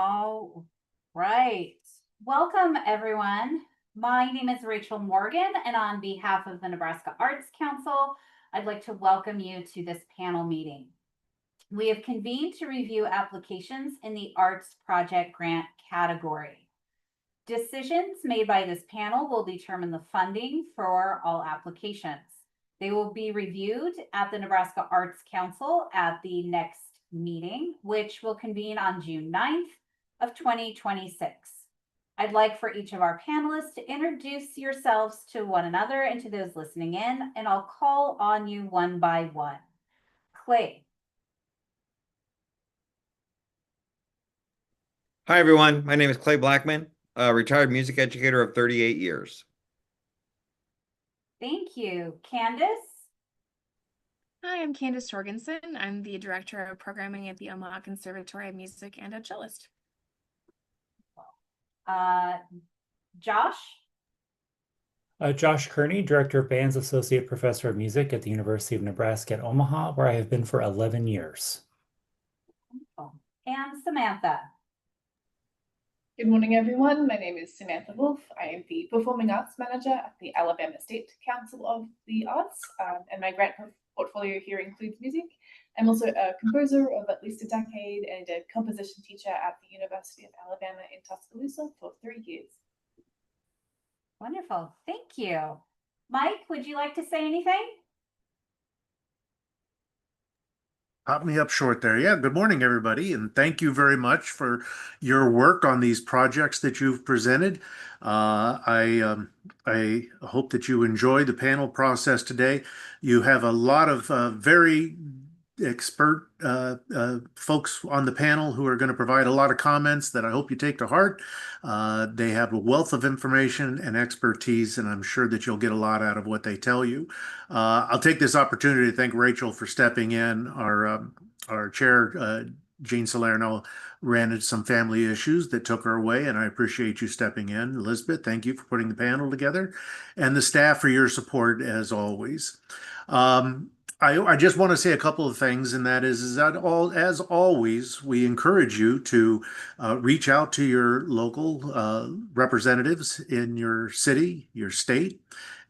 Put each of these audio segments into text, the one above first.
All right. Welcome, everyone. My name is Rachel Morgan, and on behalf of the Nebraska Arts Council, I'd like to welcome you to this panel meeting. We have convened to review applications in the Arts Project Grant category. Decisions made by this panel will determine the funding for all applications. They will be reviewed at the Nebraska Arts Council at the next meeting, which will convene on June 9th of 2026. I'd like for each of our panelists to introduce yourselves to one another and to those listening in, and I'll call on you one by one. Clay. Hi, everyone. My name is Clay Blackman, a retired music educator of 38 years. Thank you. Candace? Hi, I'm Candace Jorgensen. I'm the Director of Programming at the Omaha Conservatory of Music and a cellist. Josh? Josh Kearney, Director of Bands, Associate Professor of Music at the University of Nebraska at Omaha, where I have been for 11 years. And Samantha. Good morning, everyone. My name is Samantha Wolf. I am the Performing Arts Manager at the Alabama State Council of the Arts, and my grant portfolio here includes music. I'm also a composer of at least a decade and a composition teacher at the University of Alabama in Tuscaloosa for 3 years. Wonderful. Thank you. Mike, would you like to say anything? Caught me up short there. Yeah, good morning, everybody, and thank you very much for your work on these projects that you've presented. I hope that you enjoy the panel process today. You have a lot of very expert folks on the panel who are going to provide a lot of comments that I hope you take to heart. They have a wealth of information and expertise, and I'm sure that you'll get a lot out of what they tell you. I'll take this opportunity to thank Rachel for stepping in. Our chair, Jean Salerno, ran into some family issues that took her away, and I appreciate you stepping in. Elizabeth, thank you for putting the panel together, and the staff for your support as always. I just want to say a couple of things, and that is that as always, we encourage you to reach out to your local representatives in your city, your state,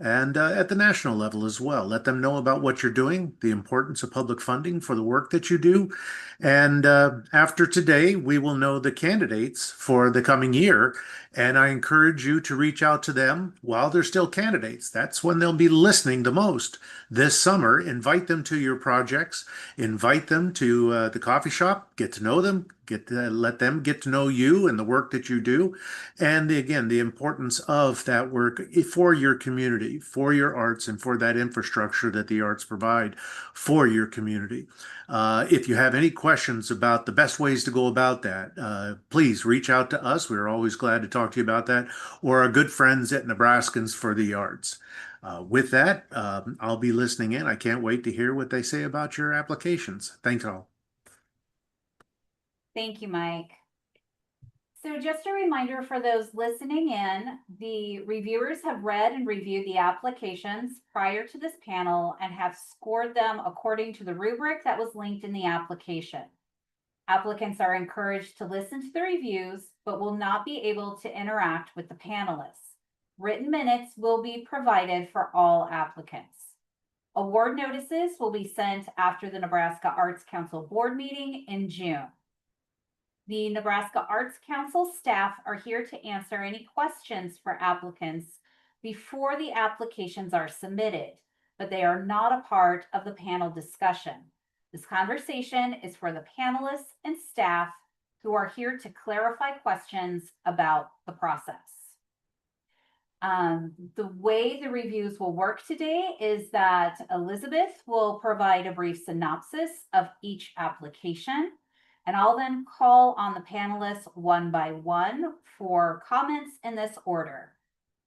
and at the national level as well. Let them know about what you're doing, the importance of public funding for the work that you do. And after today, we will know the candidates for the coming year. And I encourage you to reach out to them while they're still candidates. That's when they'll be listening the most this summer. Invite them to your projects, invite them to the coffee shop, get to know them, let them get to know you and the work that you do. And again, the importance of that work for your community, for your arts, and for that infrastructure that the arts provide for your community. If you have any questions about the best ways to go about that, please reach out to us. We're always glad to talk to you about that, or our good friends at Nebraskans for the Arts. With that, I'll be listening in. I can't wait to hear what they say about your applications. Thanks all. Thank you, Mike. So just a reminder for those listening in, the reviewers have read and reviewed the applications prior to this panel and have scored them according to the rubric that was linked in the application. Applicants are encouraged to listen to the reviews, but will not be able to interact with the panelists. Written minutes will be provided for all applicants. Award notices will be sent after the Nebraska Arts Council board meeting in June. The Nebraska Arts Council staff are here to answer any questions for applicants before the applications are submitted, but they are not a part of the panel discussion. This conversation is for the panelists and staff who are here to clarify questions about the process. The way the reviews will work today is that Elizabeth will provide a brief synopsis of each application, and I'll then call on the panelists one by one for comments in this order: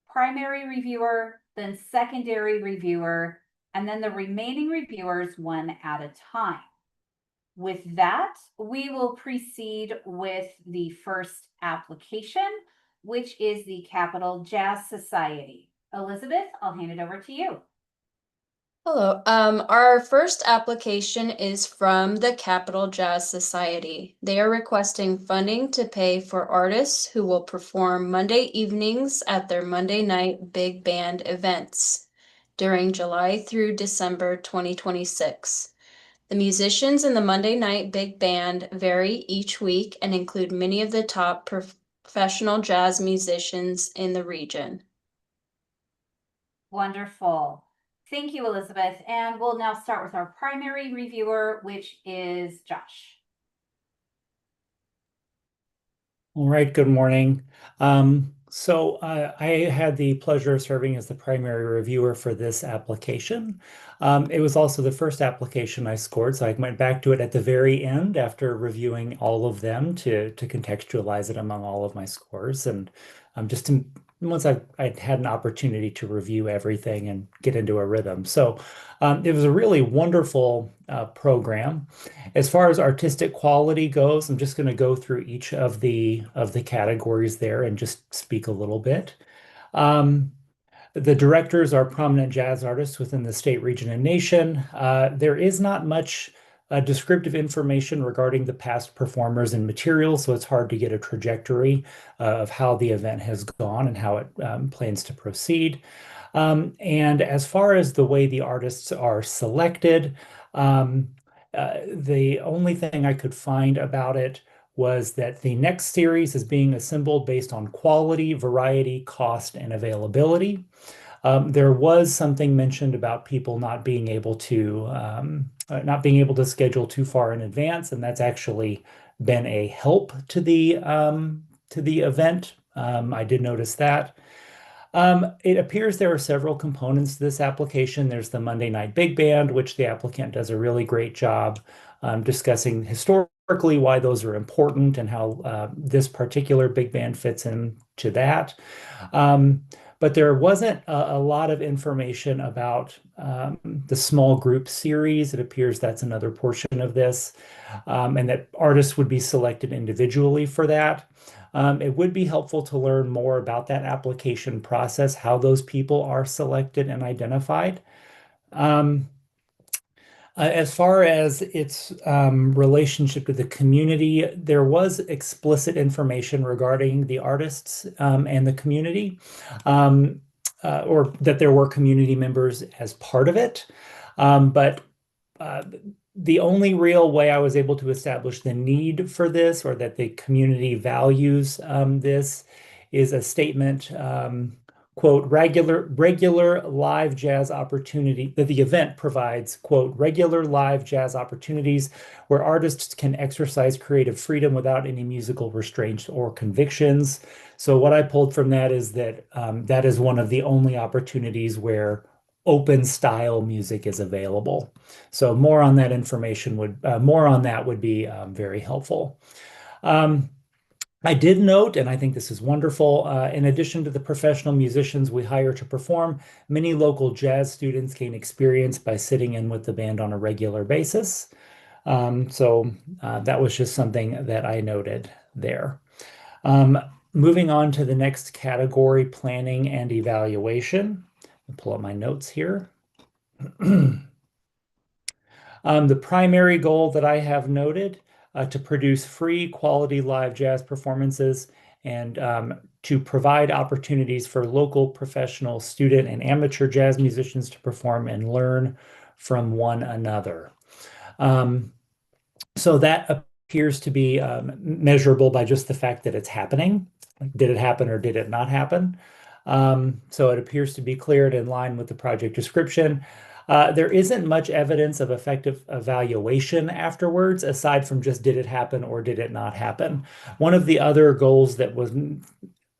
primary reviewer, then secondary reviewer, and then the remaining reviewers one at a time. With that, we will proceed with the first application, which is the Capital Jazz Society. Elizabeth, I'll hand it over to you. Hello. Our first application is from the Capital Jazz Society. They are requesting funding to pay for artists who will perform Monday evenings at their Monday night big band events during July through December 2026. The musicians in the Monday night big band vary each week and include many of the top professional jazz musicians in the region. Wonderful. Thank you, Elizabeth. And we'll now start with our primary reviewer, which is Josh. All right, good morning. I had the pleasure of serving as the primary reviewer for this application. It was also the first application I scored, so I went back to it at the very end after reviewing all of them to contextualize it among all of my scores. And once I'd had an opportunity to review everything and get into a rhythm. So it was a really wonderful program. As far as artistic quality goes, I'm just going to go through each of the categories there and just speak a little bit. The directors are prominent jazz artists within the state, region, and nation. There is not much descriptive information regarding the past performers and materials, so it's hard to get a trajectory of how the event has gone and how it plans to proceed. And as far as the way the artists are selected, the only thing I could find about it was that the next series is being assembled based on quality, variety, cost, and availability. There was something mentioned about people not being able to schedule too far in advance, and that's actually been a help to the event. I did notice that. It appears there are several components to this application. There's the Monday Night Big Band, which the applicant does a really great job discussing historically why those are important and how this particular big band fits into that. But there wasn't a lot of information about the small group series. It appears that's another portion of this, and that artists would be selected individually for that. It would be helpful to learn more about that application process, how those people are selected and identified. As far as its relationship to the community, there was explicit information regarding the artists and the community, or that there were community members as part of it. But the only real way I was able to establish the need for this, or that the community values this, is a statement, quote, regular live jazz opportunity, that the event provides, quote, regular live jazz opportunities where artists can exercise creative freedom without any musical restraints or convictions. So what I pulled from that is that that is one of the only opportunities where open style music is available. So more on that information would be very helpful. I did note, and I think this is wonderful, in addition to the professional musicians we hire to perform, many local jazz students gain experience by sitting in with the band on a regular basis. So that was just something that I noted there. Moving on to the next category, planning and evaluation. I'll pull up my notes here. The primary goal that I have noted, to produce free quality live jazz performances and to provide opportunities for local professional, student, and amateur jazz musicians to perform and learn from one another. So that appears to be measurable by just the fact that it's happening. Did it happen or did it not happen? So it appears to be cleared in line with the project description. There isn't much evidence of effective evaluation afterwards, aside from just did it happen or did it not happen. One of the other goals that was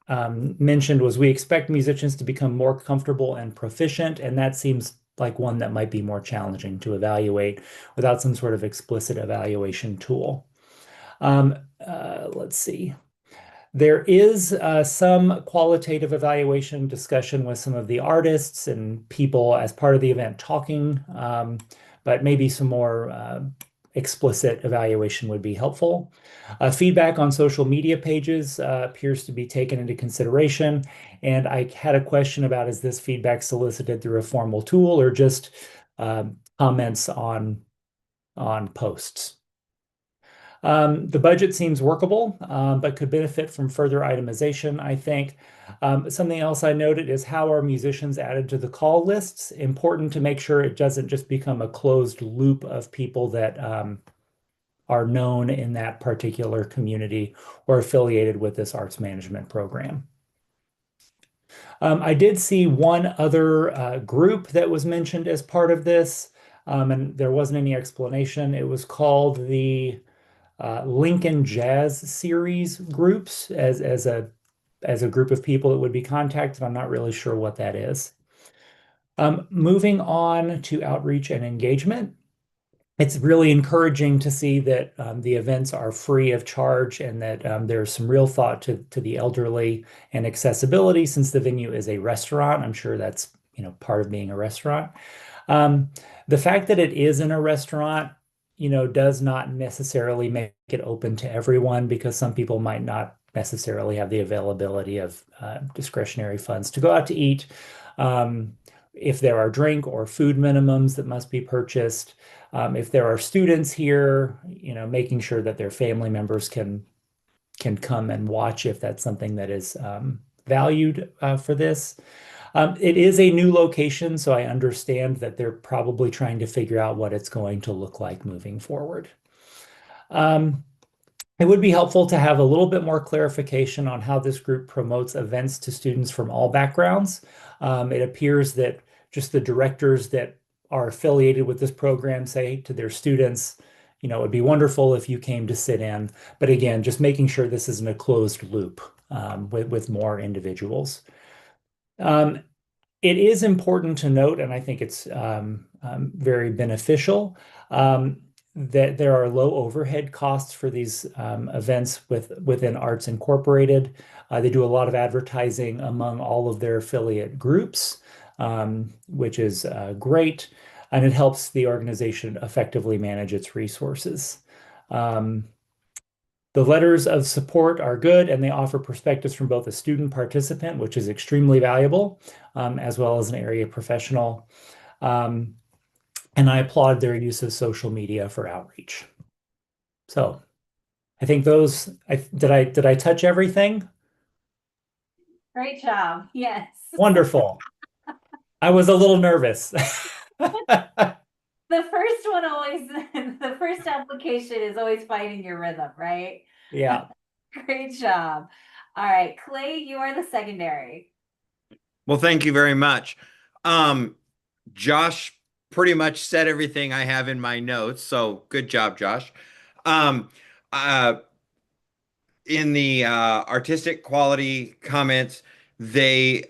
mentioned was we expect musicians to become more comfortable and proficient, and that seems like one that might be more challenging to evaluate without some sort of explicit evaluation tool. Let's see. There is some qualitative evaluation discussion with some of the artists and people as part of the event talking, but maybe some more explicit evaluation would be helpful. Feedback on social media pages appears to be taken into consideration. And I had a question about, is this feedback solicited through a formal tool or just comments on posts. The budget seems workable, but could benefit from further itemization, I think. Something else I noted is how are musicians added to the call lists? Important to make sure it doesn't just become a closed loop of people that are known in that particular community or affiliated with this arts management program. I did see one other group that was mentioned as part of this, and there wasn't any explanation. It was called the Lincoln Jazz Series groups as a group of people that would be contacted. I'm not really sure what that is. Moving on to outreach and engagement. It's really encouraging to see that the events are free of charge and that there's some real thought to the elderly and accessibility since the venue is a restaurant. I'm sure that's, part of being a restaurant. The fact that it is in a restaurant, does not necessarily make it open to everyone because some people might not necessarily have the availability of discretionary funds to go out to eat. If there are drink or food minimums that must be purchased, if there are students here, making sure that their family members can come and watch if that's something that is valued for this. It is a new location, so I understand that they're probably trying to figure out what it's going to look like moving forward. It would be helpful to have a little bit more clarification on how this group promotes events to students from all backgrounds. It appears that just the directors that are affiliated with this program say to their students, it'd be wonderful if you came to sit in. But again, just making sure this isn't a closed loop with more individuals. It is important to note, and I think it's very beneficial, that there are low overhead costs for these events within Arts Incorporated. They do a lot of advertising among all of their affiliate groups, which is great, and it helps the organization effectively manage its resources. The letters of support are good, and they offer perspectives from both a student participant, which is extremely valuable, as well as an area professional. And I applaud their use of social media for outreach. So I think did I touch everything? Great job. Yes. Wonderful. I was a little nervous. The first one always, the first application is always finding your rhythm, right? Yeah. Great job. All right, Clay, you are the secondary. Well, thank you very much. Josh pretty much said everything I have in my notes, so good job, Josh. In the artistic quality comments, the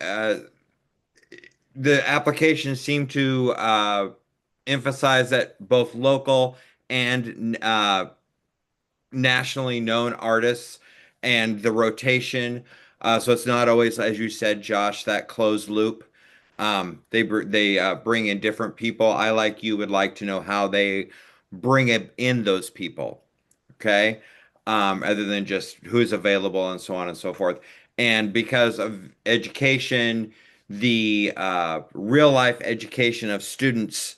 applications seem to emphasize that both local and nationally known artists and the rotation. So it's not always, as you said, Josh, that closed loop. They bring in different people. I, like you, would like to know how they bring in those people. Okay. Other than just who's available and so on and so forth. And because of education, the real life education of students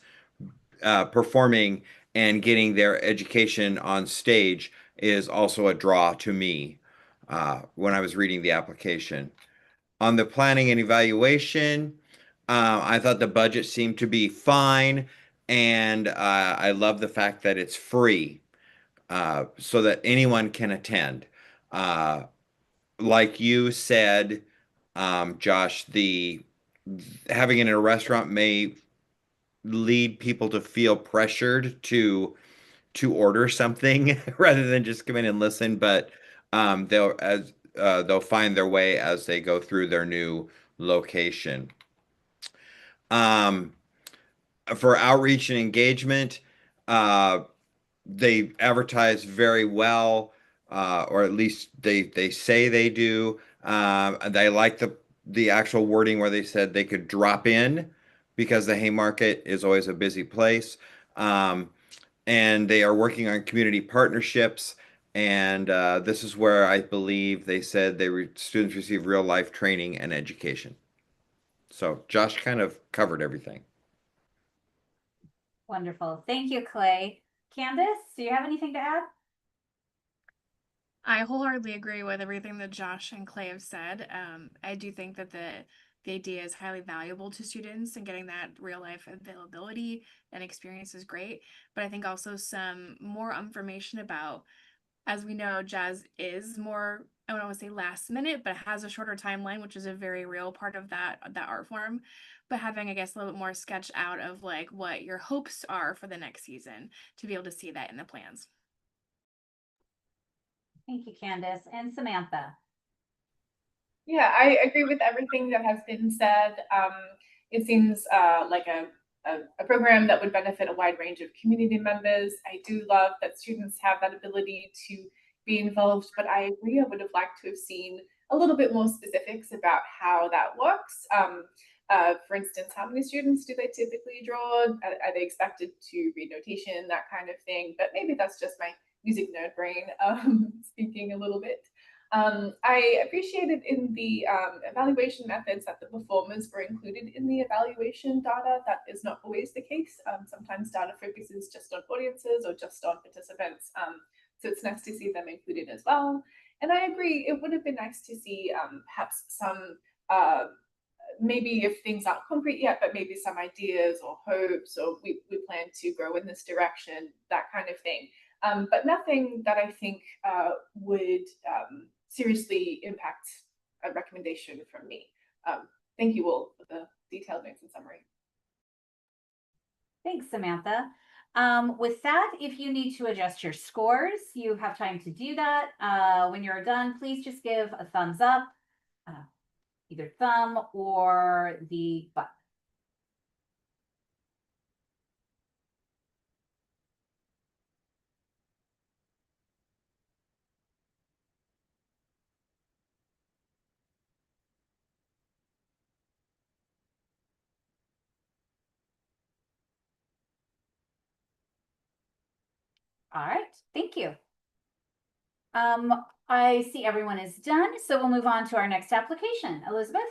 performing and getting their education on stage is also a draw to me when I was reading the application. On the planning and evaluation, I thought the budget seemed to be fine, and I love the fact that it's free so that anyone can attend. Like you said, Josh, having it in a restaurant may lead people to feel pressured to order something rather than just come in and listen, but they'll find their way as they go through their new location. For outreach and engagement, they advertise very well, or at least they say they do. And I like the actual wording where they said they could drop in because the Haymarket is always a busy place. And they are working on community partnerships. And this is where I believe they said students receive real life training and education. So Josh kind of covered everything. Wonderful. Thank you, Clay. Candace, do you have anything to add? I wholeheartedly agree with everything that Josh and Clay have said. I do think that the idea is highly valuable to students, and getting that real life availability and experience is great. But I think also some more information about, as we know, jazz is more, I don't want to say last minute, but it has a shorter timeline, which is a very real part of that art form. But having, I guess, a little bit more sketched out of like what your hopes are for the next season, to be able to see that in the plans. Thank you, Candace. And Samantha. Yeah, I agree with everything that has been said. It seems like a program that would benefit a wide range of community members. I do love that students have that ability to be involved, but I agree I would have liked to have seen a little bit more specifics about how that works. For instance, how many students do they typically draw? Are they expected to read notation, that kind of thing? But maybe that's just my music nerd brain speaking a little bit. I appreciated in the evaluation methods that the performers were included in the evaluation data. That is not always the case. Sometimes data focuses just on audiences or just on participants. So it's nice to see them included as well. And I agree, it would have been nice to see perhaps some, maybe if things aren't concrete yet, but maybe some ideas or hopes, or we plan to grow in this direction, that kind of thing. But nothing that I think would seriously impact a recommendation from me. Thank you all for the detailed notes and summary. Thanks, Samantha. With that, if you need to adjust your scores, you have time to do that. When you're done, please just give a thumbs up, either thumb or the button. All right, thank you. I see everyone is done, so we'll move on to our next application. Elizabeth?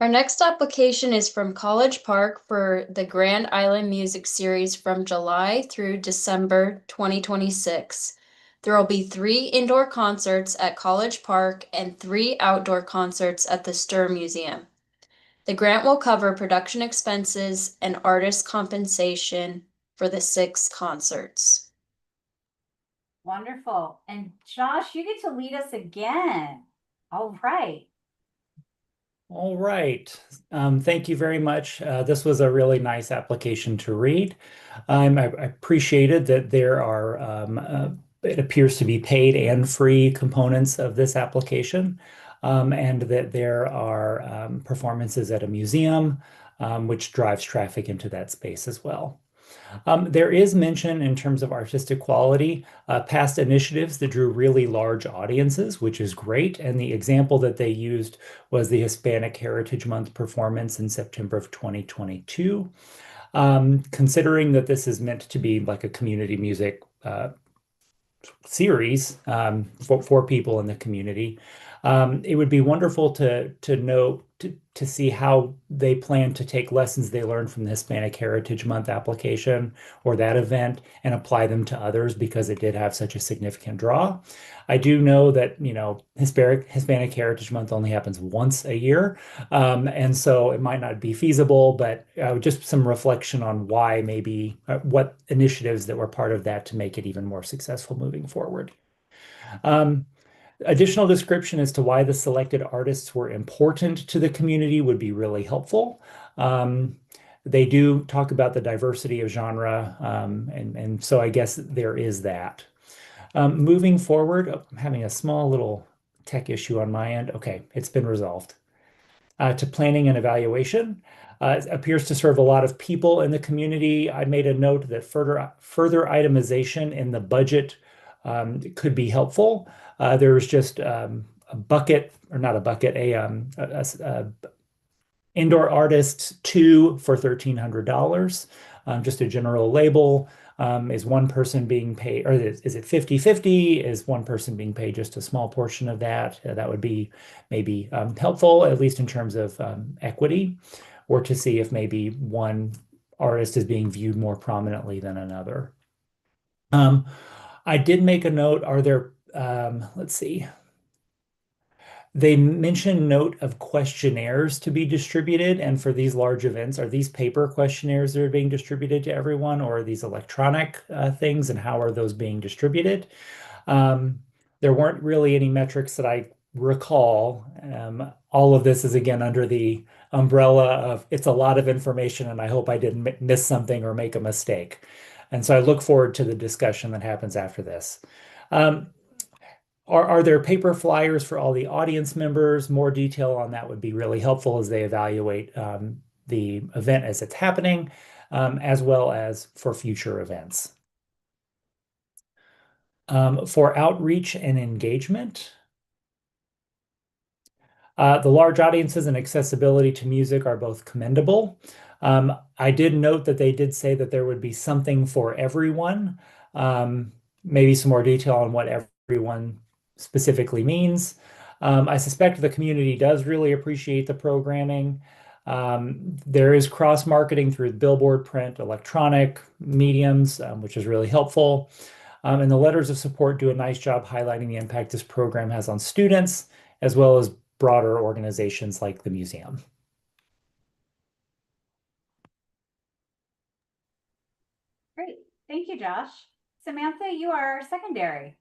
Our next application is from College Park for the Grand Island Music Series from July through December 2026. There will be 3 indoor concerts at College Park and 3 outdoor concerts at the Stir Museum. The grant will cover production expenses and artist compensation for the 6 concerts. Wonderful. And Josh, you get to lead us again. All right. All right. Thank you very much. This was a really nice application to read. I appreciated that there are, it appears to be paid and free components of this application, and that there are performances at a museum, which drives traffic into that space as well. There is mention in terms of artistic quality, past initiatives that drew really large audiences, which is great. And the example that they used was the Hispanic Heritage Month performance in September of 2022. Considering that this is meant to be like a community music series for people in the community, it would be wonderful to know, to see how they plan to take lessons they learned from the Hispanic Heritage Month application or that event and apply them to others, because it did have such a significant draw. I do know that, you know, Hispanic Heritage Month only happens once a year, and so it might not be feasible, but just some reflection on why, maybe what initiatives that were part of that to make it even more successful moving forward. Additional description as to why the selected artists were important to the community would be really helpful. They do talk about the diversity of genre, and so I guess there is that. Moving forward, I'm having a small little tech issue on my end. Okay, it's been resolved. To planning and evaluation. It appears to serve a lot of people in the community. I made a note that further itemization in the budget could be helpful. There's just a bucket, or not a bucket, a indoor artist 2 for $1,300. Just a general label. Is one person being paid, or is it 50-50? Is one person being paid just a small portion of that? That would be maybe helpful, at least in terms of equity, or to see if maybe one artist is being viewed more prominently than another. I did make a note. Are there, let's see. They mention note of questionnaires to be distributed. And for these large events, are these paper questionnaires that are being distributed to everyone, or are these electronic things, and how are those being distributed? There weren't really any metrics that I recall. All of this is again under the umbrella of it's a lot of information, and I hope I didn't miss something or make a mistake. And so I look forward to the discussion that happens after this. Are there paper flyers for all the audience members? More detail on that would be really helpful as they evaluate the event as it's happening, as well as for future events. For outreach and engagement, the large audiences and accessibility to music are both commendable. I did note that they did say that there would be something for everyone. Maybe some more detail on what everyone specifically means. I suspect the community does really appreciate the programming. There is cross-marketing through billboard, print, electronic mediums, which is really helpful. And the letters of support do a nice job highlighting the impact this program has on students, as well as broader organizations like the museum. Great. Thank you, Josh. Samantha, you are secondary.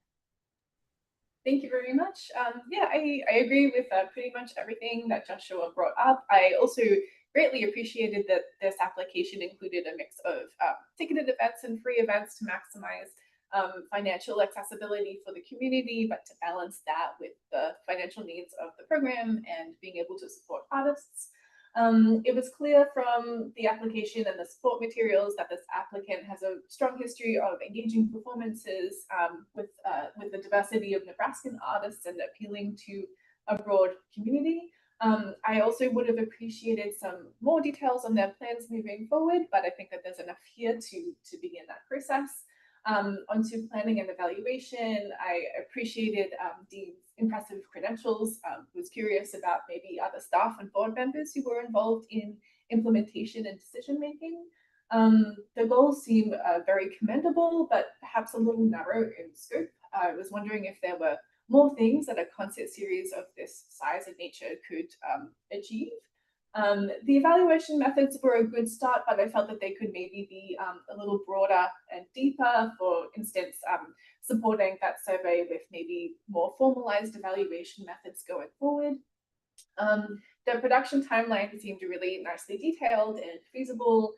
Thank you very much. Yeah, I agree with pretty much everything that Joshua brought up. I also greatly appreciated that this application included a mix of ticketed events and free events to maximize financial accessibility for the community, but to balance that with the financial needs of the program and being able to support artists. It was clear from the application and the support materials that this applicant has a strong history of engaging performances with the diversity of Nebraskan artists and appealing to a broad community. I also would have appreciated some more details on their plans moving forward, but I think that there's enough here to begin that process. Onto planning and evaluation, I appreciated Dean's impressive credentials, was curious about maybe other staff and board members who were involved in implementation and decision making. The goals seem very commendable, but perhaps a little narrow in scope. I was wondering if there were more things that a concert series of this size and nature could achieve. The evaluation methods were a good start, but I felt that they could maybe be a little broader and deeper. For instance, supporting that survey with maybe more formalized evaluation methods going forward. The production timeline seemed really nicely detailed and feasible.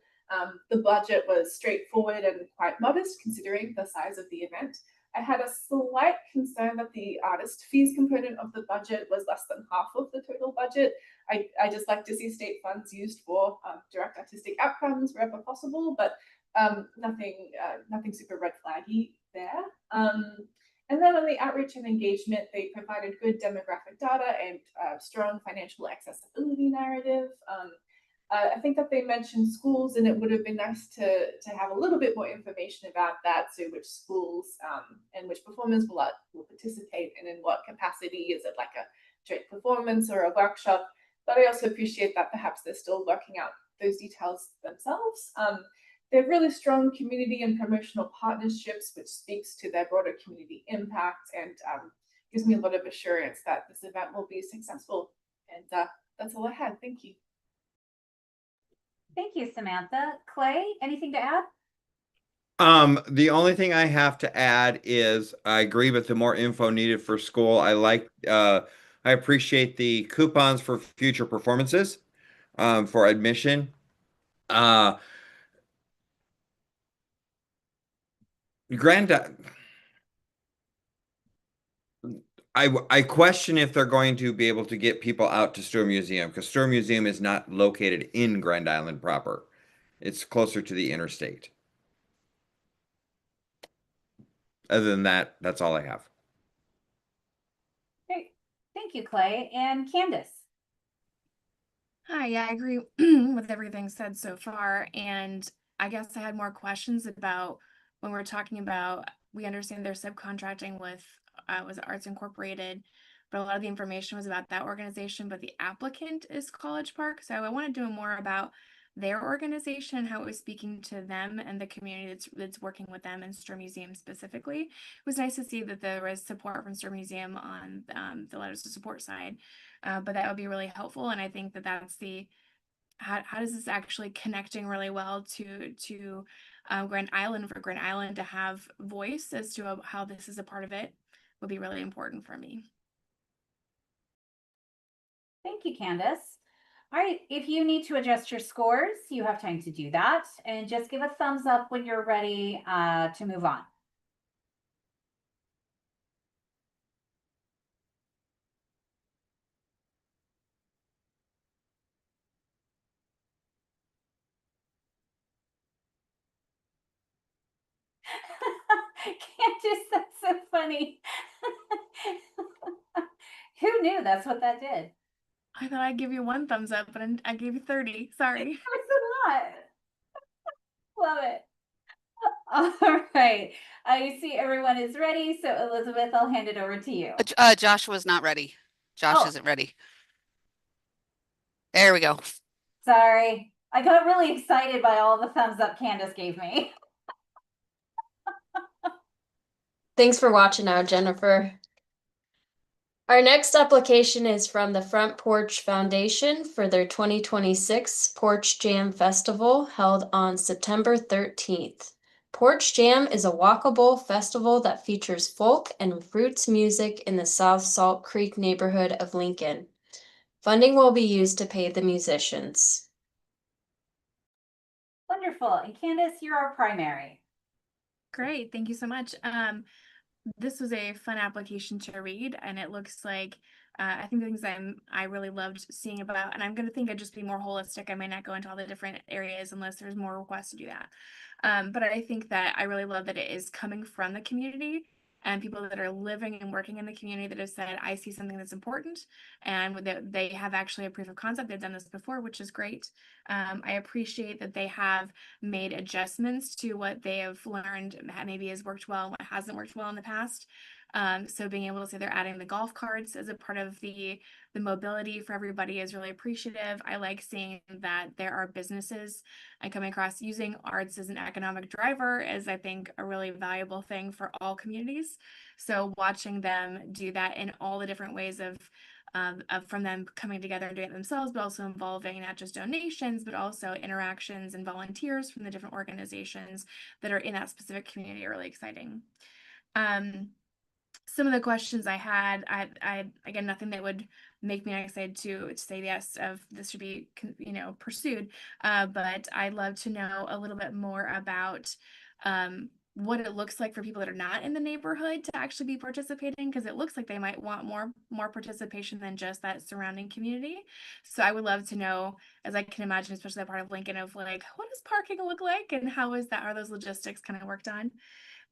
The budget was straightforward and quite modest considering the size of the event. I had a slight concern that the artist fees component of the budget was less than half of the total budget. I just like to see state funds used for direct artistic outcomes wherever possible, but nothing super red flaggy there. And then on the outreach and engagement, they provided good demographic data and strong financial accessibility narrative. I think that they mentioned schools, and it would have been nice to have a little bit more information about that. So which schools and which performers will participate, and in what capacity? Is it like a joint performance or a workshop? But I also appreciate that perhaps they're still working out those details themselves. They have really strong community and promotional partnerships, which speaks to their broader community impact and gives me a lot of assurance that this event will be successful. And that's all I had. Thank you. Thank you, Samantha. Clay, anything to add? The only thing I have to add is I agree with the more info needed for school. I appreciate the coupons for future performances, for admission. I question if they're going to be able to get people out to Stuhr Museum, because Stuhr Museum is not located in Grand Island proper. It's closer to the interstate. Other than that, that's all I have. Great. Thank you, Clay. And Candace. Hi, yeah, I agree with everything said so far. And I guess I had more questions about when we're talking about, we understand they're subcontracting with was it Arts Incorporated, but a lot of the information was about that organization, but the applicant is College Park. So I wanted to know more about their organization and how it was speaking to them and the community that's working with them and Stir Museum specifically. It was nice to see that there was support from Stir Museum on the letters of support side, but that would be really helpful. And I think that that's the how does this actually connecting really well to Grand Island, for Grand Island to have voice as to how this is a part of it would be really important for me. Thank you, Candace. All right, if you need to adjust your scores, you have time to do that, and just give a thumbs up when you're ready to move on. Candace, that's so funny. Who knew that's what that did? I thought I'd give you 1 thumbs up, but I gave you 30. Sorry. That's a lot. Love it. All right. I see everyone is ready. So Elizabeth, I'll hand it over to you. Joshua's not ready. Josh Oh. isn't ready. There we go. Sorry. I got really excited by all the thumbs up Candace gave me. Thanks for watching out, Jennifer. Our next application is from the Front Porch Foundation for their 2026 Porch Jam Festival held on September 13th. Porch Jam is a walkable festival that features folk and roots music in the South Salt Creek neighborhood of Lincoln. Funding will be used to pay the musicians. Wonderful. And Candace, you're our primary. Great. Thank you so much. This was a fun application to read, and it looks like I think the things I really loved seeing about, and I'm going to think I'd just be more holistic. I may not go into all the different areas unless there's more requests to do that. But I think that I really love that it is coming from the community and people that are living and working in the community that have said, I see something that's important, and they have actually a proof of concept. They've done this before, which is great. I appreciate that they have made adjustments to what they have learned maybe has worked well and what hasn't worked well in the past. So being able to say they're adding the golf carts as a part of the mobility for everybody is really appreciative. I like seeing that there are businesses and coming across using arts as an economic driver is, I think, a really valuable thing for all communities. So watching them do that in all the different ways of from them coming together and doing it themselves, but also involving not just donations, but also interactions and volunteers from the different organizations that are in that specific community are really exciting. Some of the questions I had, I again, nothing that would make me excited to say yes of this should be, pursued. But I'd love to know a little bit more about what it looks like for people that are not in the neighborhood to actually be participating, because it looks like they might want more participation than just that surrounding community. So I would love to know, as I can imagine, especially that part of Lincoln, of like, what does parking look like and how is that, are those logistics kind of worked on?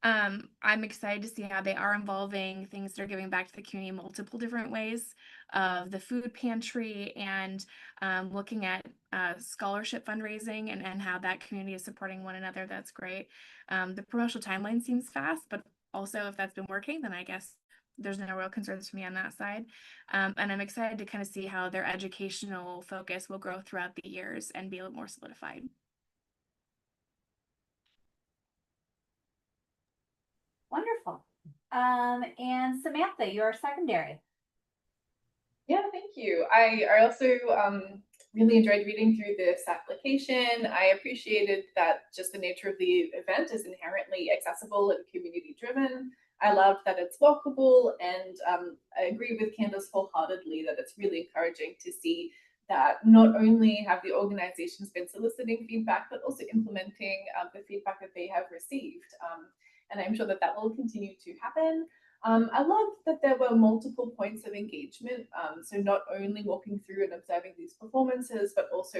I'm excited to see how they are involving things that are giving back to the community in multiple different ways, of the food pantry and looking at scholarship fundraising and how that community is supporting one another. That's great. The promotional timeline seems fast, but also if that's been working, then I guess there's no real concerns for me on that side. And I'm excited to kind of see how their educational focus will grow throughout the years and be a little more solidified. Wonderful. And Samantha, you're secondary. Yeah, thank you. I also really enjoyed reading through this application. I appreciated that just the nature of the event is inherently accessible and community driven. I love that it's walkable, and I agree with Candace wholeheartedly that it's really encouraging to see that not only have the organizations been soliciting feedback, but also implementing the feedback that they have received. And I'm sure that that will continue to happen. I loved that there were multiple points of engagement. So not only walking through and observing these performances, but also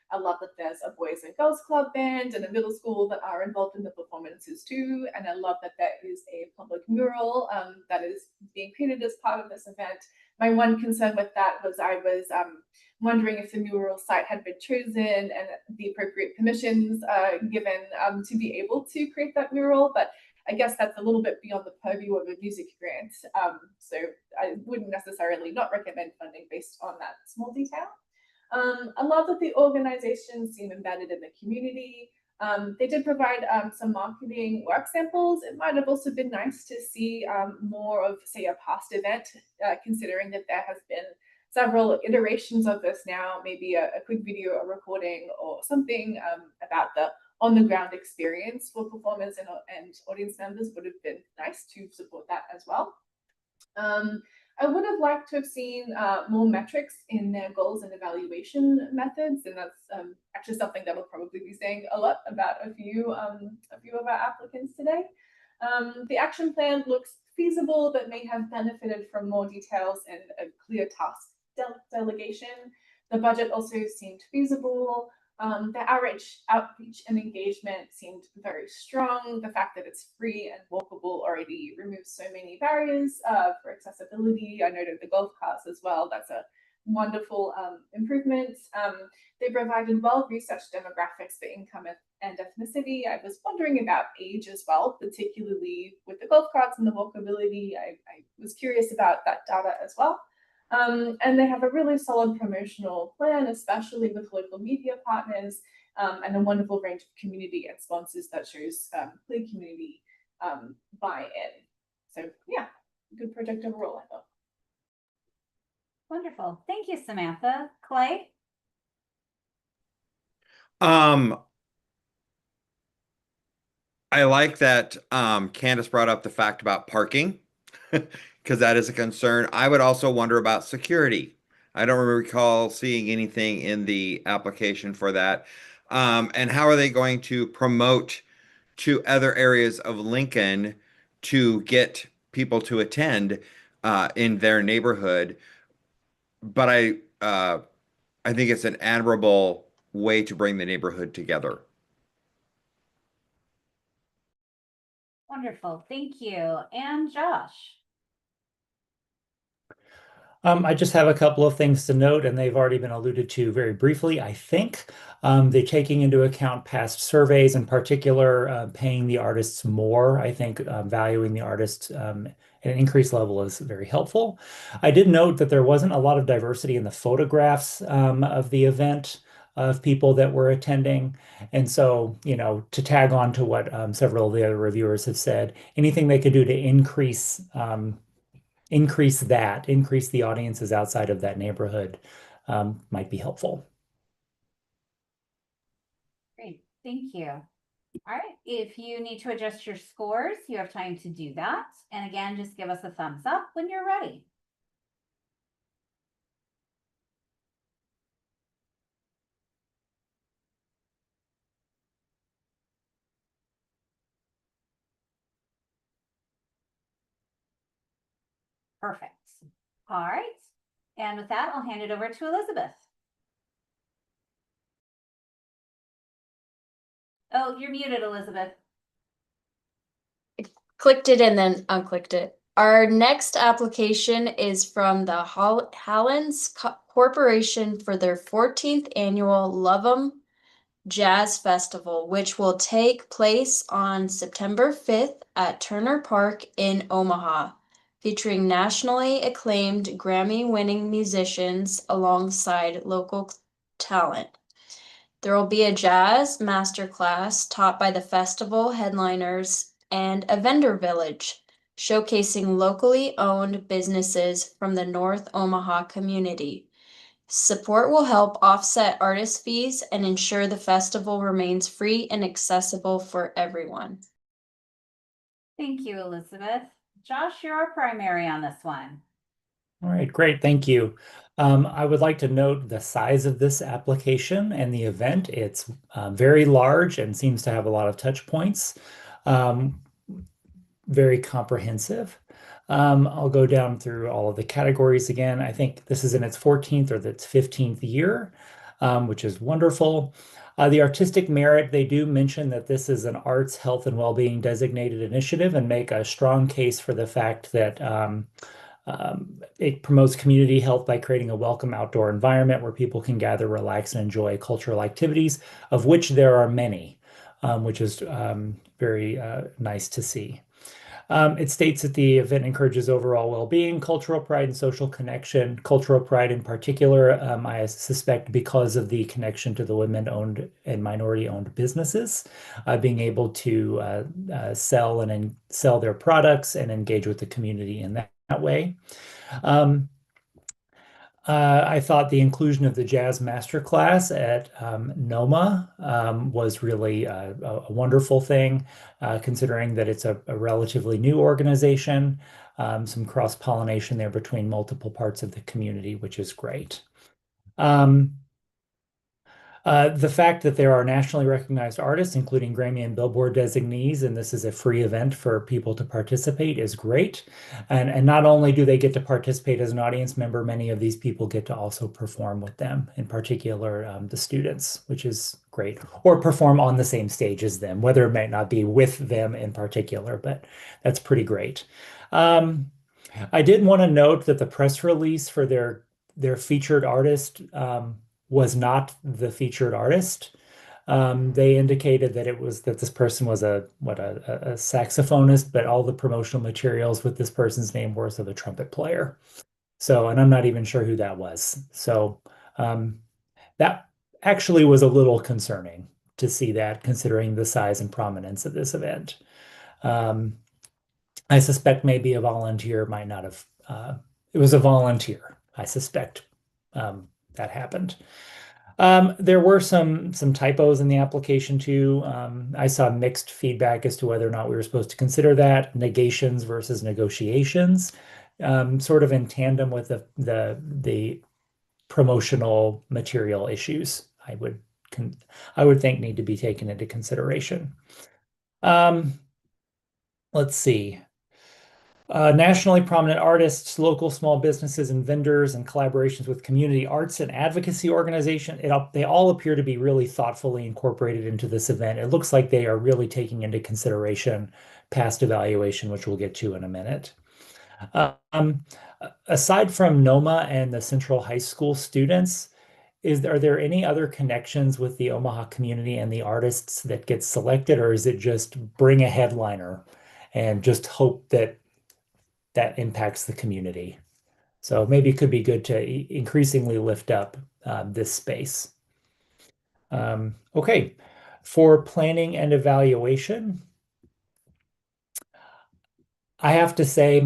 I love that there's a boys and girls club band and a middle school that are involved in the performances too. And I love that there is a public mural that is being painted as part of this event. My one concern with that was I was wondering if the mural site had been chosen and the appropriate permissions given to be able to create that mural, but I guess that's a little bit beyond the purview of a music grant. So I wouldn't necessarily not recommend funding based on that small detail. I love that the organization seem embedded in the community. They did provide some marketing work samples. It might have also been nice to see more of, say, a past event, considering that there has been several iterations of this now, maybe a quick video, a recording, or something about the on-the-ground experience for performers and audience members would have been nice to support that as well. I would have liked to have seen more metrics in their goals and evaluation methods, and that's actually something that we'll probably be saying a lot about a few of our applicants today. The action plan looks feasible, but may have benefited from more details and a clear task delegation. The budget also seemed feasible. The outreach and engagement seemed very strong. The fact that it's free and walkable already removes so many barriers for accessibility. I noted the golf carts as well. That's a wonderful improvement. They provided well-researched demographics for income and ethnicity. I was wondering about age as well, particularly with the golf carts and the walkability. I was curious about that data as well. And they have a really solid promotional plan, especially with local media partners, and a wonderful range of community and sponsors that shows clear community buy-in. So yeah, good project overall, I thought. Wonderful. Thank you, Samantha. Clay? I like that Candace brought up the fact about parking because that is a concern. I would also wonder about security. I don't recall seeing anything in the application for that. And how are they going to promote to other areas of Lincoln to get people to attend in their neighborhood? But I think it's an admirable way to bring the neighborhood together. Wonderful. Thank you. And Josh? I just have a couple of things to note, and they've already been alluded to very briefly, I think. They're taking into account past surveys, in particular, paying the artists more. I think valuing the artists at an increased level is very helpful. I did note that there wasn't a lot of diversity in the photographs of the event of people that were attending. And so, to tag on to what several of the other reviewers have said, anything they could do to increase the audiences outside of that neighborhood might be helpful. Great. Thank you. All right. If you need to adjust your scores, you have time to do that. And again, just give us a thumbs up when you're ready. Perfect. All right. And with that, I'll hand it over to Elizabeth. Oh, you're muted, Elizabeth. Clicked it and then unclicked it. Our next application is from the Hallens Corporation for their 14th annual Love 'em Jazz Festival, which will take place on September 5th at Turner Park in Omaha, featuring nationally acclaimed Grammy-winning musicians alongside local talent. There will be a jazz masterclass taught by the festival headliners and a vendor village, showcasing locally owned businesses from the North Omaha community. Support will help offset artist fees and ensure the festival remains free and accessible for everyone. Thank you, Elizabeth. Josh, you're our primary on this one. All right, great. Thank you. I would like to note the size of this application and the event. It's very large and seems to have a lot of touch points. Very comprehensive. I'll go down through all of the categories again. I think this is in its 14th or its 15th year, which is wonderful. The artistic merit, they do mention that this is an arts, health, and well-being designated initiative and make a strong case for the fact that it promotes community health by creating a welcome outdoor environment where people can gather, relax, and enjoy cultural activities, of which there are many, which is very nice to see. It states that the event encourages overall well-being, cultural pride, and social connection. Cultural pride in particular, I suspect because of the connection to the women-owned and minority-owned businesses, being able to sell and sell their products and engage with the community in that way. I thought the inclusion of the jazz masterclass at NOMA was really a wonderful thing, considering that it's a relatively new organization, some cross-pollination there between multiple parts of the community, which is great. The fact that there are nationally recognized artists, including Grammy and Billboard designees, and this is a free event for people to participate is great. And not only do they get to participate as an audience member, many of these people get to also perform with them, in particular the students, which is great, or perform on the same stage as them, whether it might not be with them in particular, but that's pretty great. I did want to note that the press release for their featured artist was not the featured artist. They indicated that this person was a saxophonist, but all the promotional materials with this person's name were of a trumpet player. So, and I'm not even sure who that was. So that actually was a little concerning to see that, considering the size and prominence of this event. I suspect maybe a volunteer might not have, it was a volunteer, I suspect. That happened. There were some typos in the application too. I saw mixed feedback as to whether or not we were supposed to consider that negations versus negotiations, sort of in tandem with the promotional material issues. I would think need to be taken into consideration. Let's see. Nationally prominent artists, local small businesses and vendors, and collaborations with community arts and advocacy organization. They all appear to be really thoughtfully incorporated into this event. It looks like they are really taking into consideration past evaluation, which we'll get to in a minute. Aside from NOMA and the Central High School students, are there any other connections with the Omaha community and the artists that get selected, or is it just bring a headliner and just hope that impacts the community? So maybe it could be good to increasingly lift up this space. Okay, for planning and evaluation, I have to say,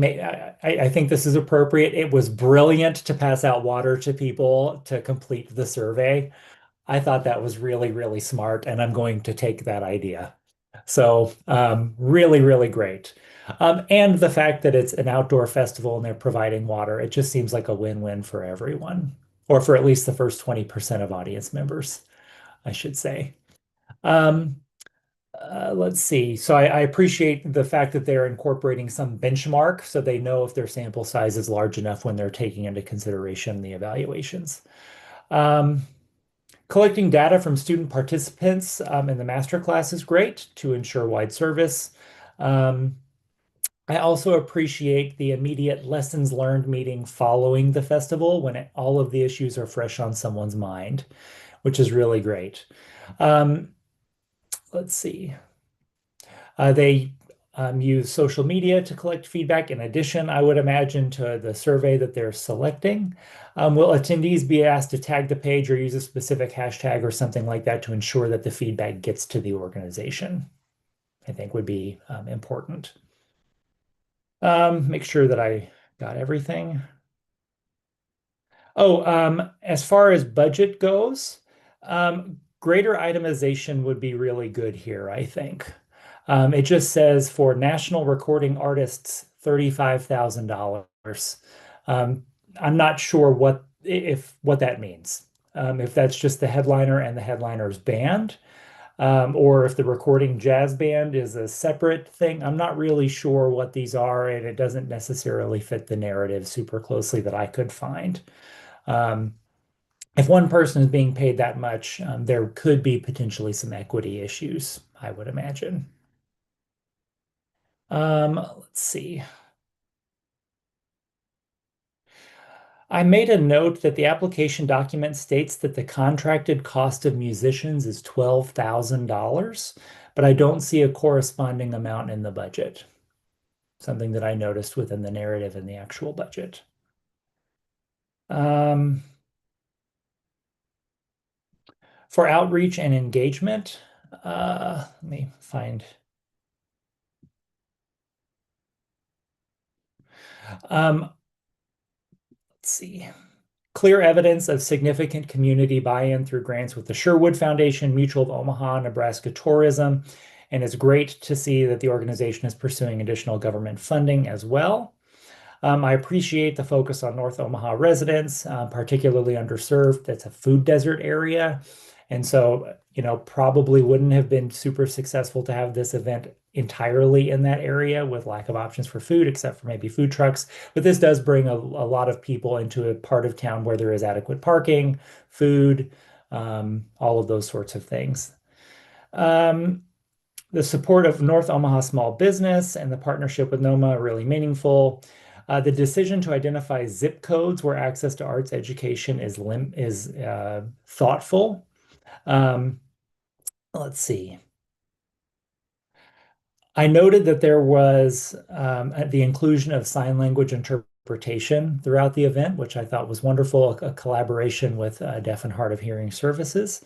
I think this is appropriate. It was brilliant to pass out water to people to complete the survey. I thought that was really, really smart, and I'm going to take that idea. So really, really great. And the fact that it's an outdoor festival and they're providing water, it just seems like a win-win for everyone, or for at least the first 20% of audience members, I should say. Let's see. So I appreciate the fact that they're incorporating some benchmark so they know if their sample size is large enough when they're taking into consideration the evaluations. Collecting data from student participants in the masterclass is great to ensure wide service. I also appreciate the immediate lessons learned meeting following the festival when all of the issues are fresh on someone's mind, which is really great. Let's see. They use social media to collect feedback. In addition, I would imagine, to the survey that they're selecting. Will attendees be asked to tag the page or use a specific hashtag or something like that to ensure that the feedback gets to the organization? I think would be important. Make sure that I got everything. Oh, as far as budget goes, greater itemization would be really good here, I think. It just says for national recording artists, $35,000. I'm not sure what that means. If that's just the headliner and the headliner's band, or if the recording jazz band is a separate thing. I'm not really sure what these are, and it doesn't necessarily fit the narrative super closely that I could find. If one person is being paid that much, there could be potentially some equity issues, I would imagine. Let's see. I made a note that the application document states that the contracted cost of musicians is $12,000, but I don't see a corresponding amount in the budget. something that I noticed within the narrative in the actual budget. For outreach and engagement, let me find. Let's see. Clear evidence of significant community buy-in through grants with the Sherwood Foundation, Mutual of Omaha, Nebraska Tourism, and it's great to see that the organization is pursuing additional government funding as well. I appreciate the focus on North Omaha residents, particularly underserved. That's a food desert area. And so, probably wouldn't have been super successful to have this event entirely in that area with lack of options for food, except for maybe food trucks. But this does bring a lot of people into a part of town where there is adequate parking, food, all of those sorts of things. The support of North Omaha small business and the partnership with NOMA are really meaningful. The decision to identify zip codes where access to arts education is thoughtful. Let's see. I noted that there was the inclusion of sign language interpretation throughout the event, which I thought was wonderful, a collaboration with Deaf and Hard of Hearing Services.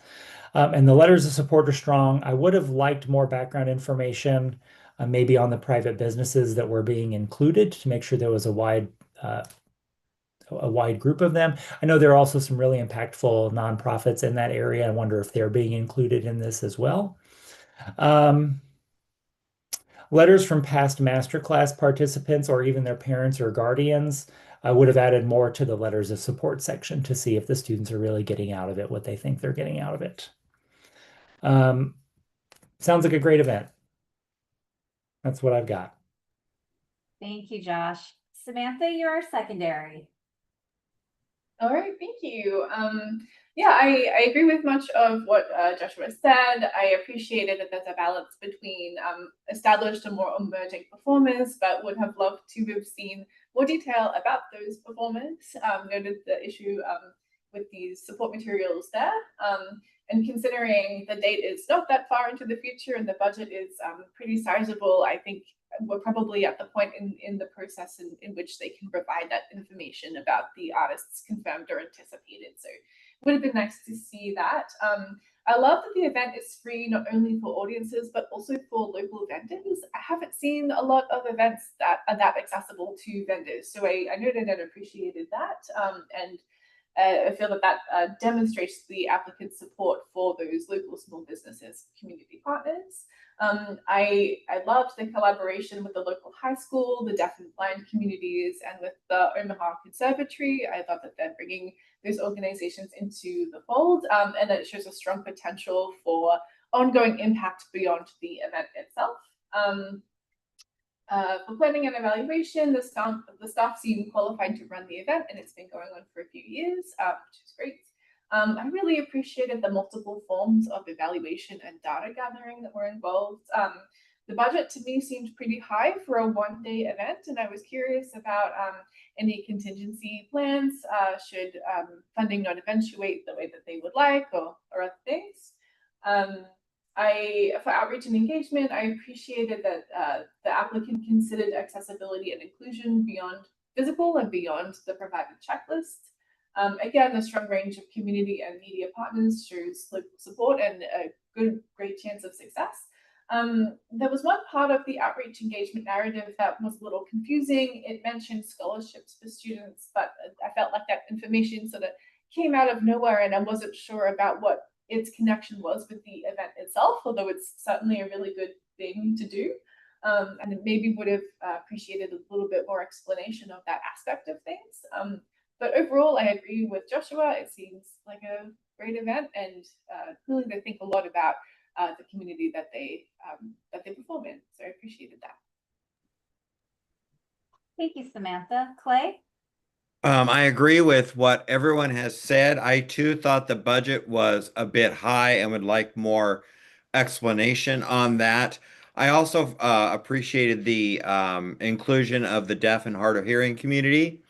And the letters of support are strong. I would have liked more background information, maybe on the private businesses that were being included to make sure there was a wide group of them. I know there are also some really impactful nonprofits in that area. I wonder if they're being included in this as well. Letters from past masterclass participants or even their parents or guardians, I would have added more to the letters of support section to see if the students are really getting out of it what they think they're getting out of it. Sounds like a great event. That's what I've got. Thank you, Josh. Samantha, you're our secondary. All right, thank you. Yeah, I agree with much of what Joshua said. I appreciated that there's a balance between established and more emerging performers, but would have loved to have seen more detail about those performers. Noted the issue with these support materials there. And considering the date is not that far into the future and the budget is pretty sizable, I think we're probably at the point in the process in which they can provide that information about the artists confirmed or anticipated. So it would have been nice to see that. I love that the event is free not only for audiences, but also for local vendors. I haven't seen a lot of events that are that accessible to vendors. So I noted and appreciated that. And I feel that demonstrates the applicant's support for those local small businesses, community partners. I loved the collaboration with the local high school, the deaf and blind communities, and with the Omaha Conservatory. I thought that they're bringing those organizations into the fold, and that it shows a strong potential for ongoing impact beyond the event itself. For planning and evaluation, the staff seem qualified to run the event, and it's been going on for a few years, which is great. I really appreciated the multiple forms of evaluation and data gathering that were involved. The budget to me seemed pretty high for a one-day event, and I was curious about any contingency plans should funding not eventuate the way that they would like or other things. For outreach and engagement, I appreciated that the applicant considered accessibility and inclusion beyond physical and beyond the provided checklist. Again, a strong range of community and media partners shows local support and a great chance of success. There was one part of the outreach engagement narrative that was a little confusing. It mentioned scholarships for students, but I felt like that information sort of came out of nowhere, and I wasn't sure about what its connection was with the event itself, although it's certainly a really good thing to do. And it maybe would have appreciated a little bit more explanation of that aspect of things. But overall, I agree with Joshua. It seems like a great event, and really they think a lot about the community that they perform in. So I appreciated that. Thank you, Samantha. Clay? I agree with what everyone has said. I too thought the budget was a bit high and would like more explanation on that. I also appreciated the inclusion of the deaf and hard of hearing community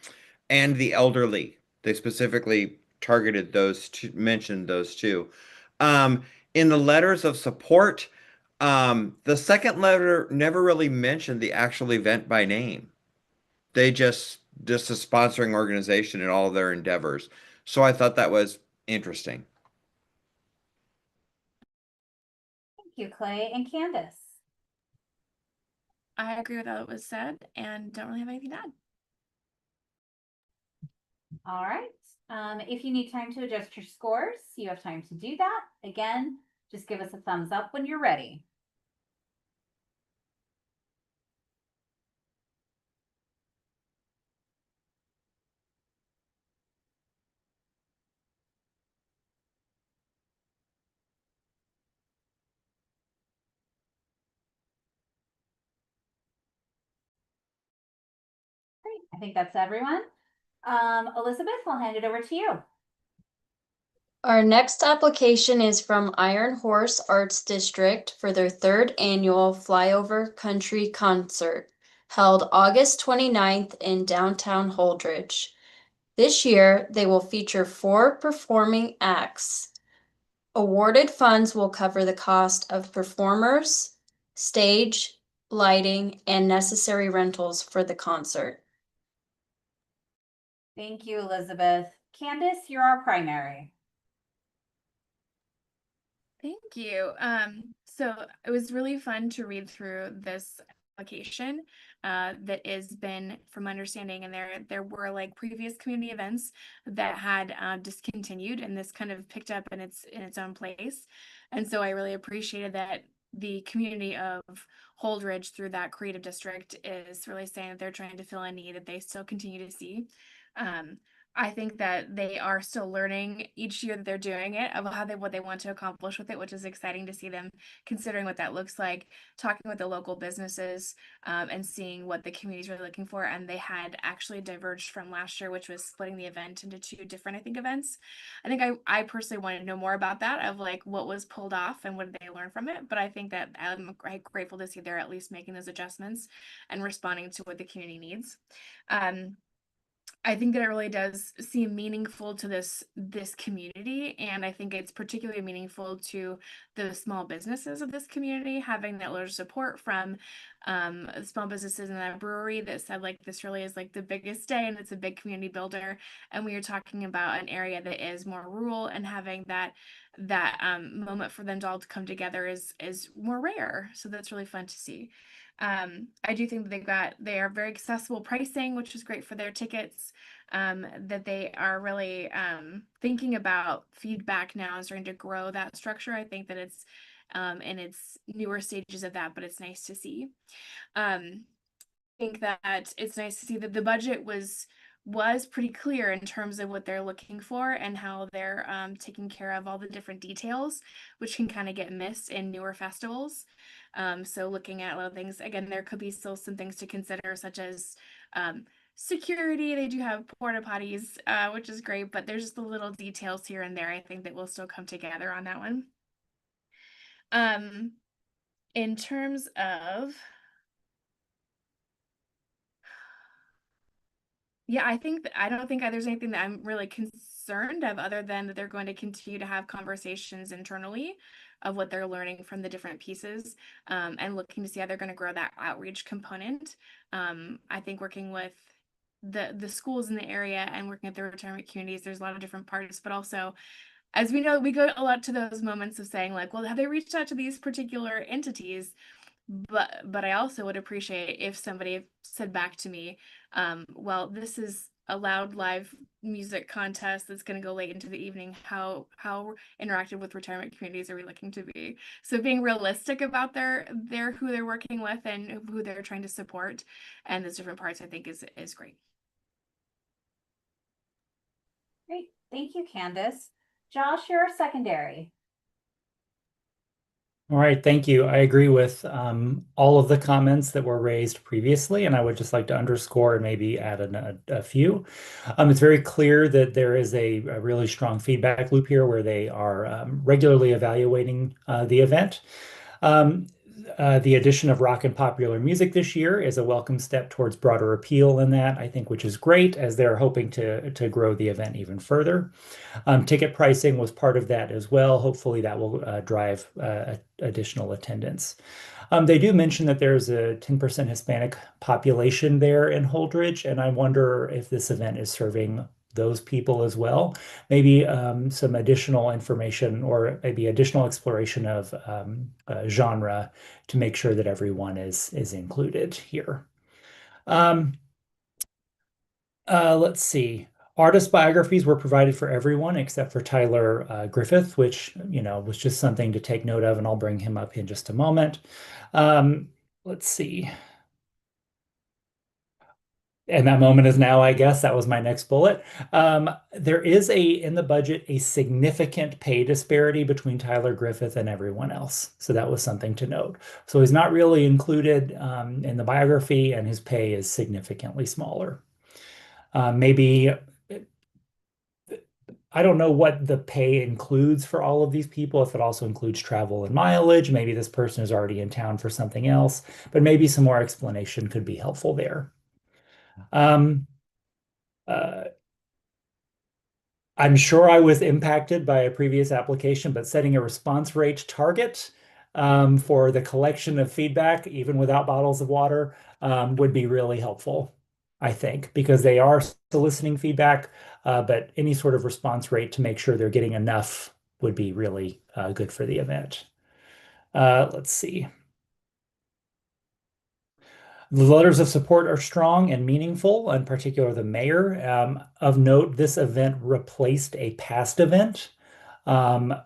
and the elderly. They specifically targeted those two, mentioned those two. In the letters of support, The second letter never really mentioned the actual event by name. They just a sponsoring organization in all of their endeavors. So I thought that was interesting. Thank you, Clay and Candace. I agree with all that was said and don't really have anything to add. All right. If you need time to adjust your scores, you have time to do that. Again, just give us a thumbs up when you're ready. Great. I think that's everyone. Elizabeth, I'll hand it over to you. Our next application is from Iron Horse Arts District for their third annual Flyover Country Concert, held August 29th in downtown Holdridge. This year, they will feature 4 performing acts. Awarded funds will cover the cost of performers, stage, lighting, and necessary rentals for the concert. Thank you, Elizabeth. Candace, you're our primary. Thank you. So it was really fun to read through this application that has been, from my understanding, and there were like previous community events that had discontinued, and this kind of picked up in its own place. And so I really appreciated that the community of Holdridge through that creative district is really saying that they're trying to fill a need that they still continue to see. I think that they are still learning each year that they're doing it of what they want to accomplish with it, which is exciting to see them considering what that looks like, talking with the local businesses, and seeing what the community is really looking for. And they had actually diverged from last year, which was splitting the event into 2 different, I think, events. I think I personally wanted to know more about that, of like what was pulled off and what did they learn from it. But I think that I'm grateful to see they're at least making those adjustments and responding to what the community needs. I think that it really does seem meaningful to this community, and I think it's particularly meaningful to the small businesses of this community, having that large support from small businesses in that brewery that said like this really is like the biggest day and it's a big community builder. And we are talking about an area that is more rural, and having that moment for them to all to come together is more rare. So that's really fun to see. I do think that they are very accessible pricing, which is great for their tickets. That they are really thinking about feedback now and starting to grow that structure. I think that it's in its newer stages of that, but it's nice to see. I think that it's nice to see that the budget was pretty clear in terms of what they're looking for and how they're taking care of all the different details, which can kind of get missed in newer festivals. So looking at a lot of things, again, there could be still some things to consider, such as security. They do have porta potties, which is great, but there's just the little details here and there, I think, that will still come together on that one. In terms of, yeah, I don't think there's anything that I'm really concerned of, other than that they're going to continue to have conversations internally of what they're learning from the different pieces, and looking to see how they're going to grow that outreach component. I think working with the schools in the area and working at the retirement communities, there's a lot of different parts, but also, as we know, we go a lot to those moments of saying like, well, have they reached out to these particular entities? But I also would appreciate if somebody said back to me, well, this is a loud live music contest that's going to go late into the evening. How interactive with retirement communities are we looking to be? So being realistic about their who they're working with and who they're trying to support, and those different parts, I think is great. Great. Thank you, Candace. Josh, you're a secondary. All right, thank you. I agree with all of the comments that were raised previously, and I would just like to underscore and maybe add a few. It's very clear that there is a really strong feedback loop here where they are regularly evaluating the event. The addition of rock and popular music this year is a welcome step towards broader appeal in that, I think, which is great, as they're hoping to grow the event even further. Ticket pricing was part of that as well. Hopefully that will drive additional attendance. They do mention that there's a 10% Hispanic population there in Holdridge, and I wonder if this event is serving those people as well. Maybe some additional information or maybe additional exploration of genre to make sure that everyone is included here. Let's see. Artist biographies were provided for everyone except for Tyler Griffith, which, was just something to take note of, and I'll bring him up in just a moment. Let's see. And that moment is now, I guess. That was my next bullet. There is in the budget, a significant pay disparity between Tyler Griffith and everyone else. So that was something to note. So he's not really included in the biography, and his pay is significantly smaller. Maybe, I don't know what the pay includes for all of these people, if it also includes travel and mileage. Maybe this person is already in town for something else, but maybe some more explanation could be helpful there. I'm sure I was impacted by a previous application, but setting a response rate target for the collection of feedback, even without bottles of water, would be really helpful, I think, because they are soliciting feedback, but any sort of response rate to make sure they're getting enough would be really good for the event. Let's see. The letters of support are strong and meaningful, in particular the mayor. Of note, this event replaced a past event. I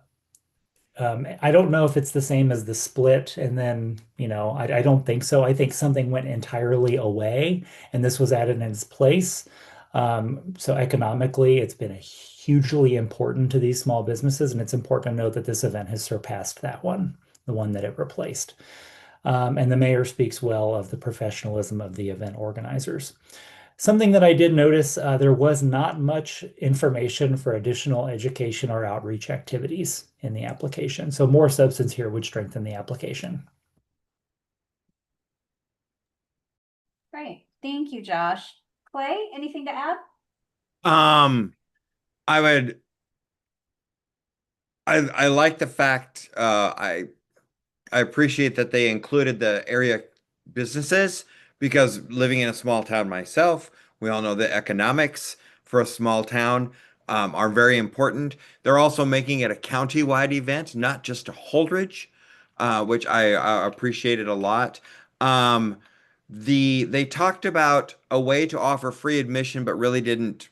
don't know if it's the same as the split, and then, I don't think so. I think something went entirely away, and this was added in its place. So economically, it's been hugely important to these small businesses, and it's important to note that this event has surpassed that one, the one that it replaced. And the mayor speaks well of the professionalism of the event organizers. Something that I did notice, there was not much information for additional education or outreach activities in the application. So more substance here would strengthen the application. Great. Thank you, Josh. Clay, anything to add? I like the fact, I appreciate that they included the area businesses, because living in a small town myself, we all know the economics for a small town are very important. They're also making it a county-wide event, not just a Holdridge, which I appreciated a lot. They talked about a way to offer free admission, but really didn't.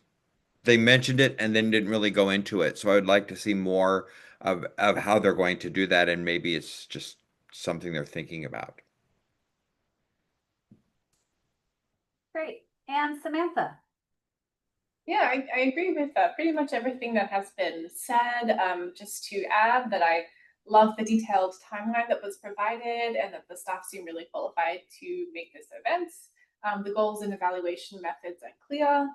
They mentioned it and then didn't really go into it. So I would like to see more of how they're going to do that, and maybe it's just something they're thinking about. Great. And Samantha? Yeah, I agree with pretty much everything that has been said. Just to add that I love the detailed timeline that was provided, and that the staff seem really qualified to make this event. The goals and evaluation methods are clear.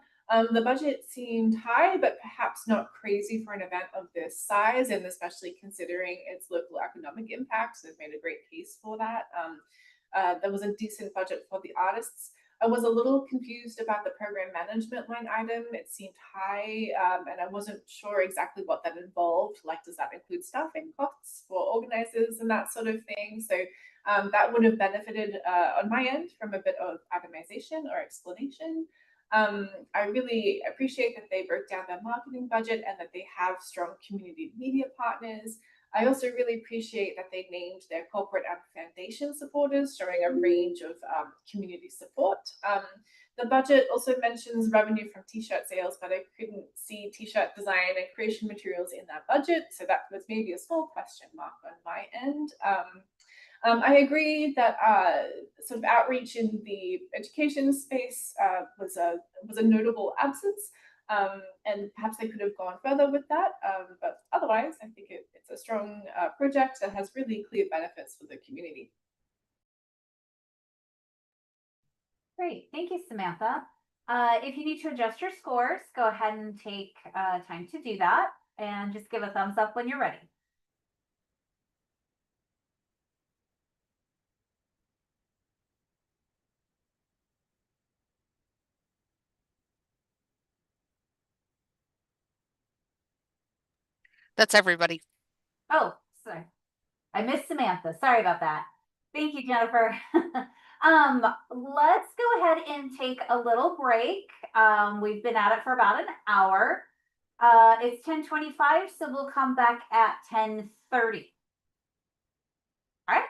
The budget seemed high, but perhaps not crazy for an event of this size, and especially considering its local economic impact. They've made a great case for that. There was a decent budget for the artists. I was a little confused about the program management line item. It seemed high, and I wasn't sure exactly what that involved. Like, does that include staffing costs for organizers and that sort of thing? So that would have benefited on my end from a bit of itemization or explanation. I really appreciate that they broke down their marketing budget and that they have strong community media partners. I also really appreciate that they named their corporate and foundation supporters, showing a range of community support. The budget also mentions revenue from t-shirt sales, but I couldn't see t-shirt design and creation materials in that budget, so that was maybe a small question mark on my end. I agree that sort of outreach in the education space was a notable absence. And perhaps they could have gone further with that. But otherwise, I think it's a strong project that has really clear benefits for the community. Great. Thank you, Samantha. If you need to adjust your scores, go ahead and take time to do that, and just give a thumbs up when you're ready. That's everybody. Oh, sorry. I missed Samantha. Sorry about that. Thank you, Jennifer. Let's go ahead and take a little break. We've been at it for about an hour. It's 10:25, so we'll come back at 10:30. All right.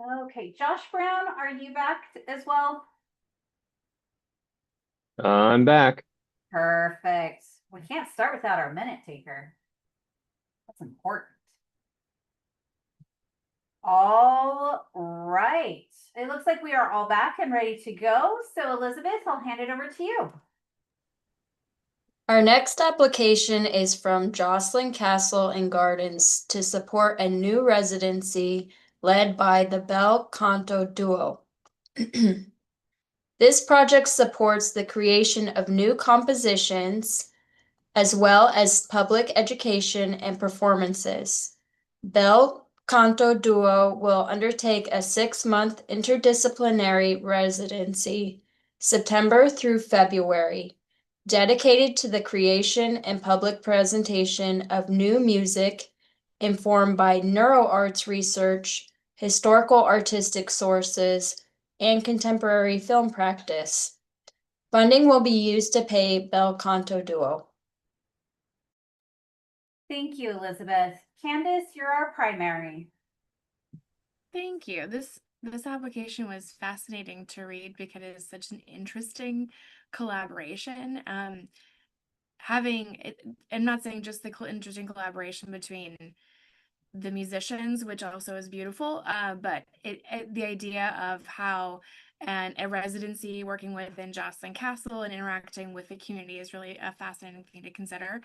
Okay, Josh Brown, are you back as well? I'm back. Perfect. We can't start without our minute taker. That's important. All right. It looks like we are all back and ready to go. So Elizabeth, I'll hand it over to you. Our next application is from Jocelyn Castle and Gardens to support a new residency led by the Bel Canto Duo. This project supports the creation of new compositions as well as public education and performances. Bel Canto Duo will undertake a 6-month interdisciplinary residency, September through February, dedicated to the creation and public presentation of new music informed by neuroarts research, historical artistic sources, and contemporary film practice. Funding will be used to pay Bel Canto Duo. Thank you, Elizabeth. Candace, you're our primary. Thank you. This application was fascinating to read because it is such an interesting collaboration. Having it, I'm not saying just the interesting collaboration between the musicians, which also is beautiful, but the idea of how a residency working within Jocelyn Castle and interacting with the community is really a fascinating thing to consider.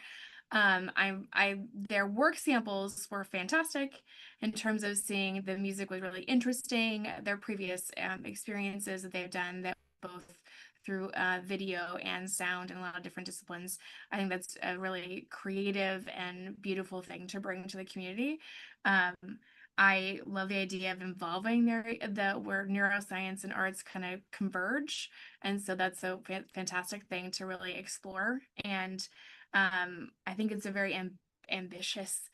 Their work samples were fantastic in terms of seeing the music was really interesting. Their previous experiences that they've done that both through video and sound and a lot of different disciplines. I think that's a really creative and beautiful thing to bring to the community. I love the idea of involving where neuroscience and arts kind of converge. And so that's a fantastic thing to really explore. And I think it's a very ambitious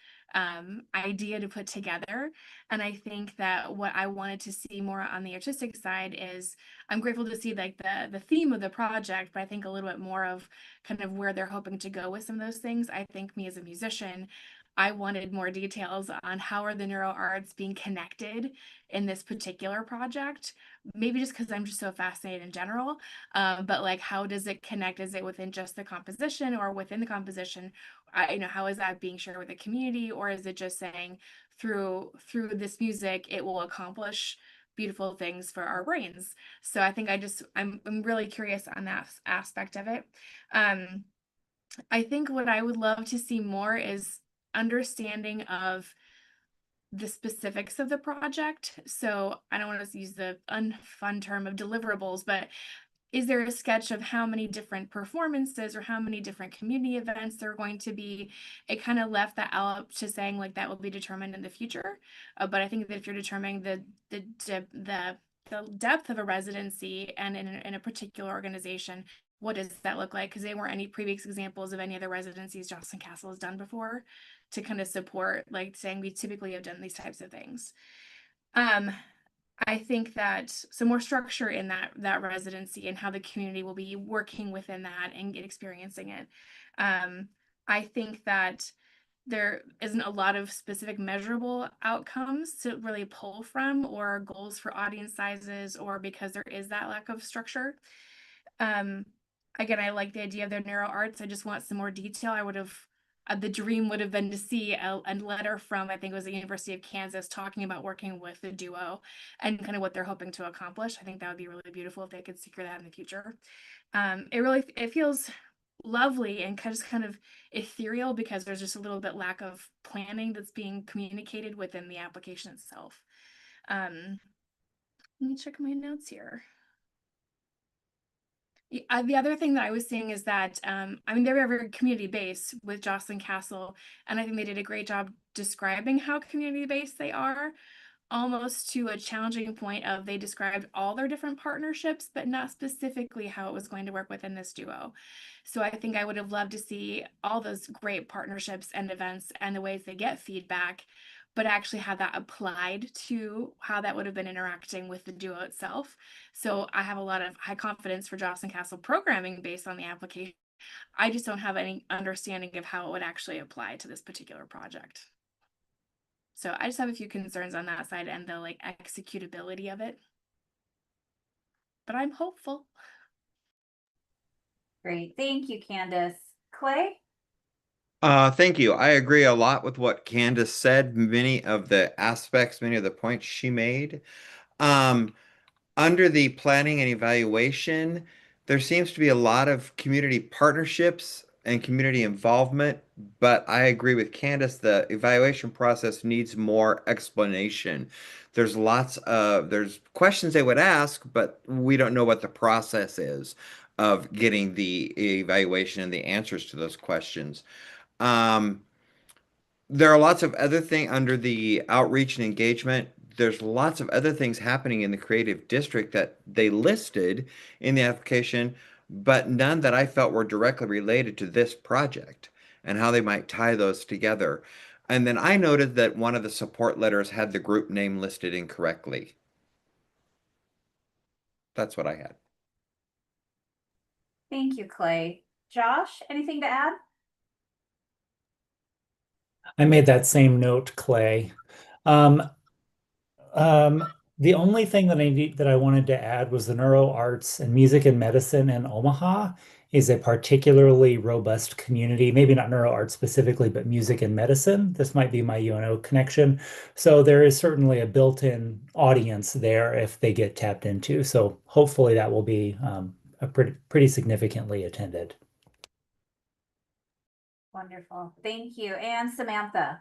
idea to put together. And I think that what I wanted to see more on the artistic side is I'm grateful to see like the theme of the project, but I think a little bit more of kind of where they're hoping to go with some of those things. I think me as a musician, I wanted more details on how are the neuro arts being connected in this particular project. Maybe just because I'm just so fascinated in general, but like how does it connect? Is it within just the composition or within the composition? How is that being shared with the community, or is it just saying through this music it will accomplish beautiful things for our brains? So I think I'm really curious on that aspect of it. I think what I would love to see more is understanding of the specifics of the project. So I don't want to use the unfun term of deliverables, but is there a sketch of how many different performances or how many different community events there are going to be? It kind of left that out to saying like that will be determined in the future. But I think that if you're determining the depth of a residency and in a particular organization, what does that look like? Because they weren't any previous examples of any other residencies Jocelyn Castle has done before to kind of support, like saying we typically have done these types of things. I think that some more structure in that residency and how the community will be working within that and experiencing it. I think that there isn't a lot of specific measurable outcomes to really pull from or goals for audience sizes, or because there is that lack of structure. Again, I like the idea of their neuro arts. I just want some more detail. The dream would have been to see a letter from, I think it was the University of Kansas, talking about working with the duo and kind of what they're hoping to accomplish. I think that would be really beautiful if they could secure that in the future. It feels lovely and kind of ethereal because there's just a little bit lack of planning that's being communicated within the application itself. Let me check my notes here. The other thing that I was seeing is that, they're very community-based with Jocelyn Castle, and I think they did a great job describing how community-based they are, almost to a challenging point of they described all their different partnerships, but not specifically how it was going to work within this duo. So I think I would have loved to see all those great partnerships and events and the ways they get feedback, but actually have that applied to how that would have been interacting with the duo itself. So I have a lot of high confidence for Jocelyn Castle programming based on the application. I just don't have any understanding of how it would actually apply to this particular project. So I just have a few concerns on that side and the like executability of it. But I'm hopeful. Great. Thank you, Candace. Clay? Thank you. I agree a lot with what Candace said. Many of the aspects, many of the points she made. Um, Under the planning and evaluation, there seems to be a lot of community partnerships and community involvement, but I agree with Candace, the evaluation process needs more explanation. There's questions they would ask, but we don't know what the process is of getting the evaluation and the answers to those questions. Um, there are lots of other things under the outreach and engagement. There's lots of other things happening in the creative district that they listed in the application, but none that I felt were directly related to this project and how they might tie those together. And then I noted that one of the support letters had the group name listed incorrectly. That's what I had. Thank you, Clay. Josh, anything to add? I made that same note, Clay. Um, the only thing that I wanted to add was the neuro arts and music and medicine in Omaha is a particularly robust community. Maybe not neuro arts specifically, but music and medicine. This might be my UNO connection. So there is certainly a built-in audience there if they get tapped into. So hopefully that will be a pretty significantly attended. Wonderful. Thank you. And Samantha?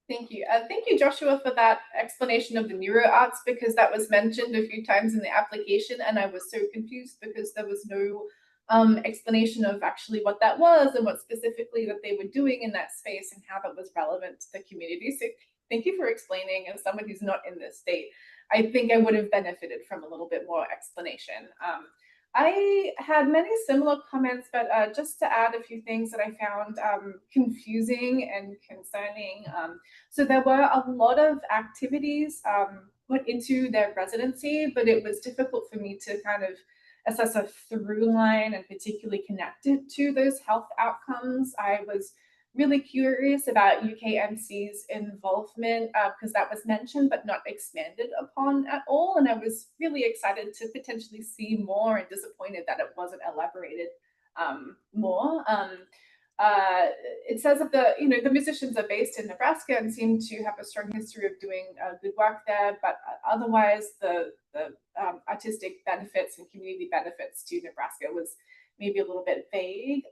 Thank you. Thank you, Joshua, for that explanation of the neuro arts, because that was mentioned a few times in the application, and I was so confused because there was no explanation of actually what that was and what specifically that they were doing in that space and how that was relevant to the community. So thank you for explaining. As someone who's not in this state, I think I would have benefited from a little bit more explanation. I had many similar comments, but just to add a few things that I found confusing and concerning. So there were a lot of activities put into their residency, but it was difficult for me to kind of assess a through line and particularly connect it to those health outcomes. I was really curious about UKMC's involvement because that was mentioned but not expanded upon at all. And I was really excited to potentially see more and disappointed that it wasn't elaborated more. It says that the musicians are based in Nebraska and seem to have a strong history of doing good work there, but otherwise the artistic benefits and community benefits to Nebraska was maybe a little bit vague.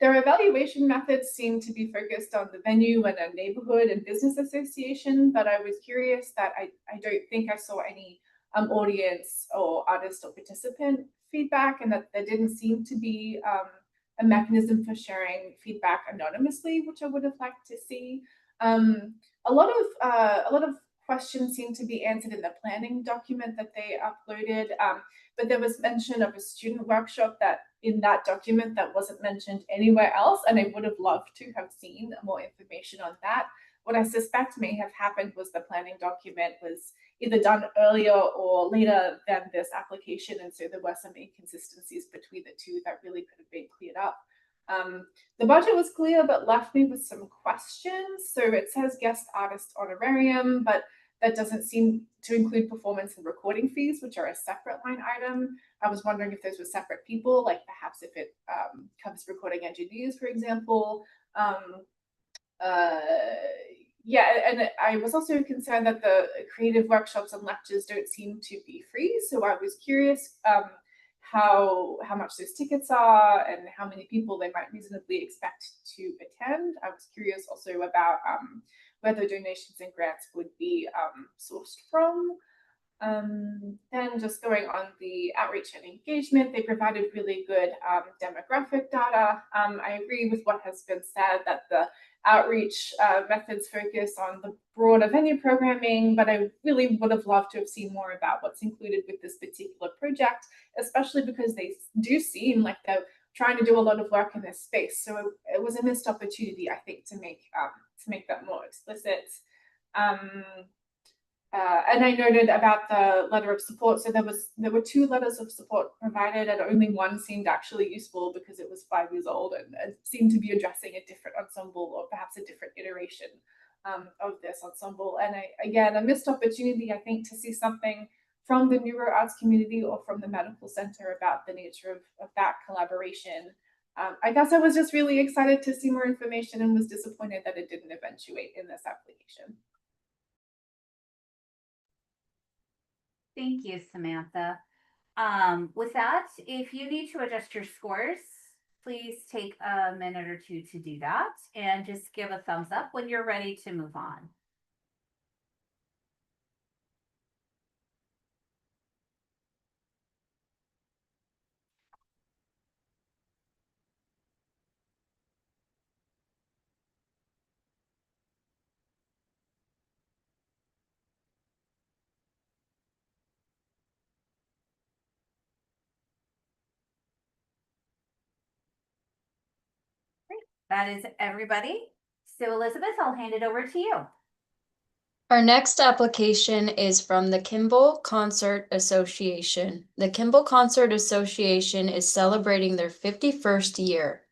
Their evaluation methods seem to be focused on the venue and a neighborhood and business association, but I was curious that I don't think I saw any audience or artist or participant feedback, and that there didn't seem to be a mechanism for sharing feedback anonymously, which I would have liked to see. A lot of questions seem to be answered in the planning document that they uploaded, but there was mention of a student workshop that in that document that wasn't mentioned anywhere else, and I would have loved to have seen more information on that. What I suspect may have happened was the planning document was either done earlier or later than this application, and so there were some inconsistencies between the two that really could have been cleared up. The budget was clear, but left me with some questions. So it says guest artist honorarium, but that doesn't seem to include performance and recording fees, which are a separate line item. I was wondering if those were separate people, like perhaps if it covers recording engineers, for example. Yeah, and I was also concerned that the creative workshops and lectures don't seem to be free. So I was curious how much those tickets are and how many people they might reasonably expect to attend. I was curious also about whether donations and grants would be sourced from. Then just going on the outreach and engagement, they provided really good demographic data. I agree with what has been said that the outreach methods focus on the broader venue programming, but I really would have loved to have seen more about what's included with this particular project, especially because they do seem like they're trying to do a lot of work in this space. So it was a missed opportunity, I think, to make that more explicit. And I noted about the letter of support. So there were 2 letters of support provided, and only one seemed actually useful because it was 5 years old and seemed to be addressing a different ensemble or perhaps a different iteration of this ensemble. And again, a missed opportunity, I think, to see something from the neuro arts community or from the medical center about the nature of that collaboration. I guess I was just really excited to see more information and was disappointed that it didn't eventuate in this application. Thank you, Samantha. With that, if you need to adjust your scores, please take a minute or 2 to do that and just give a thumbs up when you're ready to move on. That is everybody. So Elizabeth, I'll hand it over to you. Our next application is from the Kimball Concert Association. The Kimball Concert Association is celebrating their 51st year.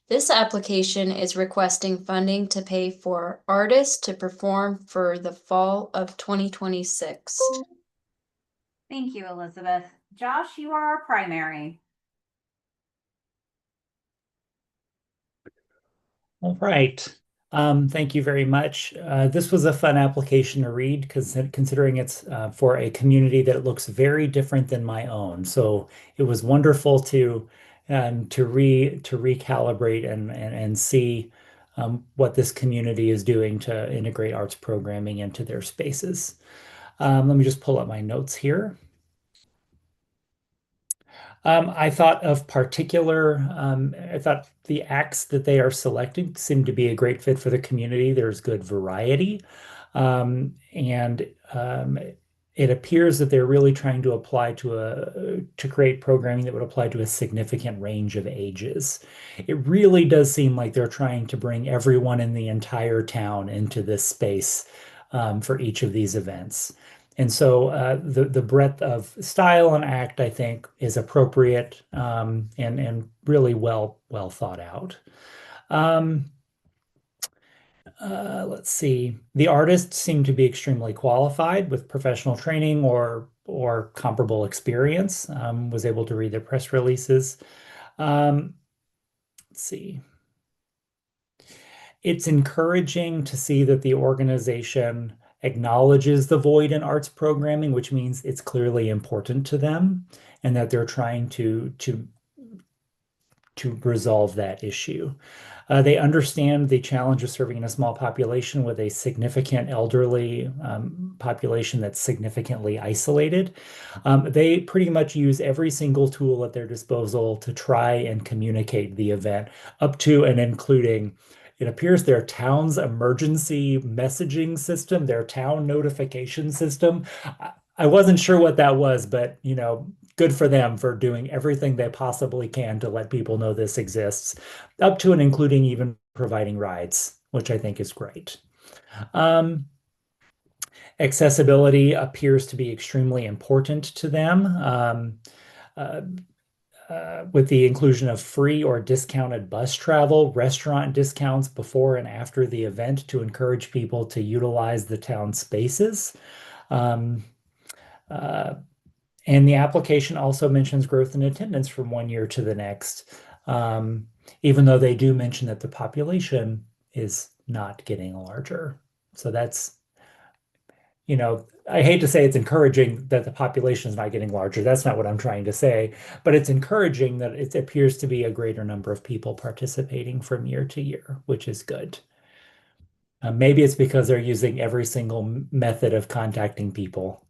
This application is requesting funding to pay for artists to perform for the fall of 2026. Thank you, Elizabeth. Josh, you are our primary. All right. Thank you very much. This was a fun application to read because considering it's for a community that looks very different than my own. So it was wonderful to recalibrate and see what this community is doing to integrate arts programming into their spaces. Let me just pull up my notes here. I thought the acts that they are selecting seemed to be a great fit for the community. There's good variety. And it appears that they're really trying to apply to create programming that would apply to a significant range of ages. It really does seem like they're trying to bring everyone in the entire town into this space for each of these events. And so the breadth of style and act, I think, is appropriate and really well thought out. Let's see. The artists seem to be extremely qualified with professional training or comparable experience. Was able to read their press releases. Let's see. It's encouraging to see that the organization acknowledges the void in arts programming, which means it's clearly important to them and that they're trying to resolve that issue. They understand the challenge of serving in a small population with a significant elderly population that's significantly isolated. They pretty much use every single tool at their disposal to try and communicate the event up to and including, it appears, their town's emergency messaging system, their town notification system. I wasn't sure what that was, but good for them for doing everything they possibly can to let people know this exists, up to and including even providing rides, which I think is great. Accessibility appears to be extremely important to them. With the inclusion of free or discounted bus travel, restaurant discounts before and after the event to encourage people to utilize the town spaces. And the application also mentions growth in attendance from one year to the next, even though they do mention that the population is not getting larger. So that's, I hate to say it's encouraging that the population is not getting larger. That's not what I'm trying to say, but it's encouraging that it appears to be a greater number of people participating from year to year, which is good. Maybe it's because they're using every single method of contacting people.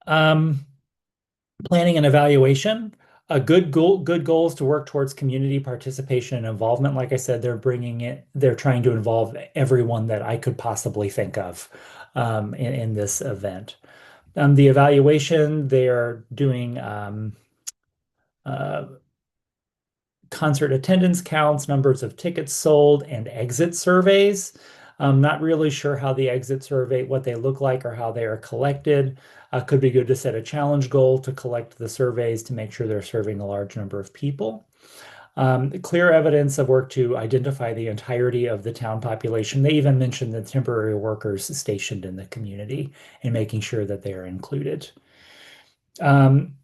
Planning and evaluation. A good goal is to work towards community participation and involvement. Like I said, they're trying to involve everyone that I could possibly think of in this event. The evaluation, they're doing concert attendance counts, numbers of tickets sold, and exit surveys. I'm not really sure how the exit survey, what they look like or how they are collected. Could be good to set a challenge goal to collect the surveys to make sure they're serving a large number of people. Clear evidence of work to identify the entirety of the town population. They even mentioned the temporary workers stationed in the community and making sure that they are included. In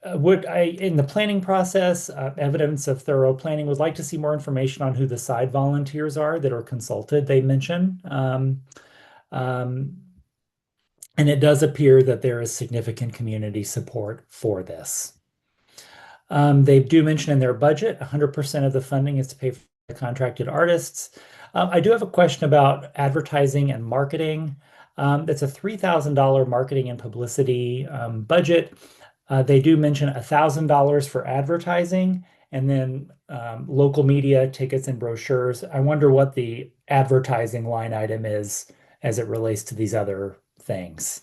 the planning process, evidence of thorough planning, would like to see more information on who the side volunteers are that are consulted, they mention. And it does appear that there is significant community support for this. They do mention in their budget 100% of the funding is to pay for the contracted artists. I do have a question about advertising and marketing. That's a $3,000 marketing and publicity budget. They do mention $1,000 for advertising and then local media, tickets, and brochures. I wonder what the advertising line item is as it relates to these other things,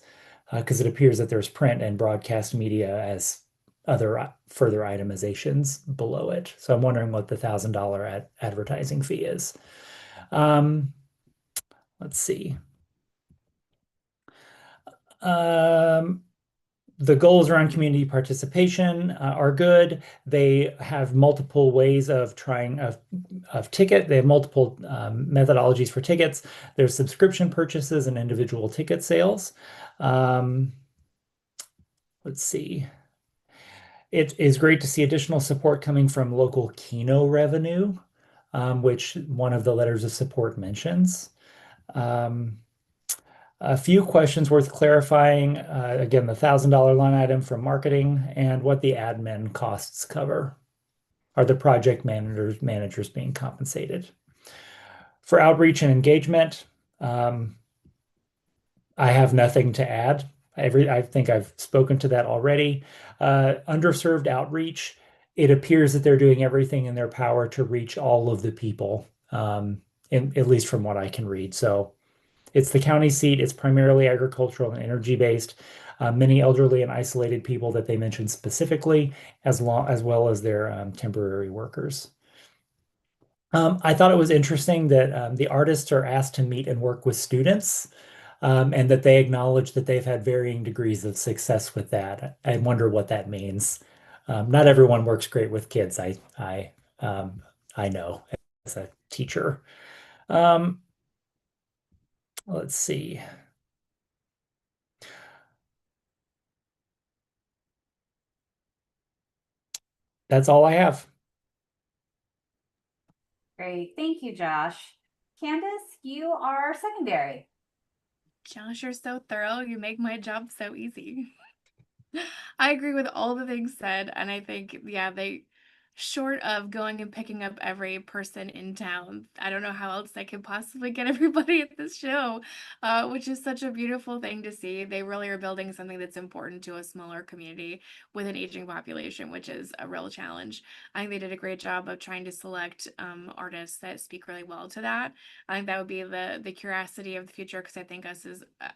because it appears that there's print and broadcast media as other further itemizations below it. So I'm wondering what the $1,000 advertising fee is. Let's see. The goals around community participation are good. They have multiple ways of trying of ticket. They have multiple methodologies for tickets. There's subscription purchases and individual ticket sales. Let's see. It is great to see additional support coming from local Keno revenue, which one of the letters of support mentions. A few questions worth clarifying. Again, the $1,000 line item from marketing and what the admin costs cover. Are the project managers being compensated? For outreach and engagement, I have nothing to add. I think I've spoken to that already. Underserved outreach, it appears that they're doing everything in their power to reach all of the people, at least from what I can read. So it's the county seat. It's primarily agricultural and energy based. Many elderly and isolated people that they mentioned specifically, as well as their temporary workers. I thought it was interesting that the artists are asked to meet and work with students, and that they acknowledge that they've had varying degrees of success with that. I wonder what that means. Not everyone works great with kids. I know as a teacher. Let's see. That's all I have. Great, thank you, Josh. Candace, you are secondary. Josh, you're so thorough. You make my job so easy. I agree with all the things said, and I think, yeah, short of going and picking up every person in town, I don't know how else they could possibly get everybody at this show, which is such a beautiful thing to see. They really are building something that's important to a smaller community with an aging population, which is a real challenge. I think they did a great job of trying to select artists that speak really well to that. I think that would be the curiosity of the future, because I think us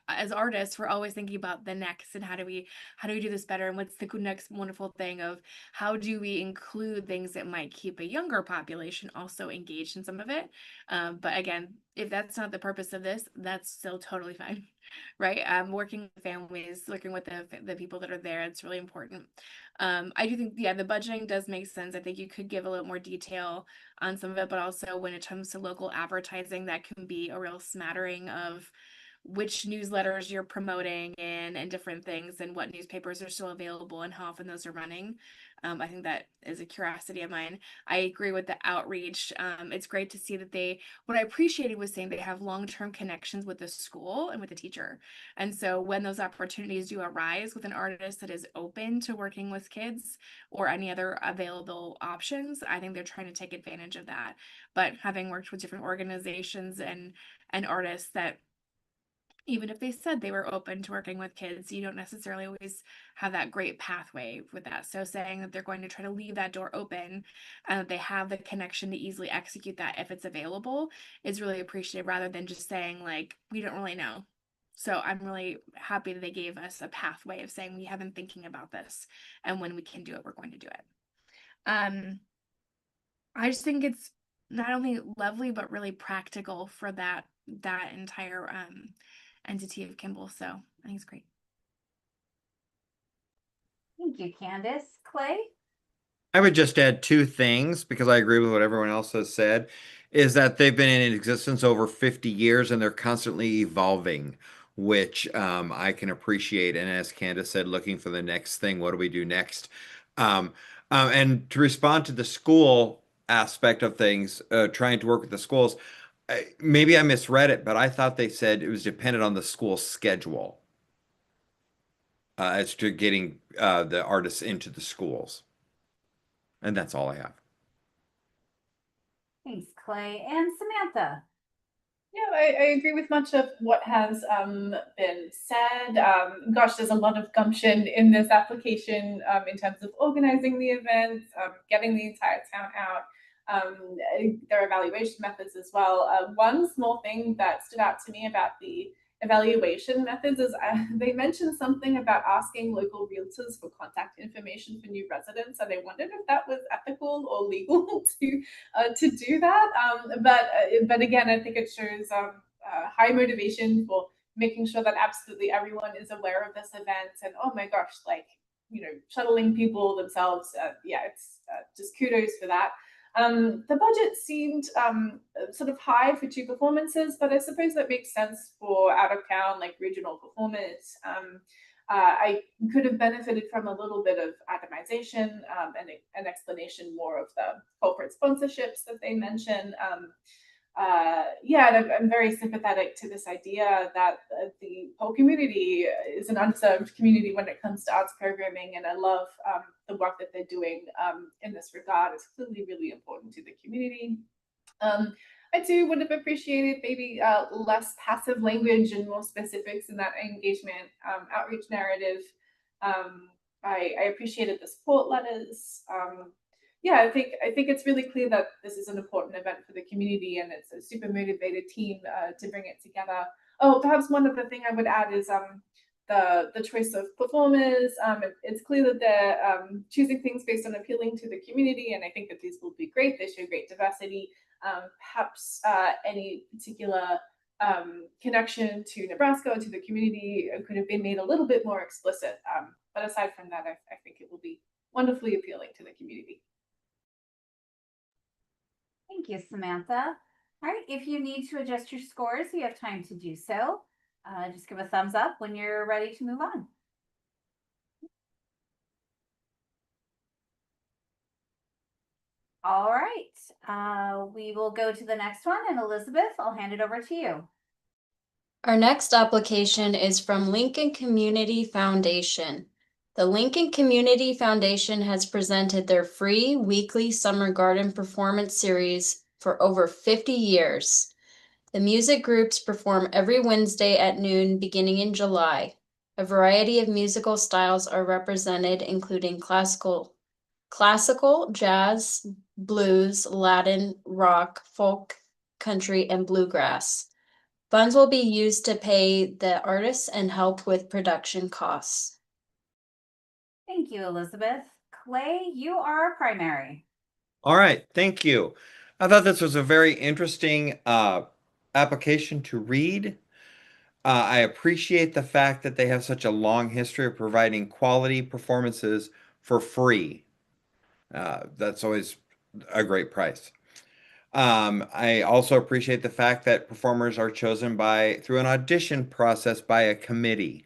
as artists, we're always thinking about the next and how do we do this better, and what's the next wonderful thing of how do we include things that might keep a younger population also engaged in some of it. But again, if that's not the purpose of this, that's still totally fine, right? Working with families, working with the people that are there, it's really important. I do think, yeah, the budgeting does make sense. I think you could give a little more detail on some of it, but also when it comes to local advertising, that can be a real smattering of which newsletters you're promoting and different things, and what newspapers are still available and how often those are running. I think that is a curiosity of mine. I agree with the outreach. It's great to see that what I appreciated was saying they have long-term connections with the school and with the teacher. And so when those opportunities do arise with an artist that is open to working with kids or any other available options, I think they're trying to take advantage of that. But having worked with different organizations and artists that, even if they said they were open to working with kids, you don't necessarily always have that great pathway with that. So saying that they're going to try to leave that door open and that they have the connection to easily execute that if it's available is really appreciated, rather than just saying like, we don't really know. So I'm really happy that they gave us a pathway of saying we have been thinking about this, and when we can do it, we're going to do it. I just think it's not only lovely but really practical for that entire entity of Kimball. So I think it's great. Thank you, Candace. Clay? I would just add two things because I agree with what everyone else has said, is that they've been in existence over 50 years and they're constantly evolving, which I can appreciate. And as Candace said, looking for the next thing, what do we do next? Um, and to respond to the school aspect of things, trying to work with the schools, maybe I misread it, but I thought they said it was dependent on the school schedule as to getting the artists into the schools. And that's all I have. Thanks, Clay. And Samantha? Yeah, I agree with much of what has been said. Gosh, there's a lot of gumption in this application in terms of organizing the events, getting the entire town out. There are evaluation methods as well. One small thing that stood out to me about the evaluation methods is they mentioned something about asking local realtors for contact information for new residents, and I wondered if that was ethical or legal to do that. But again, I think it shows high motivation for making sure that absolutely everyone is aware of this event. And oh my gosh, like, shuttling people themselves. Yeah, it's just kudos for that. The budget seemed sort of high for 2 performances, but I suppose that makes sense for out of town, like regional performers. I could have benefited from a little bit of atomization and an explanation more of the corporate sponsorships that they mention. Yeah, and I'm very sympathetic to this idea that the whole community is an unserved community when it comes to arts programming, and I love the work that they're doing in this regard. It's clearly really important to the community. I too would have appreciated maybe less passive language and more specifics in that engagement outreach narrative. I appreciated the support letters. Yeah, I think it's really clear that this is an important event for the community, and it's a super motivated team to bring it together. Oh, perhaps one other thing I would add is the choice of performers. It's clear that they're choosing things based on appealing to the community, and I think that these will be great. They show great diversity. Perhaps any particular connection to Nebraska or to the community could have been made a little bit more explicit. But aside from that, I think it will be wonderfully appealing to the community. Thank you, Samantha. All right, if you need to adjust your scores, you have time to do so. Just give a thumbs up when you're ready to move on. All right, we will go to the next one, and Elizabeth, I'll hand it over to you. Our next application is from Lincoln Community Foundation. The Lincoln Community Foundation has presented their free weekly summer garden performance series for over 50 years. The music groups perform every Wednesday at noon beginning in July. A variety of musical styles are represented, including classical, jazz, blues, Latin, rock, folk, country, and bluegrass. Funds will be used to pay the artists and help with production costs. Thank you, Elizabeth. Clay, you are our primary. All right, thank you. I thought this was a very interesting application to read. I appreciate the fact that they have such a long history of providing quality performances for free. That's always a great price. I also appreciate the fact that performers are chosen through an audition process by a committee.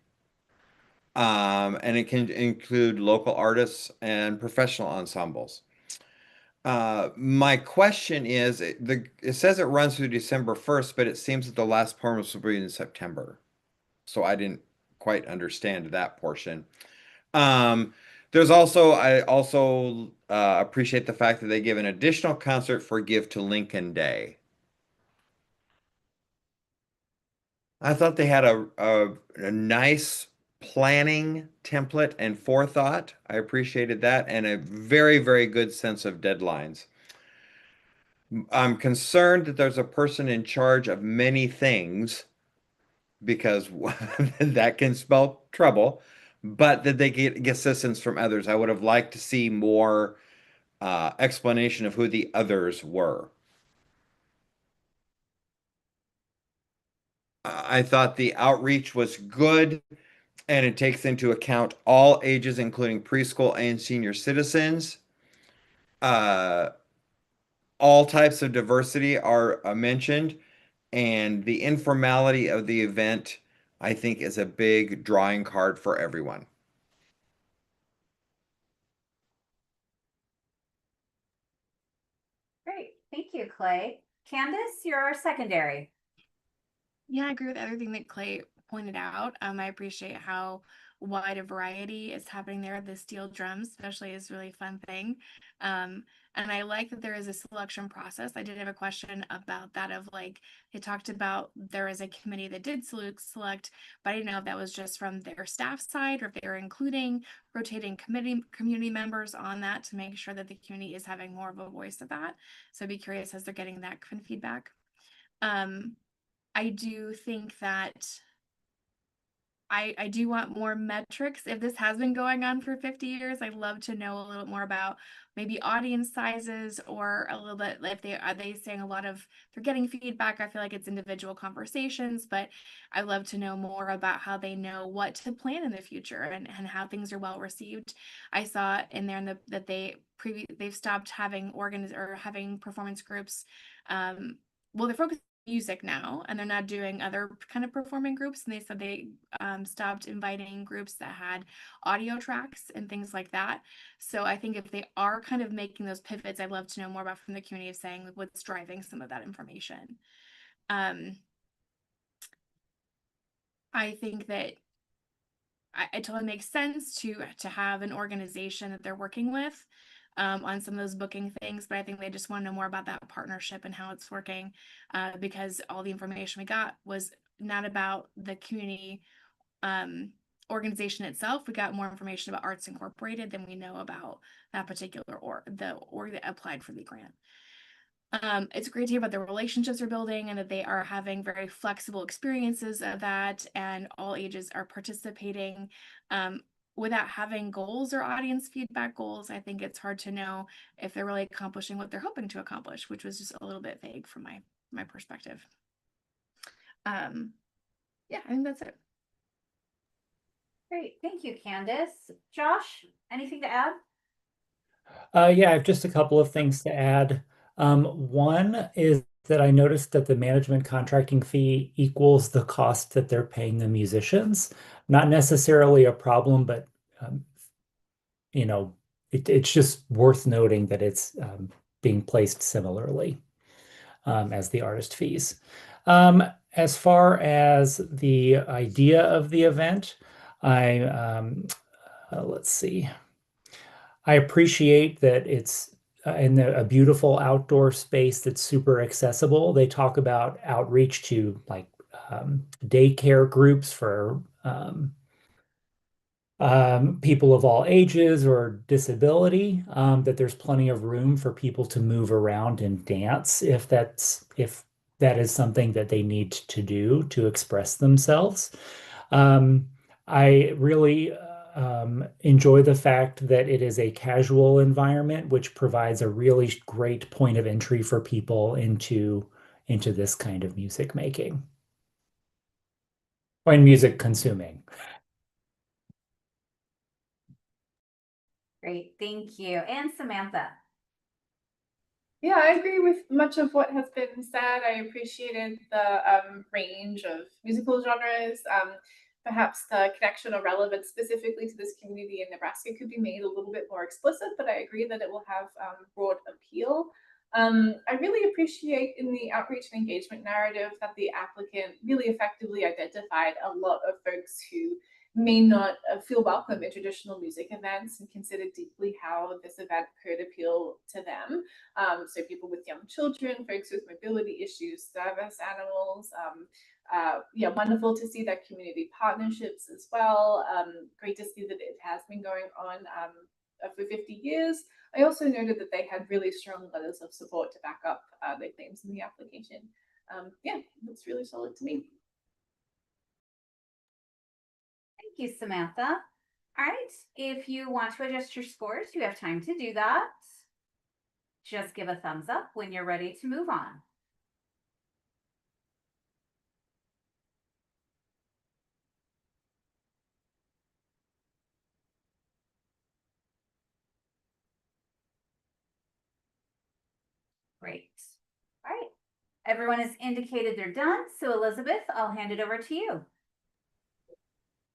And it can include local artists and professional ensembles. My question is, it says it runs through December 1st, but it seems that the last performance will be in September. So I didn't quite understand that portion. I also appreciate the fact that they give an additional concert for Give to Lincoln Day. I thought they had a nice planning template and forethought. I appreciated that, and a very, very good sense of deadlines. I'm concerned that there's a person in charge of many things because that can spell trouble, but that they get assistance from others. I would have liked to see more explanation of who the others were. I thought the outreach was good, and it takes into account all ages, including preschool and senior citizens. Uh, all types of diversity are mentioned, and the informality of the event, I think, is a big drawing card for everyone. Great, thank you, Clay. Candace, you're our secondary. Yeah, I agree with everything that Clay pointed out. I appreciate how wide a variety is happening there. The steel drums, especially, is a really fun thing. And I like that there is a selection process. I did have a question about that of like, it talked about there is a committee that did select, but I didn't know if that was just from their staff side or if they were including rotating community members on that to make sure that the community is having more of a voice of that. So I'd be curious as they're getting that kind of feedback. I do think that I do want more metrics. If this has been going on for 50 years, I'd love to know a little more about maybe audience sizes, or a little bit if they saying a lot of, they're getting feedback. I feel like it's individual conversations, but I'd love to know more about how they know what to plan in the future, and how things are well received. I saw in there that they've stopped having having performance groups. Well, they're focused music now, and they're not doing other kind of performing groups, and they said they stopped inviting groups that had audio tracks and things like that. So I think if they are kind of making those pivots, I'd love to know more about from the community of saying what's driving some of that information. I think that it totally makes sense to have an organization that they're working with on some of those booking things, but I think they just want to know more about that partnership and how it's working, because all the information we got was not about the community organization itself. We got more information about Arts Incorporated than we know about that particular the org that applied for the grant. It's great to hear about the relationships they're building, and that they are having very flexible experiences of that, and all ages are participating. Without having goals or audience feedback goals, I think it's hard to know if they're really accomplishing what they're hoping to accomplish, which was just a little bit vague from my perspective. Yeah, I think that's it. Great, thank you, Candace. Josh, anything to add? Yeah, I have just a couple of things to add. One is that I noticed that the management contracting fee equals the cost that they're paying the musicians. Not necessarily a problem, but you know, it's just worth noting that it's being placed similarly as the artist fees. As far as the idea of the event, let's see. I appreciate that it's in a beautiful outdoor space that's super accessible. They talk about outreach to like daycare groups for people of all ages or disability, that there's plenty of room for people to move around and dance if that is something that they need to do to express themselves. I really enjoy the fact that it is a casual environment, which provides a really great point of entry for people into this kind of music making or in music consuming. Great, thank you. And Samantha. Yeah, I agree with much of what has been said. I appreciated the range of musical genres. Perhaps the connection or relevance specifically to this community in Nebraska could be made a little bit more explicit, but I agree that it will have broad appeal. I really appreciate in the outreach and engagement narrative that the applicant really effectively identified a lot of folks who may not feel welcome at traditional music events, and considered deeply how this event could appeal to them. So people with young children, folks with mobility issues, service animals. Yeah, wonderful to see that community partnerships as well. Great to see that it has been going on for 50 years. I also noted that they had really strong letters of support to back up their claims in the application. Yeah, that's really solid to me. Thank you, Samantha. All right, if you want to adjust your scores, you have time to do that. Just give a thumbs up when you're ready to move on. Great. All right. Everyone has indicated they're done. So Elizabeth, I'll hand it over to you.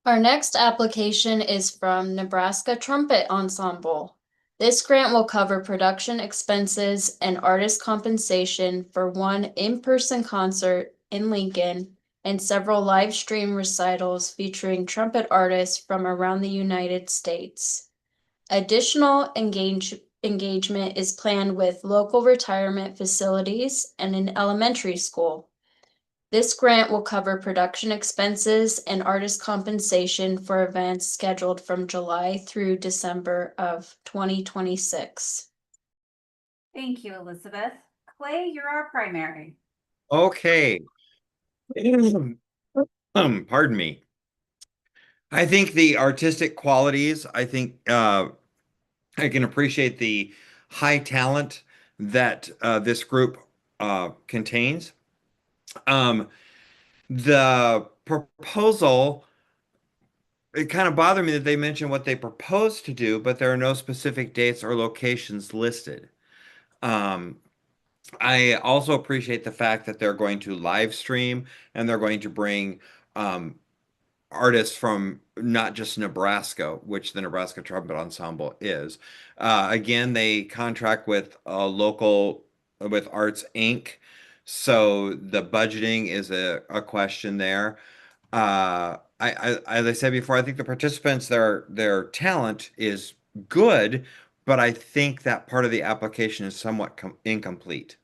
Our next application is from Nebraska Trumpet Ensemble. This grant will cover production expenses and artist compensation for one in-person concert in Lincoln and several live stream recitals featuring trumpet artists from around the United States. Additional engagement is planned with local retirement facilities and an elementary school. This grant will cover production expenses and artist compensation for events scheduled from July through December of 2026. Thank you, Elizabeth. Clay, you're our primary. Okay. Pardon me. I think the artistic qualities, I can appreciate the high talent that this group contains. The proposal, it kind of bothered me that they mentioned what they propose to do, but there are no specific dates or locations listed. I also appreciate the fact that they're going to live stream and they're going to bring artists from not just Nebraska, which the Nebraska Trumpet Ensemble is. Again, they contract with with Arts Inc. So the budgeting is a question there. As I said before, I think the participants, their talent is good, but I think that part of the application is somewhat incomplete.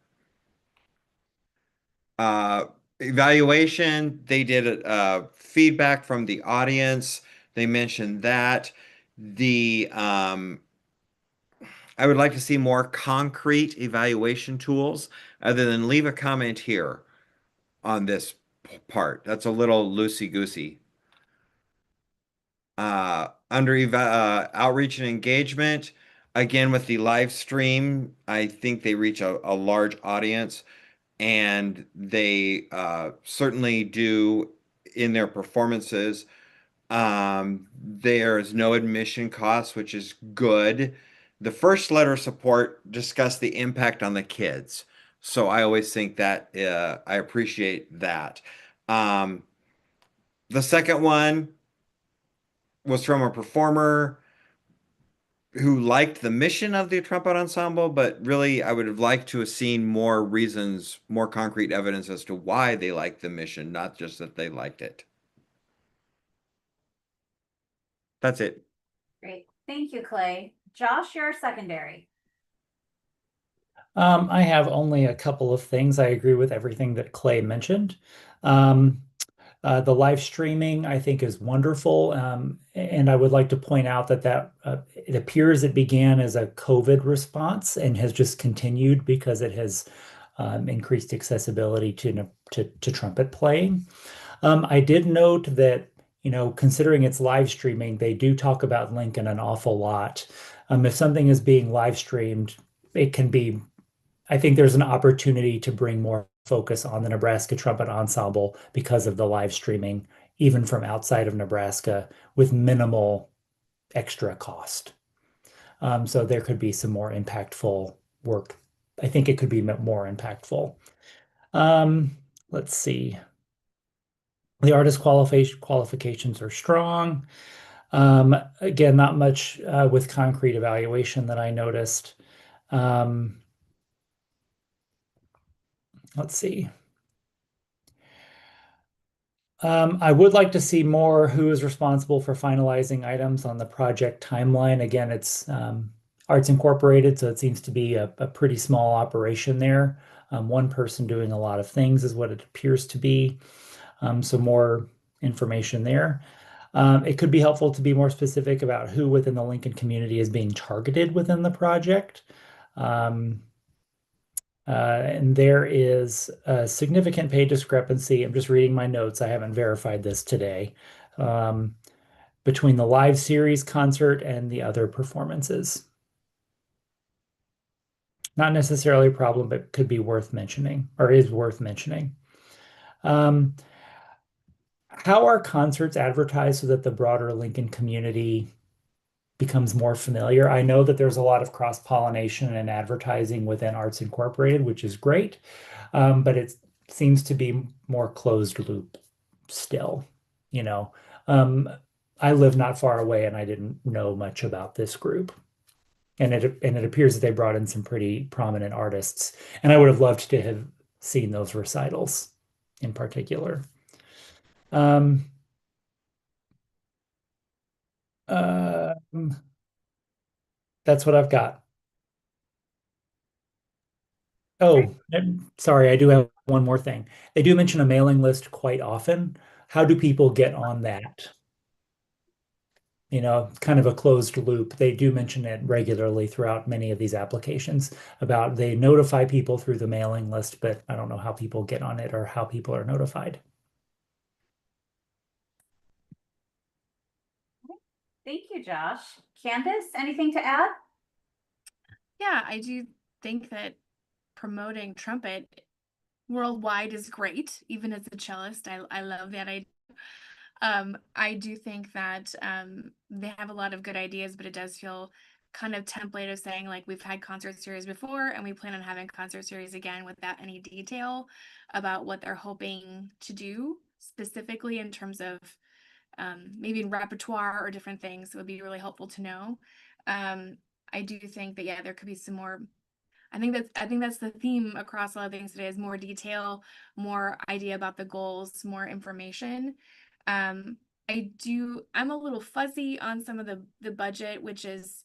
Evaluation, they did feedback from the audience. They mentioned that I would like to see more concrete evaluation tools other than leave a comment here on this part. That's a little loosey-goosey. Under outreach and engagement, again with the live stream, I think they reach a large audience, and they certainly do in their performances. There's no admission costs, which is good. The first letter of support discussed the impact on the kids. So I always think that I appreciate that. The second one was from a performer who liked the mission of the trumpet ensemble, but really I would have liked to have seen more reasons, more concrete evidence as to why they liked the mission, not just that they liked it. That's it. Great. Thank you, Clay. Josh, you're our secondary. I have only a couple of things. I agree with everything that Clay mentioned. The live streaming, I think, is wonderful. And I would like to point out that it appears it began as a COVID response and has just continued because it has increased accessibility to trumpet playing. I did note that, considering it's live streaming, they do talk about Lincoln an awful lot. If something is being live streamed, it can be, I think there's an opportunity to bring more focus on the Nebraska Trumpet Ensemble because of the live streaming, even from outside of Nebraska, with minimal extra cost. So there could be some more impactful work. I think it could be more impactful. Let's see. The artist qualifications are strong. Again, not much with concrete evaluation that I noticed. Let's see. I would like to see more who is responsible for finalizing items on the project timeline. Again, it's Arts Incorporated, so it seems to be a pretty small operation there. One person doing a lot of things is what it appears to be. So more information there. It could be helpful to be more specific about who within the Lincoln community is being targeted within the project. And there is a significant pay discrepancy. I'm just reading my notes. I haven't verified this today. Between the live series concert and the other performances. Not necessarily a problem, but could be worth mentioning, or is worth mentioning. How are concerts advertised so that the broader Lincoln community becomes more familiar. I know that there's a lot of cross-pollination and advertising within Arts Incorporated, which is great, but it seems to be more closed loop still, you know. I live not far away and I didn't know much about this group. And it appears that they brought in some pretty prominent artists. And I would have loved to have seen those recitals in particular. Um, that's what I've got. Oh, sorry, I do have one more thing. They do mention a mailing list quite often. How do people get on that? You know, kind of a closed loop. They do mention it regularly throughout many of these applications about they notify people through the mailing list, but I don't know how people get on it or how people are notified. Thank you, Josh. Candace, anything to add? Yeah, I do think that promoting trumpet worldwide is great. Even as a cellist, I love that idea. I do think that they have a lot of good ideas, but it does feel kind of template of saying like we've had concert series before and we plan on having concert series again without any detail about what they're hoping to do specifically in terms of maybe in repertoire or different things. It would be really helpful to know. I do think that, yeah, there could be some more. I think that's the theme across a lot of things today is more detail, more idea about the goals, more information. I'm a little fuzzy on some of the budget, which is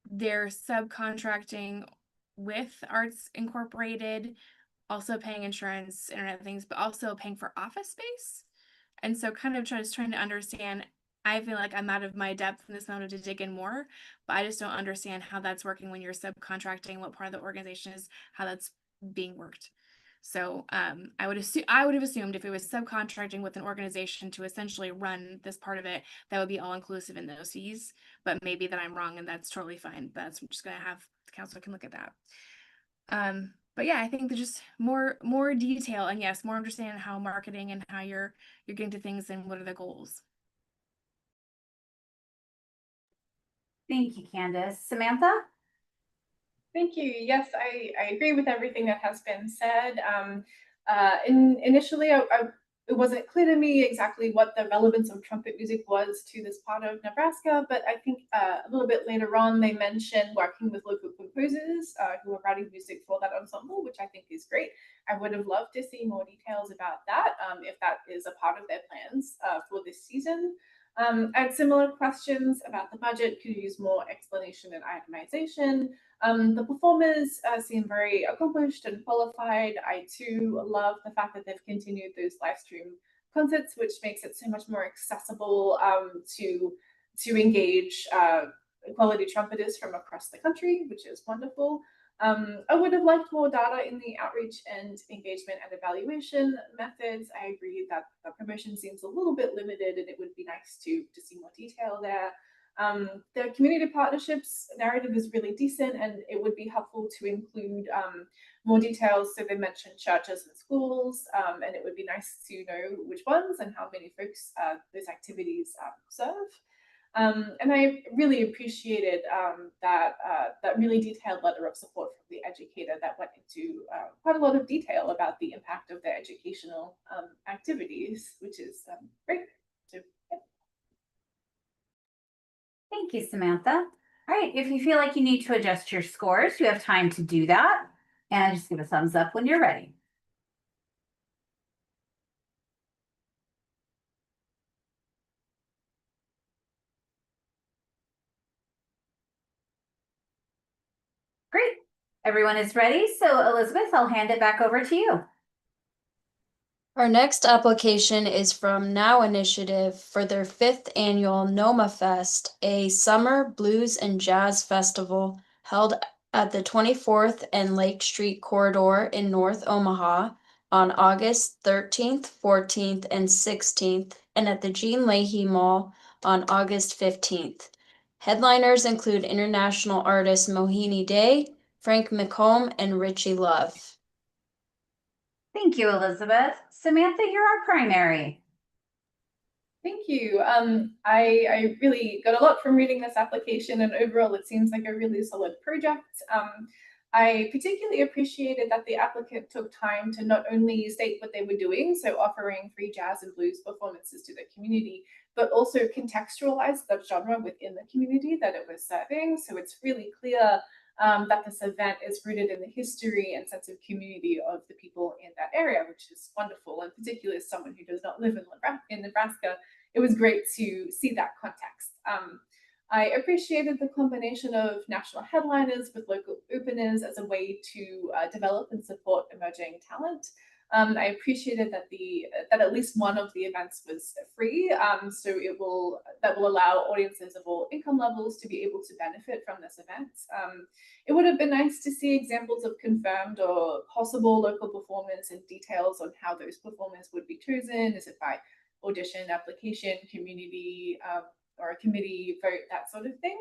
they're subcontracting with Arts Incorporated, also paying insurance, internet things, but also paying for office space. And so kind of just trying to understand, I feel like I'm out of my depth in this moment to dig in more, but I just don't understand how that's working when you're subcontracting, what part of the organization is, how that's being worked. So I would have assumed if it was subcontracting with an organization to essentially run this part of it, that would be all inclusive in those fees. But maybe that I'm wrong and that's totally fine. But I'm just gonna have the council can look at that. But yeah, I think there's just more detail and yes, more understanding how marketing and how you're getting to things and what are the goals. Thank you, Candace. Samantha? Thank you. Yes, I agree with everything that has been said. Initially, it wasn't clear to me exactly what the relevance of trumpet music was to this part of Nebraska, but I think a little bit later on they mentioned working with local composers who are writing music for that ensemble, which I think is great. I would have loved to see more details about that if that is a part of their plans for this season. I had similar questions about the budget, could use more explanation and itemization. The performers seem very accomplished and qualified. I too love the fact that they've continued those live stream concerts, which makes it so much more accessible to engage quality trumpeters from across the country, which is wonderful. I would have liked more data in the outreach and engagement and evaluation methods. I agree that the promotion seems a little bit limited and it would be nice to see more detail there. The community partnerships narrative is really decent and it would be helpful to include more details. So they mentioned churches and schools and it would be nice to know which ones and how many folks those activities serve. And I really appreciated that really detailed letter of support from the educator that went into quite a lot of detail about the impact of their educational activities, which is great. So, yeah. Thank you, Samantha. All right, if you feel like you need to adjust your scores, you have time to do that. And just give a thumbs up when you're ready. Great. Everyone is ready. So Elizabeth, I'll hand it back over to you. Our next application is from Now Initiative for their 5th annual NOMA Fest, a summer blues and jazz festival held at the 24th and Lake Street corridor in North Omaha on August 13th, 14th, and 16th, and at the Jean Leahy Mall on August 15th. Headliners include international artists Mohini Day, Frank McComb, and Richie Love. Thank you, Elizabeth. Samantha, you're our primary. Thank you. I really got a lot from reading this application, and overall it seems like a really solid project. I particularly appreciated that the applicant took time to not only state what they were doing, so offering free jazz and blues performances to the community, but also contextualize the genre within the community that it was serving. So it's really clear that this event is rooted in the history and sense of community of the people in that area, which is wonderful. And particularly as someone who does not live in Nebraska, it was great to see that context. I appreciated the combination of national headliners with local openers as a way to develop and support emerging talent. I appreciated that at least one of the events was free, so that will allow audiences of all income levels to be able to benefit from this event. It would have been nice to see examples of confirmed or possible local performance and details on how those performers would be chosen. Is it by audition, application, community, or a committee vote, that sort of thing.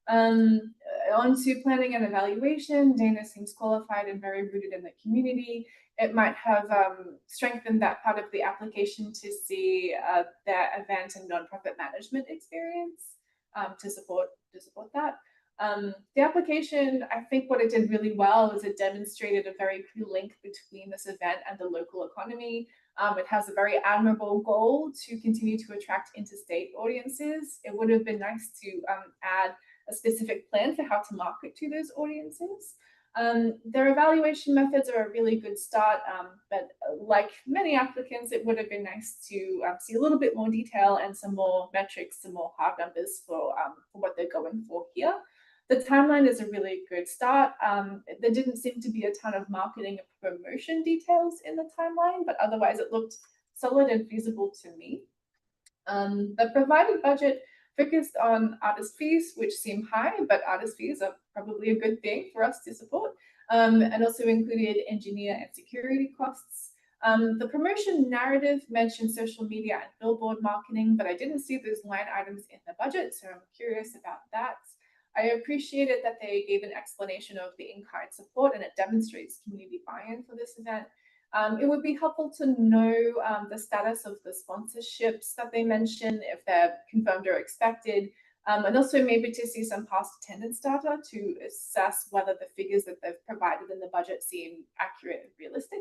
On to planning and evaluation. Dana seems qualified and very rooted in the community. It might have strengthened that part of the application to see their event and nonprofit management experience to support that. The application, I think what it did really well is it demonstrated a very clear link between this event and the local economy. It has a very admirable goal to continue to attract interstate audiences. It would have been nice to add a specific plan for how to market to those audiences. Their evaluation methods are a really good start, but like many applicants, it would have been nice to see a little bit more detail and some more metrics, some more hard numbers for what they're going for here. The timeline is a really good start. There didn't seem to be a ton of marketing and promotion details in the timeline, but otherwise it looked solid and feasible to me. The provided budget focused on artist fees, which seem high, but artist fees are probably a good thing for us to support, and also included engineer and security costs. The promotion narrative mentioned social media and billboard marketing, but I didn't see those line items in the budget, so I'm curious about that. I appreciated that they gave an explanation of the in-kind support, and it demonstrates community buy-in for this event. It would be helpful to know the status of the sponsorships that they mentioned, if they're confirmed or expected, and also maybe to see some past attendance data to assess whether the figures that they've provided in the budget seem accurate and realistic.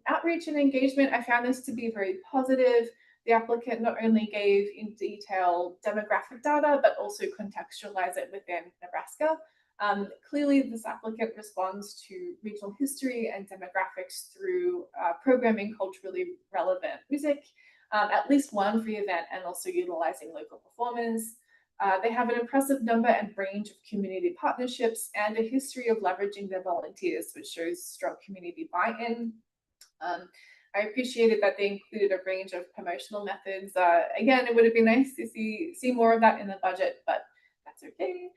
Outreach and engagement, I found this to be very positive. The applicant not only gave in detail demographic data, but also contextualize it within Nebraska. Clearly, this applicant responds to regional history and demographics through programming culturally relevant music, at least one free event, and also utilizing local performers. They have an impressive number and range of community partnerships and a history of leveraging their volunteers, which shows strong community buy-in. I appreciated that they included a range of promotional methods. Again, it would have been nice to see more of that in the budget, but that's okay.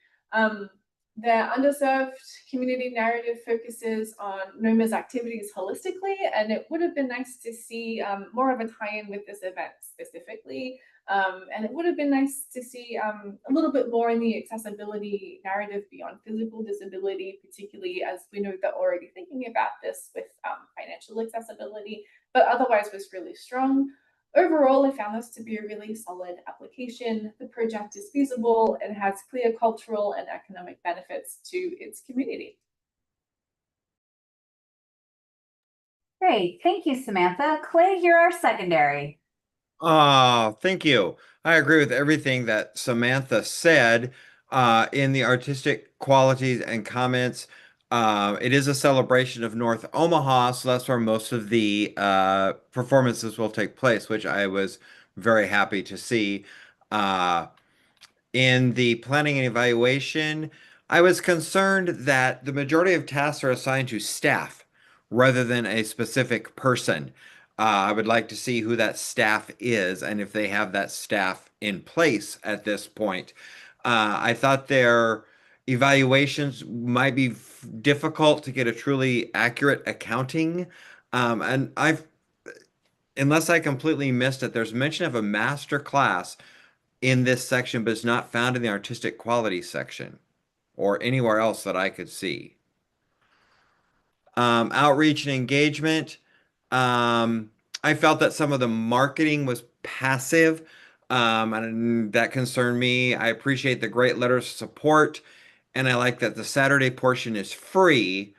Their underserved community narrative focuses on NOMA's activities holistically, and it would have been nice to see more of a tie-in with this event specifically. And it would have been nice to see a little bit more in the accessibility narrative beyond physical disability, particularly as we know they're already thinking about this with financial accessibility, but otherwise was really strong. Overall, I found this to be a really solid application. The project is feasible and has clear cultural and economic benefits to its community. Great, thank you, Samantha. Clay, you're our secondary. Oh, thank you. I agree with everything that Samantha said in the artistic qualities and comments. It is a celebration of North Omaha, so that's where most of the performances will take place, which I was very happy to see. In the planning and evaluation, I was concerned that the majority of tasks are assigned to staff rather than a specific person. I would like to see who that staff is and if they have that staff in place at this point. I thought their evaluations might be difficult to get a truly accurate accounting. And unless I completely missed it, there's mention of a master class in this section, but it's not found in the artistic quality section or anywhere else that I could see. Outreach and engagement. I felt that some of the marketing was passive. And that concerned me. I appreciate the great letters of support, and I like that the Saturday portion is free.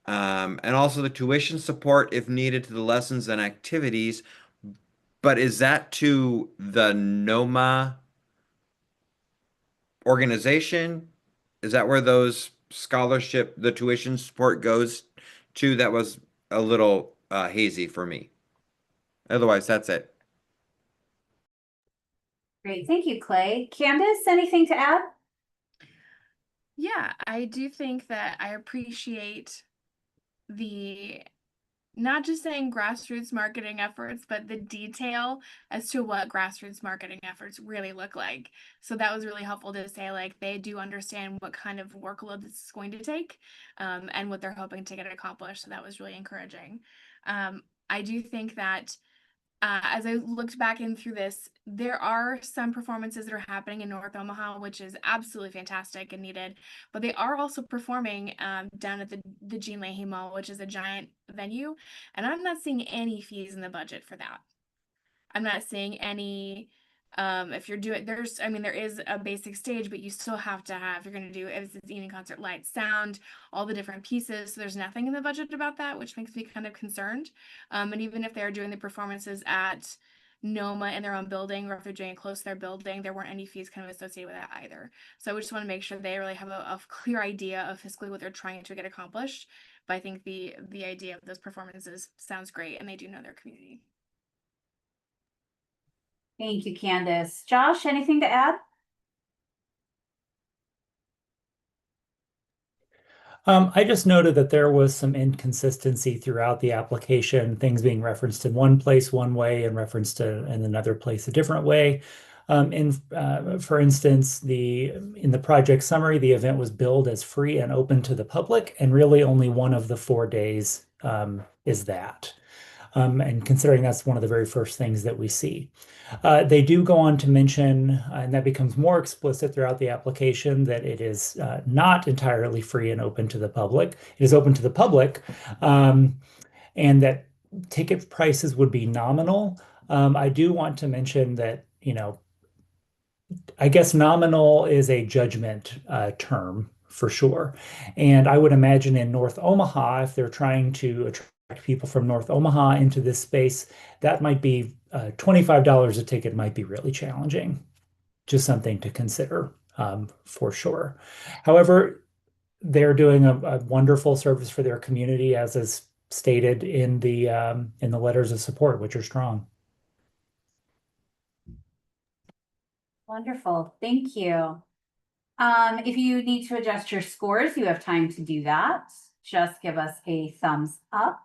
And also the tuition support if needed to the lessons and activities. But is that to the NOMA organization? Is that where those scholarship, the tuition support goes to? That was a little hazy for me. Otherwise, that's it. Great, thank you, Clay. Candace, anything to add? Yeah, I do think that I appreciate the not just saying grassroots marketing efforts, but the detail as to what grassroots marketing efforts really look like. So that was really helpful to say, like, they do understand what kind of workload this is going to take, and what they're hoping to get accomplished. So that was really encouraging. I do think that as I looked back in through this, there are some performances that are happening in North Omaha, which is absolutely fantastic and needed. But they are also performing down at the Jean Leahy Mall, which is a giant venue, and I'm not seeing any fees in the budget for that. I'm not seeing any. If you're doing, I mean, there is a basic stage, but you still have to have, you're going to do, if it's evening concert, light, sound, all the different pieces. So there's nothing in the budget about that, which makes me kind of concerned. And even if they're doing the performances at NOMA in their own building, or if they're doing it close to their building, there weren't any fees kind of associated with that either. So we just want to make sure they really have a clear idea of fiscally what they're trying to get accomplished. But I think the idea of those performances sounds great, and they do know their community. Thank you, Candace. Josh, anything to add? I just noted that there was some inconsistency throughout the application, things being referenced in one place one way and referenced in another place a different way. For instance, in the project summary, the event was billed as free and open to the public, and really only one of the 4 days is that. And considering that's one of the very first things that we see. They do go on to mention, and that becomes more explicit throughout the application, that it is not entirely free and open to the public. It is open to the public, and that ticket prices would be nominal. I do want to mention that, I guess nominal is a judgment term for sure. And I would imagine in North Omaha, if they're trying to attract people from North Omaha into this space, that might be $25 a ticket might be really challenging. Just something to consider for sure. However, they're doing a wonderful service for their community, as is stated in the letters of support, which are strong. Wonderful, thank you. If you need to adjust your scores, you have time to do that. Just give us a thumbs up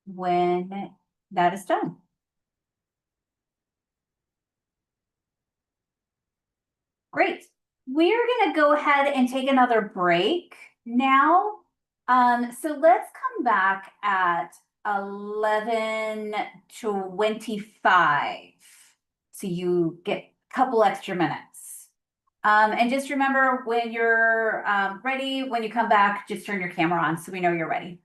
when that is done. Great. We're going to go ahead and take another break now. So let's come back at 11:25. So you get a couple extra minutes. And just remember, when you're ready, when you come back, just turn your camera on so we know you're ready.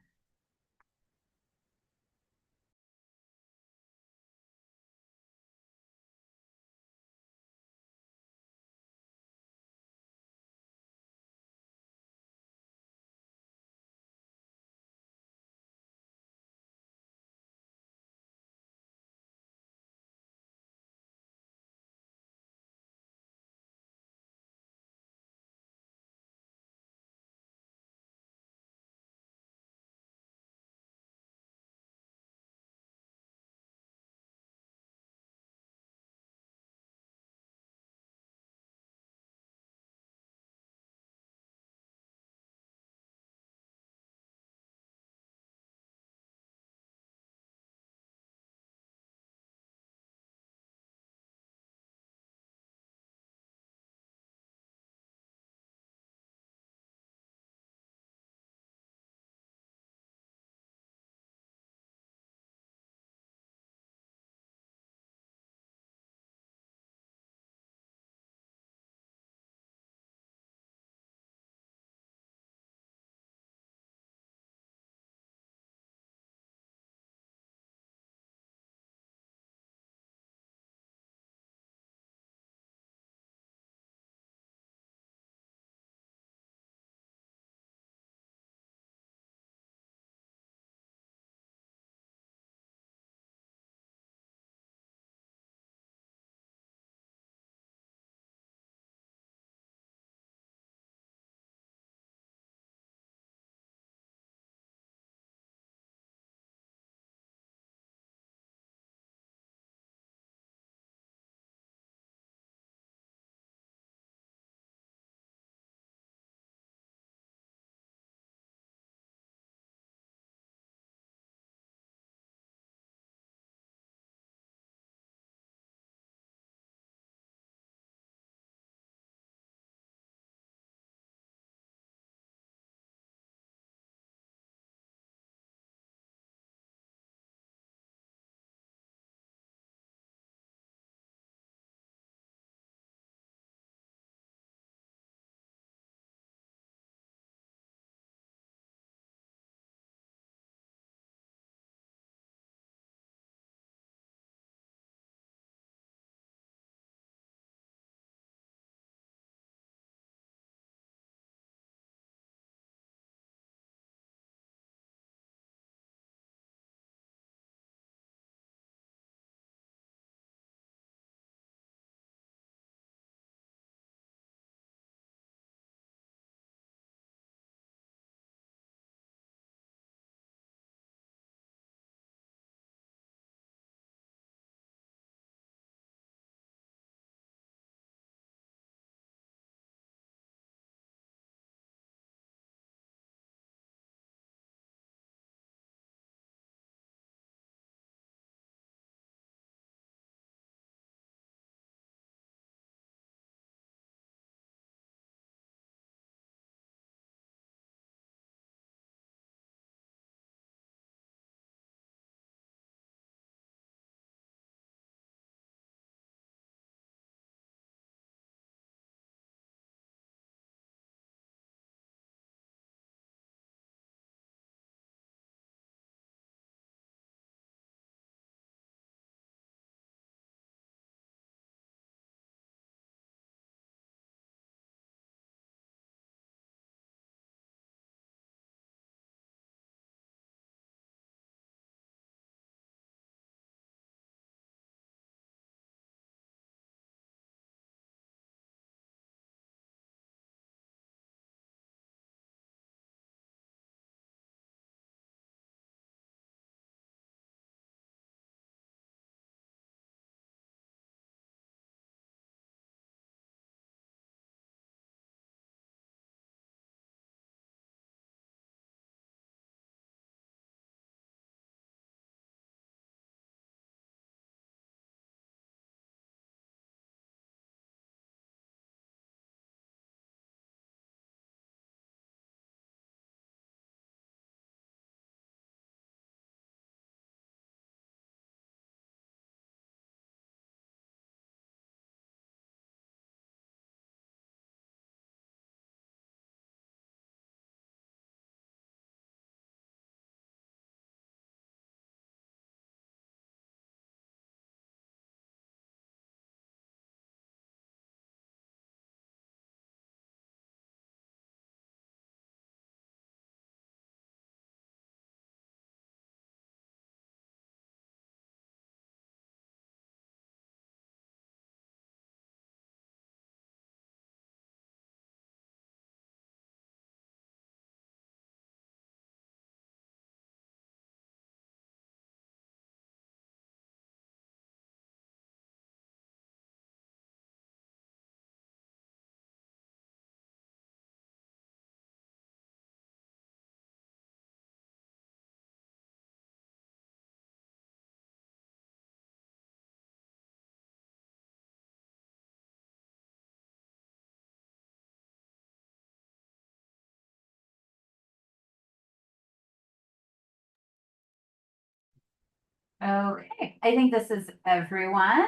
Okay, I think this is everyone.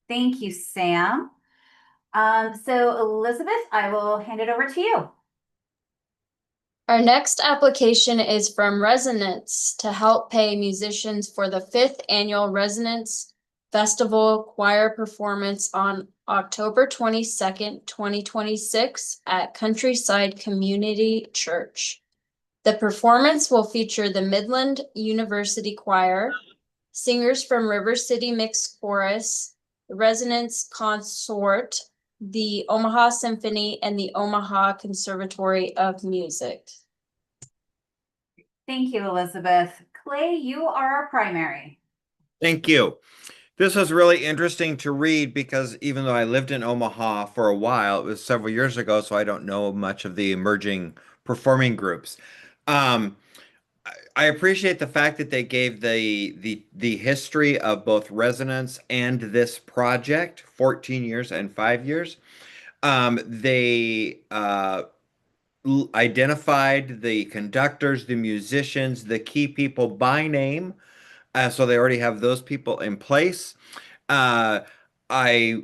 Thank you, Sam. So Elizabeth, I will hand it over to you. Our next application is from Resonance to help pay musicians for the 5th annual Resonance Festival choir performance on October 22nd, 2026 at Countryside Community Church. The performance will feature the Midland University Choir, singers from River City Mixed Chorus, the Resonance Consort, the Omaha Symphony, and the Omaha Conservatory of Music. Thank you, Elizabeth. Clay, you are our primary. Thank you. This was really interesting to read because even though I lived in Omaha for a while, it was several years ago, so I don't know much of the emerging performing groups. Um, I appreciate the fact that they gave the history of both Resonance and this project, 14 years and 5 years. They identified the conductors, the musicians, the key people by name. So they already have those people in place. Uh, I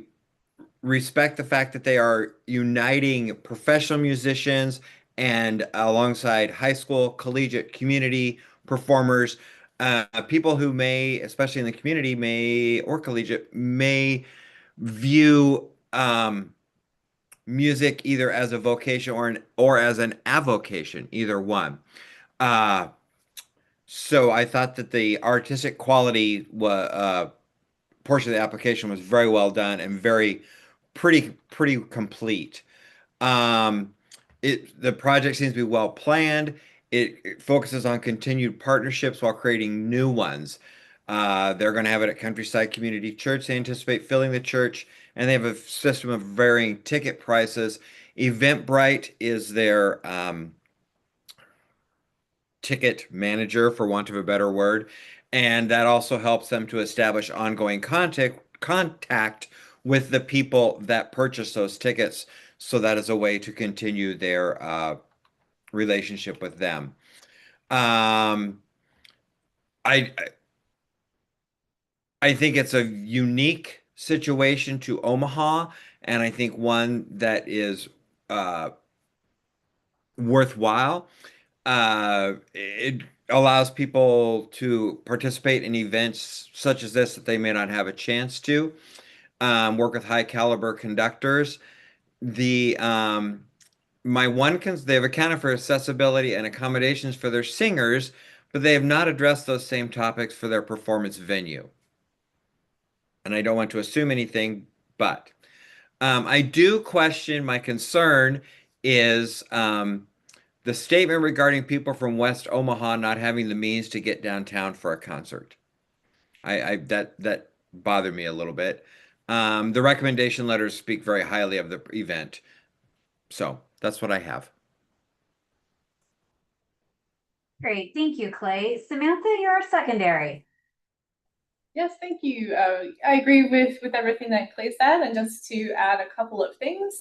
respect the fact that they are uniting professional musicians and alongside high school, collegiate, community performers, people who may, especially in the community, may or collegiate may view music either as a vocation or as an avocation, either one. Uh, so I thought that the artistic quality portion of the application was very well done and very pretty complete. Um, the project seems to be well planned. It focuses on continued partnerships while creating new ones. They're going to have it at Countryside Community Church. They anticipate filling the church, and they have a system of varying ticket prices. Eventbrite is their ticket manager, for want of a better word, and that also helps them to establish ongoing contact with the people that purchase those tickets. So that is a way to continue their relationship with them. Um, I I think it's a unique situation to Omaha, and I think one that is uh, worthwhile. It allows people to participate in events such as this that they may not have a chance to. Work with high caliber conductors. The they have accounted for accessibility and accommodations for their singers, but they have not addressed those same topics for their performance venue. And I don't want to assume anything, but I do question. My concern is the statement regarding people from West Omaha not having the means to get downtown for a concert. That bothered me a little bit. The recommendation letters speak very highly of the event. So that's what I have. Great, thank you, Clay. Samantha, you're our secondary. Yes, thank you. I agree with everything that Clay said, and just to add a couple of things.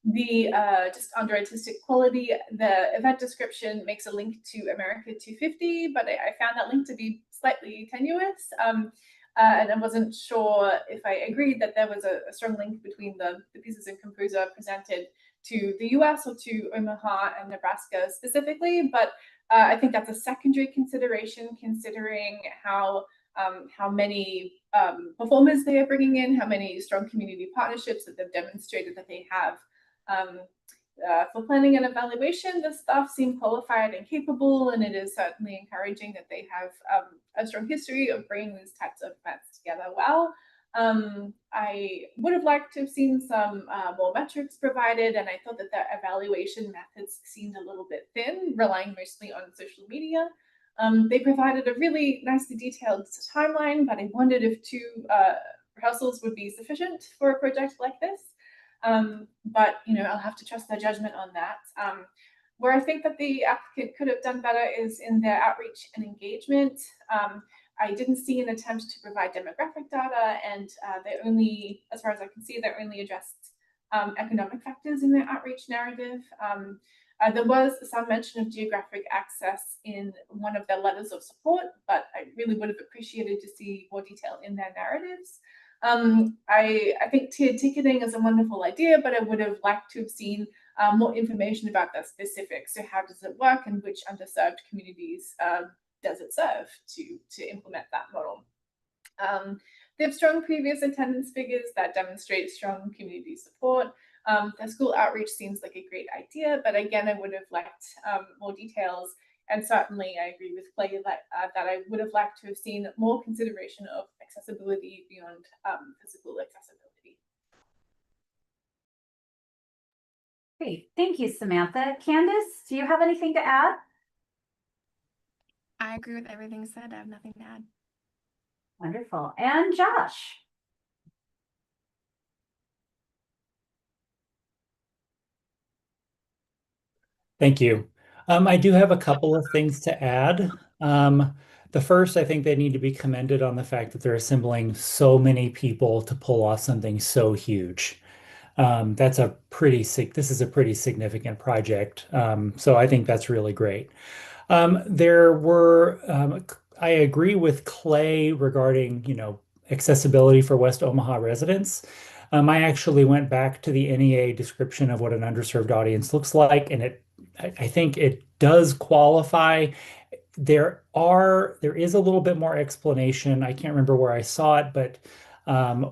The just under artistic quality, the event description makes a link to America 250, but I found that link to be slightly tenuous. And I wasn't sure if I agreed that there was a strong link between the pieces in Composer presented to the US or to Omaha and Nebraska specifically, but I think that's a secondary consideration, considering how many performers they are bringing in, how many strong community partnerships that they've demonstrated that they have. For planning and evaluation, the staff seem qualified and capable, and it is certainly encouraging that they have a strong history of bringing these types of events together well. I would have liked to have seen some more metrics provided, and I thought that the evaluation methods seemed a little bit thin, relying mostly on social media. They provided a really nicely detailed timeline, but I wondered if 2 rehearsals would be sufficient for a project like this. But I'll have to trust their judgment on that. Where I think that the applicant could have done better is in their outreach and engagement. I didn't see an attempt to provide demographic data, and they only, as far as I can see, they only addressed economic factors in their outreach narrative. There was some mention of geographic access in one of their letters of support, but I really would have appreciated to see more detail in their narratives. I think tiered ticketing is a wonderful idea, but I would have liked to have seen more information about the specifics. So how does it work and which underserved communities does it serve to implement that model? They have strong previous attendance figures that demonstrate strong community support. The school outreach seems like a great idea, but again, I would have liked more details. And certainly I agree with Clay that I would have liked to have seen more consideration of accessibility beyond physical accessibility. Great, thank you, Samantha. Candace, do you have anything to add? I agree with everything said. I have nothing to add. Wonderful. And Josh? Thank you. I do have a couple of things to add. The first, I think they need to be commended on the fact that they're assembling so many people to pull off something so huge. This is a pretty significant project. So I think that's really great. I agree with Clay regarding, accessibility for West Omaha residents. I actually went back to the NEA description of what an underserved audience looks like, and I think it does qualify. There is a little bit more explanation. I can't remember where I saw it, but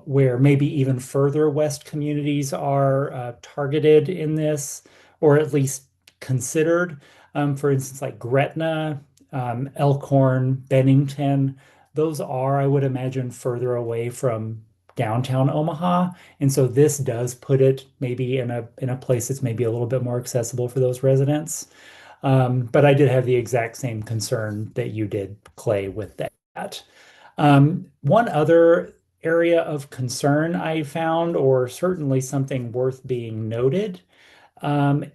where maybe even further west communities are targeted in this, or at least considered. For instance, like Gretna, Elkhorn, Bennington, those are, I would imagine, further away from downtown Omaha. And so this does put it maybe in a place that's maybe a little bit more accessible for those residents. But I did have the exact same concern that you did, Clay, with that. One other area of concern I found, or certainly something worth being noted,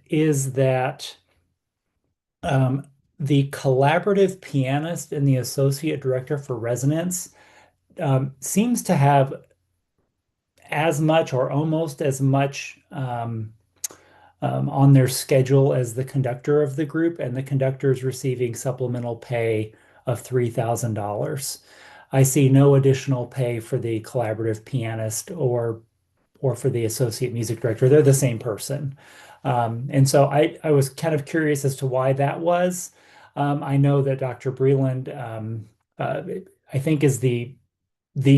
is that the collaborative pianist and the associate director for residents seems to have as much or almost as much on their schedule as the conductor of the group, and the conductor is receiving supplemental pay of $3,000. I see no additional pay for the collaborative pianist or for the associate music director. They're the same person. And so I was kind of curious as to why that was. I know that Dr. Breland, I think, is the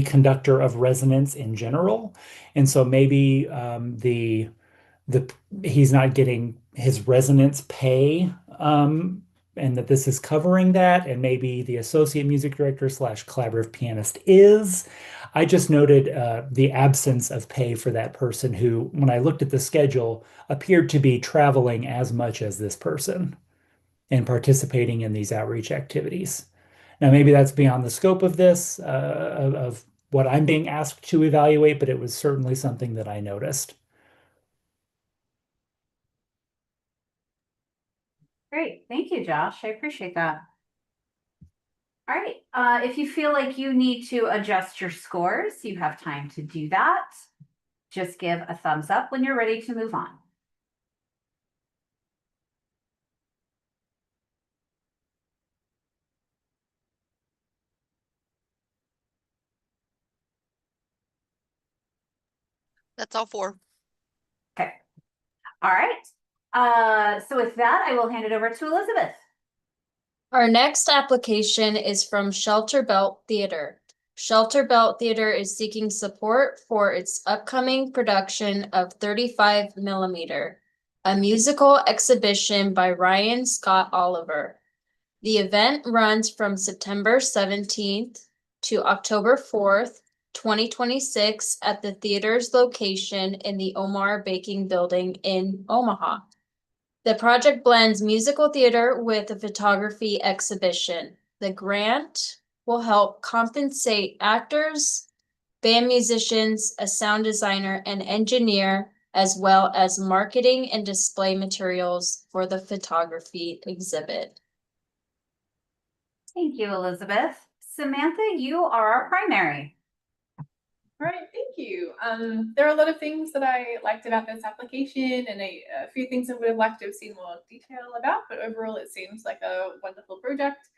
conductor of resonance in general. And so maybe he's not getting his resonance pay, and that this is covering that, and maybe the associate music director / collaborative pianist is. I just noted the absence of pay for that person who, when I looked at the schedule, appeared to be traveling as much as this person and participating in these outreach activities. Now, maybe that's beyond the scope of this, of what I'm being asked to evaluate, but it was certainly something that I noticed. Great, thank you, Josh. I appreciate that. All right, if you feel like you need to adjust your scores, you have time to do that. Just give a thumbs up when you're ready to move on. That's all 4. Okay. All right. So with that, I will hand it over to Elizabeth. Our next application is from Shelter Belt Theater. Shelter Belt Theater is seeking support for its upcoming production of 35 Millimeter, a musical exhibition by Ryan Scott Oliver. The event runs from September 17th to October 4th, 2026 at the theater's location in the Omar Baking Building in Omaha. The project blends musical theater with a photography exhibition. The grant will help compensate actors, band musicians, a sound designer, and engineer, as well as marketing and display materials for the photography exhibit. Thank you, Elizabeth. Samantha, you are our primary. All right, thank you. There are a lot of things that I liked about this application and a few things I would have liked to have seen more detail about, but overall it seems like a wonderful project.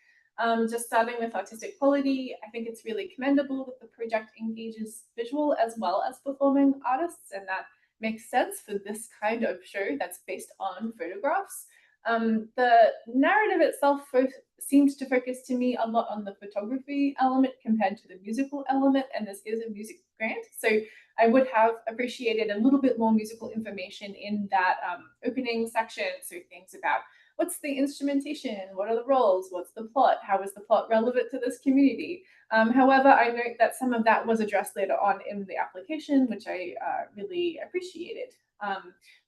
Just starting with artistic quality, I think it's really commendable that the project engages visual as well as performing artists, and that makes sense for this kind of show that's based on photographs. The narrative itself seems to focus to me a lot on the photography element compared to the musical element, and this is a music grant, so I would have appreciated a little bit more musical information in that opening section. So things about what's the instrumentation, what are the roles, what's the plot, how is the plot relevant to this community. However, I note that some of that was addressed later on in the application, which I really appreciated.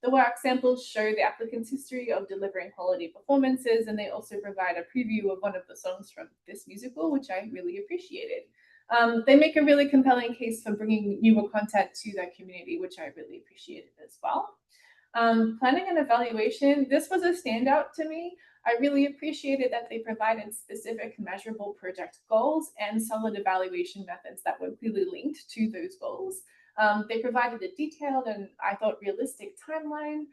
The work samples show the applicant's history of delivering quality performances, and they also provide a preview of one of the songs from this musical, which I really appreciated. They make a really compelling case for bringing newer content to their community, which I really appreciated as well. Planning and evaluation, this was a standout to me. I really appreciated that they provided specific measurable project goals and solid evaluation methods that were clearly linked to those goals. They provided a detailed and I thought realistic timeline.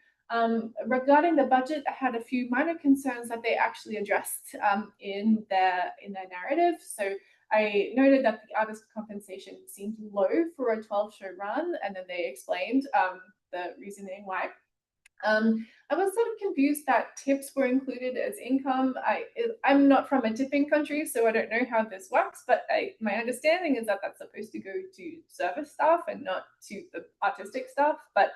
Regarding the budget, I had a few minor concerns that they actually addressed in their narrative. So I noted that the artist compensation seemed low for a 12-show run, and then they explained the reasoning why. I was sort of confused that tips were included as income. I'm not from a tipping country, so I don't know how this works, but my understanding is that that's supposed to go to service staff and not to the artistic staff, but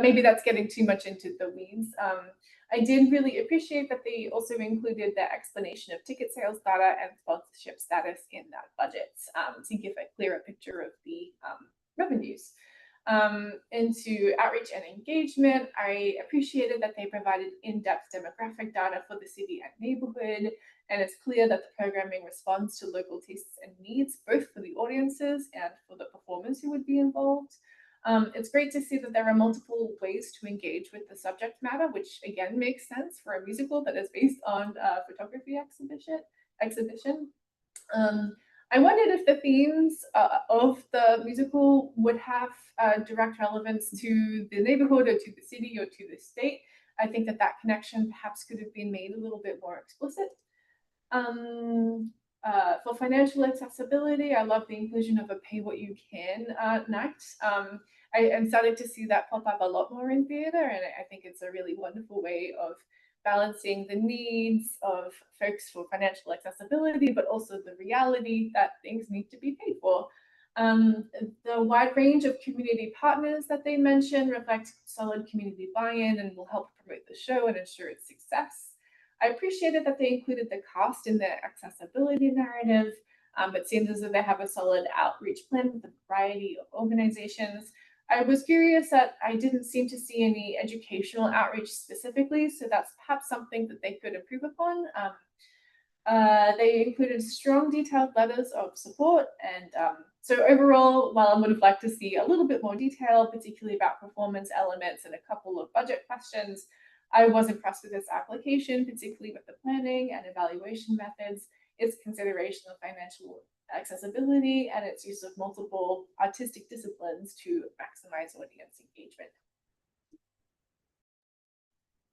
maybe that's getting too much into the weeds. I did really appreciate that they also included the explanation of ticket sales data and sponsorship status in that budget to give a clearer picture of the revenues. Into outreach and engagement, I appreciated that they provided in-depth demographic data for the city and neighborhood, and it's clear that the programming responds to local tastes and needs, both for the audiences and for the performers who would be involved. It's great to see that there are multiple ways to engage with the subject matter, which again makes sense for a musical that is based on a photography exhibition. I wondered if the themes of the musical would have direct relevance to the neighborhood or to the city or to the state. I think that connection perhaps could have been made a little bit more explicit. For financial accessibility, I love the inclusion of a pay what you can night. I am starting to see that pop up a lot more in theatre, and I think it's a really wonderful way of balancing the needs of folks for financial accessibility, but also the reality that things need to be paid for. The wide range of community partners that they mentioned reflect solid community buy-in and will help promote the show and ensure its success. I appreciated that they included the cast in their accessibility narrative, but seems as though they have a solid outreach plan with a variety of organizations. I was curious that I didn't seem to see any educational outreach specifically, so that's perhaps something that they could improve upon. They included strong detailed letters of support, and so overall, while I would have liked to see a little bit more detail, particularly about performance elements and a couple of budget questions, I was impressed with this application, particularly with the planning and evaluation methods, its consideration of financial accessibility, and its use of multiple artistic disciplines to maximize audience engagement.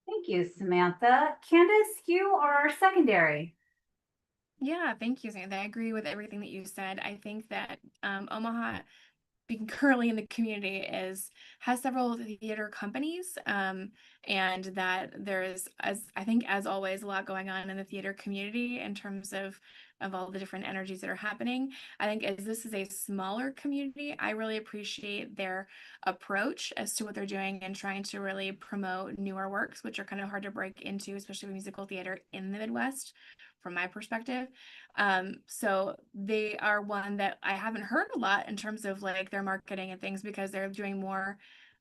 Thank you, Samantha. Candace, you are secondary. Yeah, thank you, Samantha. I agree with everything that you said. I think that Omaha, being currently in the community, has several theater companies, and that there's, as always, a lot going on in the theater community in terms of all the different energies that are happening. I think as this is a smaller community, I really appreciate their approach as to what they're doing and trying to really promote newer works, which are kind of hard to break into, especially musical theater in the Midwest, from my perspective. So they are one that I haven't heard a lot in terms of like their marketing and things, because they're doing more,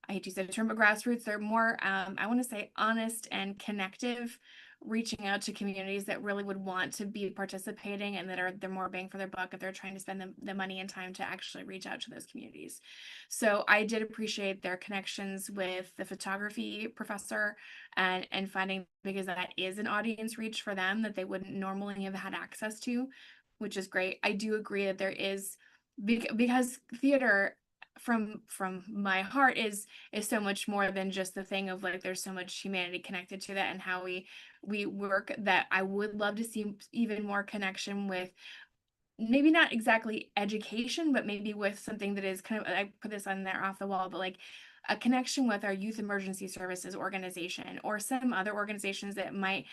I hate to use the term, but grassroots. They're more, I want to say, honest and connective, reaching out to communities that really would want to be participating and that they're more bang for their buck if they're trying to spend the money and time to actually reach out to those communities. So I did appreciate their connections with the photography professor and finding, because that is an audience reach for them that they wouldn't normally have had access to, which is great. I do agree that there is because theater from my heart is so much more than just the thing of like there's so much humanity connected to that and how we work, that I would love to see even more connection with maybe not exactly education, but maybe with something that is kind of, I put this on there off the wall, but like a connection with our youth emergency services organization or some other organizations that might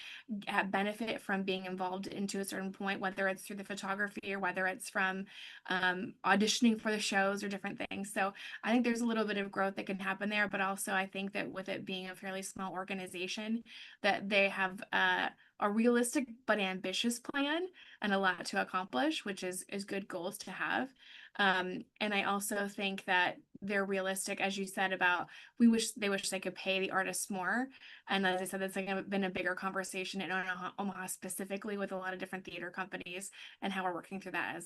benefit from being involved into a certain point, whether it's through the photography or whether it's from auditioning for the shows or different things. So I think there's a little bit of growth that can happen there, but also I think that with it being a fairly small organization, that they have a realistic but ambitious plan and a lot to accomplish, which is good goals to have. And I also think that they're realistic, as you said, about they wish they could pay the artists more. And as I said, that's like been a bigger conversation in Omaha specifically with a lot of different theater companies and how we're working through that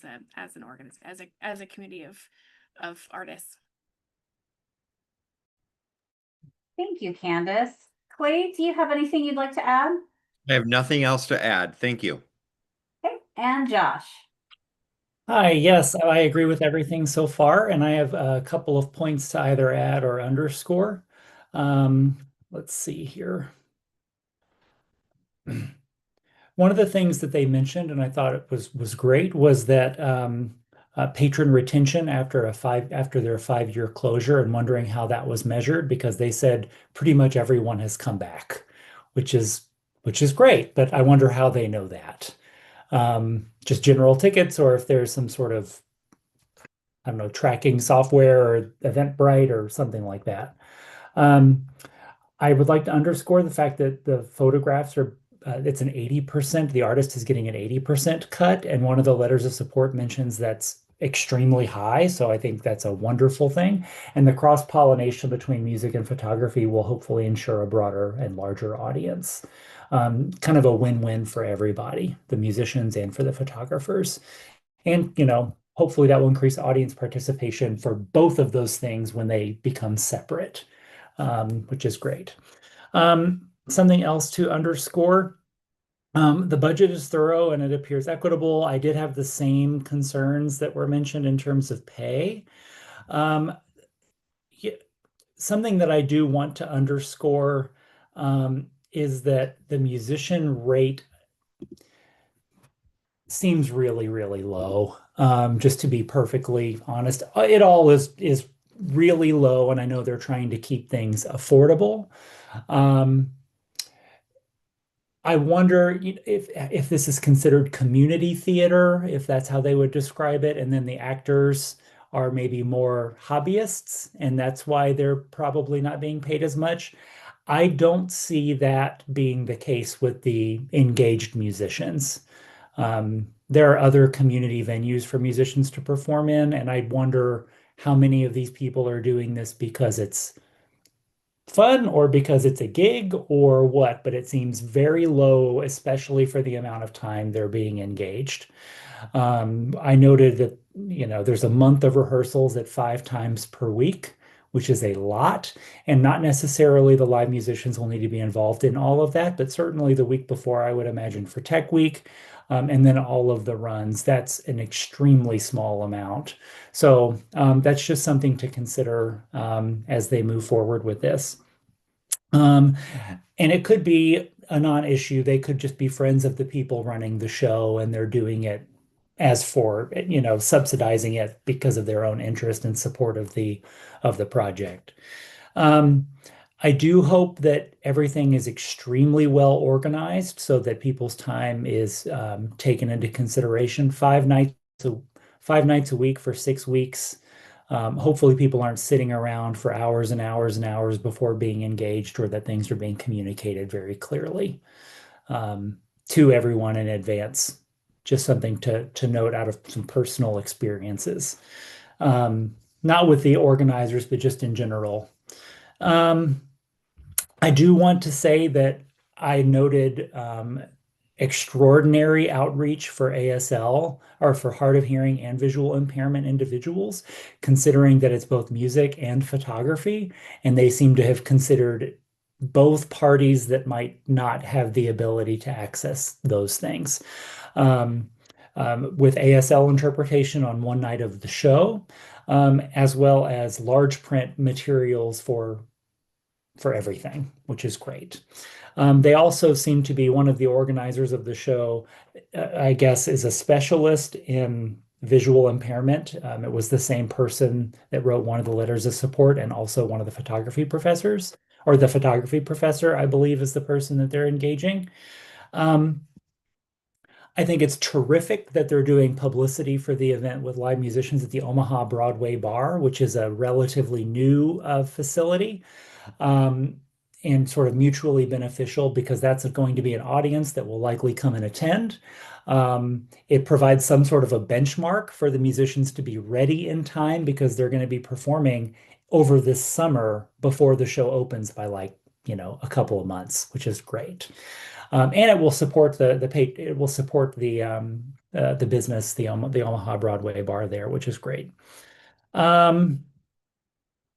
as a community of artists. Thank you, Candace. Clay, do you have anything you'd like to add? I have nothing else to add. Thank you. Okay, and Josh. Hi, yes, I agree with everything so far, and I have a couple of points to either add or underscore. Let's see here. One of the things that they mentioned, and I thought it was great, was that patron retention after their 5-year closure, and wondering how that was measured, because they said pretty much everyone has come back, which is great, but I wonder how they know that. Just general tickets, or if there's some sort of, I don't know, tracking software or Eventbrite or something like that. I would like to underscore the fact that the photographs are, it's an 80%, the artist is getting an 80% cut, and one of the letters of support mentions that's extremely high, so I think that's a wonderful thing. And the cross-pollination between music and photography will hopefully ensure a broader and larger audience. Kind of a win-win for everybody, the musicians and for the photographers. And, hopefully that will increase audience participation for both of those things when they become separate, which is great. Something else to underscore, the budget is thorough and it appears equitable. I did have the same concerns that were mentioned in terms of pay. Something that I do want to underscore is that the musician rate seems really, really low. Just to be perfectly honest, it all is really low, and I know they're trying to keep things affordable. I wonder if this is considered community theater, if that's how they would describe it, and then the actors are maybe more hobbyists, and that's why they're probably not being paid as much. I don't see that being the case with the engaged musicians. There are other community venues for musicians to perform in, and I wonder how many of these people are doing this because it's fun or because it's a gig or what, but it seems very low, especially for the amount of time they're being engaged. I noted that, there's a month of rehearsals at 5 times per week, which is a lot, and not necessarily the live musicians will need to be involved in all of that, but certainly the week before, I would imagine, for Tech Week, and then all of the runs, that's an extremely small amount. So that's just something to consider as they move forward with this. And it could be a non-issue. They could just be friends of the people running the show, and they're doing it as for, subsidizing it because of their own interest and support of the project. I do hope that everything is extremely well organized so that people's time is taken into consideration. 5 nights a week for 6 weeks. Hopefully people aren't sitting around for hours and hours and hours before being engaged, or that things are being communicated very clearly to everyone in advance. Just something to note out of some personal experiences. Not with the organizers, but just in general. I do want to say that I noted extraordinary outreach for ASL, or for hard of hearing and visual impairment individuals, considering that it's both music and photography, and they seem to have considered both parties that might not have the ability to access those things. with ASL interpretation on one night of the show, as well as large print materials for everything, which is great. They also seem to be one of the organizers of the show, I guess, is a specialist in visual impairment. It was the same person that wrote one of the letters of support and also one of the photography professors, or the photography professor, I believe, is the person that they're engaging. I think it's terrific that they're doing publicity for the event with live musicians at the Omaha Broadway Bar, which is a relatively new facility. And sort of mutually beneficial because that's going to be an audience that will likely come and attend. It provides some sort of a benchmark for the musicians to be ready in time because they're going to be performing over this summer before the show opens by a couple of months, which is great. And it will support the business, the Omaha Broadway Bar there, which is great.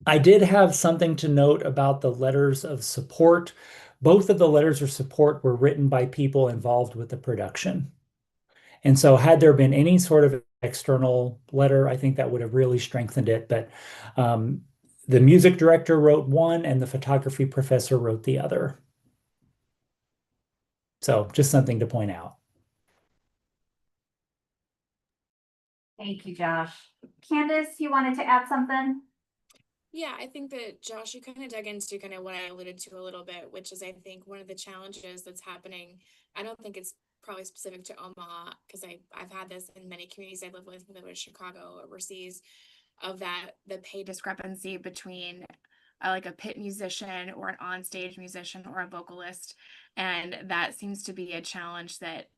I did have something to note about the letters of support. Both of the letters of support were written by people involved with the production. And so had there been any sort of external letter, I think that would have really strengthened it. But the music director wrote one and the photography professor wrote the other. So just something to point out. Thank you, Josh. Candace, you wanted to add something? Yeah, I think that Josh, you kind of dug into kind of what I alluded to a little bit, which is I think one of the challenges that's happening. I don't think it's probably specific to Omaha because I've had this in many communities I live with, whether it's Chicago, overseas, of the pay discrepancy between like a pit musician or an onstage musician or a vocalist, and that seems to be a challenge that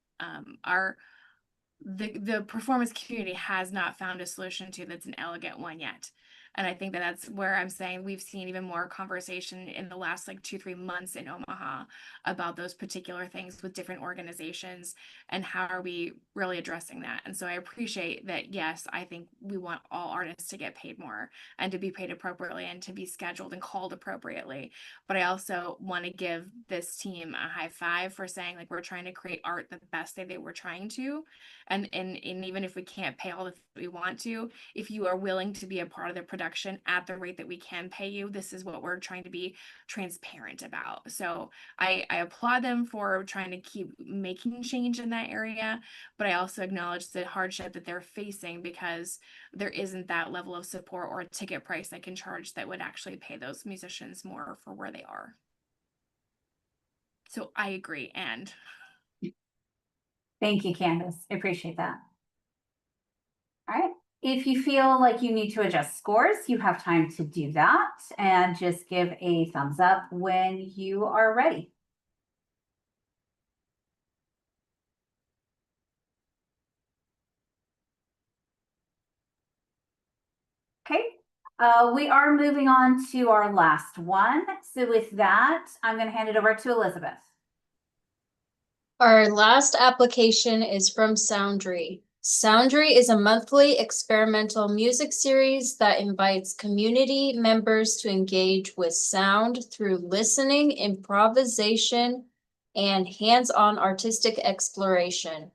the performance community has not found a solution to that's an elegant one yet. And I think that that's where I'm saying we've seen even more conversation in the last 2-3 months in Omaha about those particular things with different organizations and how are we really addressing that. And so I appreciate that. Yes, I think we want all artists to get paid more and to be paid appropriately and to be scheduled and called appropriately. But I also want to give this team a high five for saying we're trying to create art the best way that we're trying to. And even if we can't pay all that we want to, if you are willing to be a part of the production at the rate that we can pay you, this is what we're trying to be transparent about. So I applaud them for trying to keep making change in that area, but I also acknowledge the hardship that they're facing because there isn't that level of support or a ticket price they can charge that would actually pay those musicians more for where they are. So I agree, and Thank you, Candace. I appreciate that. All right. If you feel like you need to adjust scores, you have time to do that and just give a thumbs up when you are ready. Okay, we are moving on to our last one. So with that, I'm going to hand it over to Elizabeth. Our last application is from Soundry. Soundry is a monthly experimental music series that invites community members to engage with sound through listening, improvisation, and hands-on artistic exploration.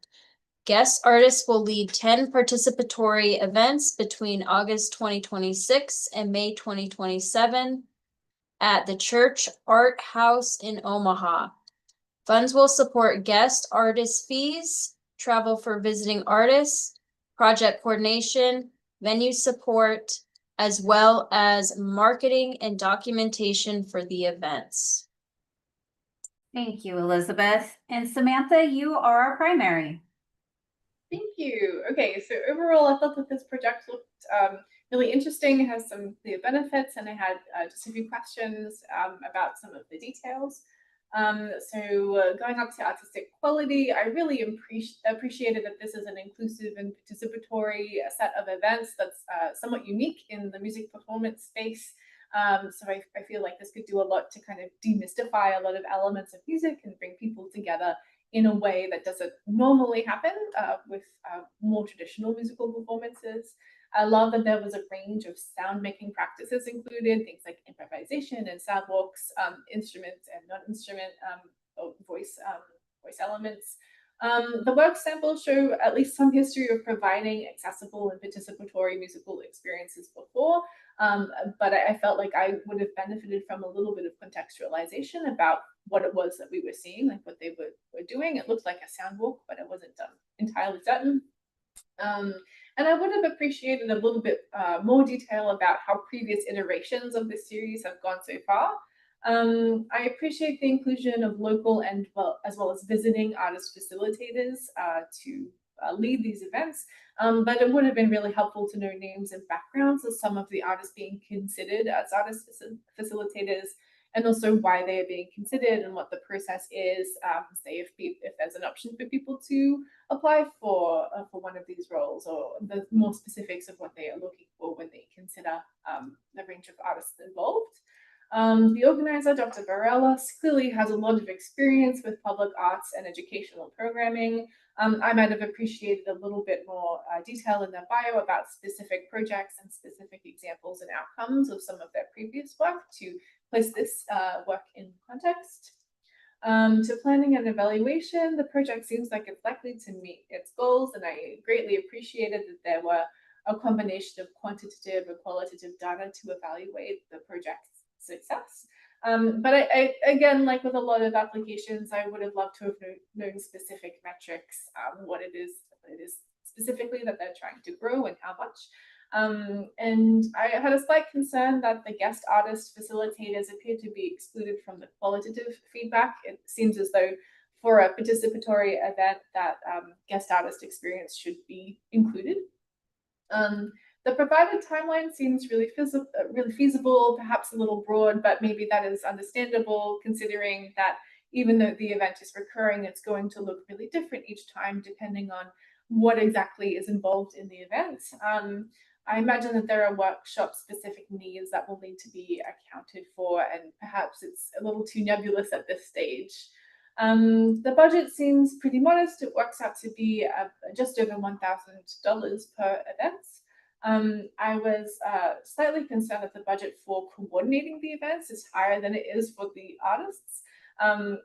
Guest artists will lead 10 participatory events between August 2026 and May 2027 at the Church Art House in Omaha. Funds will support guest artist fees, travel for visiting artists, project coordination, venue support, as well as marketing and documentation for the events. Thank you, Elizabeth. And Samantha, you are our primary. Thank you. Okay, so overall, I thought that this project looked really interesting. It has some of the benefits, and I had just a few questions about some of the details. So going up to artistic quality, I really appreciated that this is an inclusive and participatory set of events that's somewhat unique in the music performance space. So I feel like this could do a lot to kind of demystify a lot of elements of music and bring people together in a way that doesn't normally happen with more traditional musical performances. I love that there was a range of sound making practices included, things like improvisation and sound walks, instruments and non-instrument voice elements. The work samples show at least some history of providing accessible and participatory musical experiences before, but I felt like I would have benefited from a little bit of contextualization about what it was that we were seeing, like what they were doing. It looked like a sound walk, but I wasn't entirely certain. And I would have appreciated a little bit more detail about how previous iterations of this series have gone so far. I appreciate the inclusion of local and as well as visiting artist facilitators to lead these events, but it would have been really helpful to know names and backgrounds of some of the artists being considered as artist facilitators, and also why they are being considered and what the process is. Say if there's an option for people to apply for one of these roles, or the more specifics of what they are looking for when they consider the range of artists involved. The organizer, Dr. Bareilles, clearly has a lot of experience with public arts and educational programming. I might have appreciated a little bit more detail in their bio about specific projects and specific examples and outcomes of some of their previous work to place this work in context. To planning and evaluation, the project seems like it's likely to meet its goals, and I greatly appreciated that there were a combination of quantitative and qualitative data to evaluate the project's success. But I again, like with a lot of applications, I would have loved to have known specific metrics, what it is specifically that they're trying to grow and how much. And I had a slight concern that the guest artist facilitators appeared to be excluded from the qualitative feedback. It seems as though for a participatory event that guest artist experience should be included. The provided timeline seems really feasible, perhaps a little broad, but maybe that is understandable considering that even though the event is recurring, it's going to look really different each time depending on what exactly is involved in the event. I imagine that there are workshop-specific needs that will need to be accounted for, and perhaps it's a little too nebulous at this stage. The budget seems pretty modest. It works out to be just over $1,000 per event. I was slightly concerned that the budget for coordinating the events is higher than it is for the artists.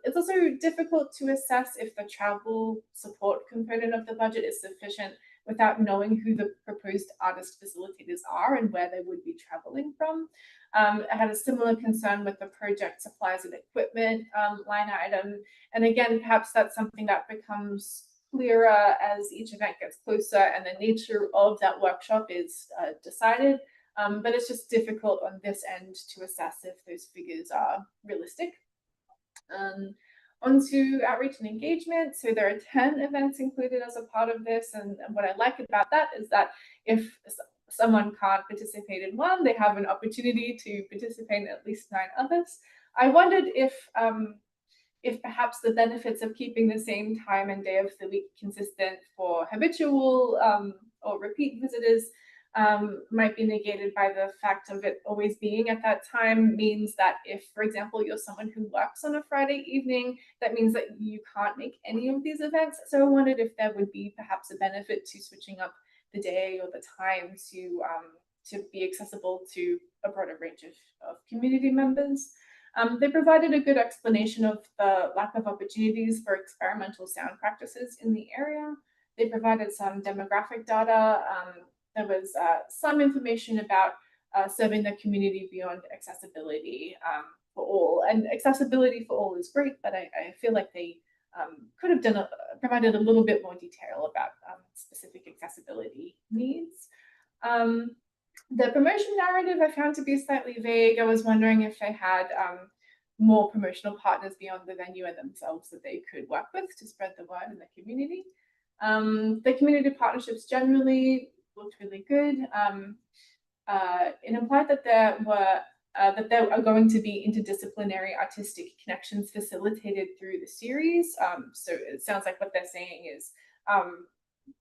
It's also difficult to assess if the travel support component of the budget is sufficient without knowing who the proposed artist facilitators are and where they would be traveling from. I had a similar concern with the project supplies and equipment line item. And again, perhaps that's something that becomes clearer as each event gets closer and the nature of that workshop is decided. But it's just difficult on this end to assess if those figures are realistic. Onto outreach and engagement. So there are 10 events included as a part of this. And what I like about that is that if someone can't participate in one, they have an opportunity to participate in at least 9 others. I wondered if perhaps the benefits of keeping the same time and day of the week consistent for habitual or repeat visitors might be negated by the fact of it always being at that time means that if, for example, you're someone who works on a Friday evening, that means that you can't make any of these events. So I wondered if there would be perhaps a benefit to switching up the day or the time to be accessible to a broader range of community members. They provided a good explanation of the lack of opportunities for experimental sound practices in the area. They provided some demographic data. There was some information about serving the community beyond accessibility for all. And accessibility for all is great, but I feel like they could have provided a little bit more detail about specific accessibility needs. The promotion narrative I found to be slightly vague. I was wondering if they had more promotional partners beyond the venue and themselves that they could work with to spread the word in the community. The community partnerships generally looked really good. It implied that there are going to be interdisciplinary artistic connections facilitated through the series. So it sounds like what they're saying is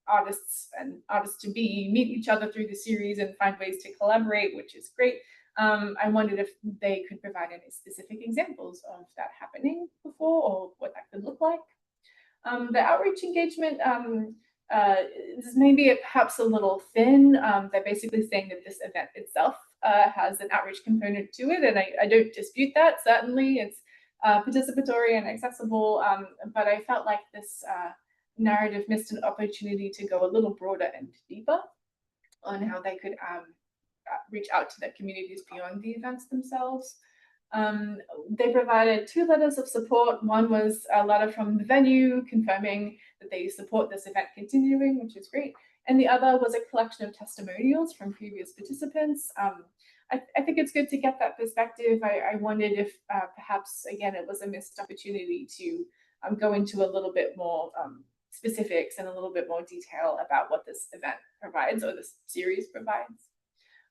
artists and artists-to-be meet each other through the series and find ways to collaborate, which is great. I wondered if they could provide any specific examples of that happening before or what that could look like. The outreach engagement is maybe perhaps a little thin. They're basically saying that this event itself has an outreach component to it, and I don't dispute that. Certainly, it's participatory and accessible, but I felt like this narrative missed an opportunity to go a little broader and deeper on how they could reach out to their communities beyond the events themselves. They provided 2 letters of support. One was a letter from the venue confirming that they support this event continuing, which is great. And the other was a collection of testimonials from previous participants. I think it's good to get that perspective. I wondered if perhaps, again, it was a missed opportunity to go into a little bit more specifics and a little bit more detail about what this event provides or this series provides.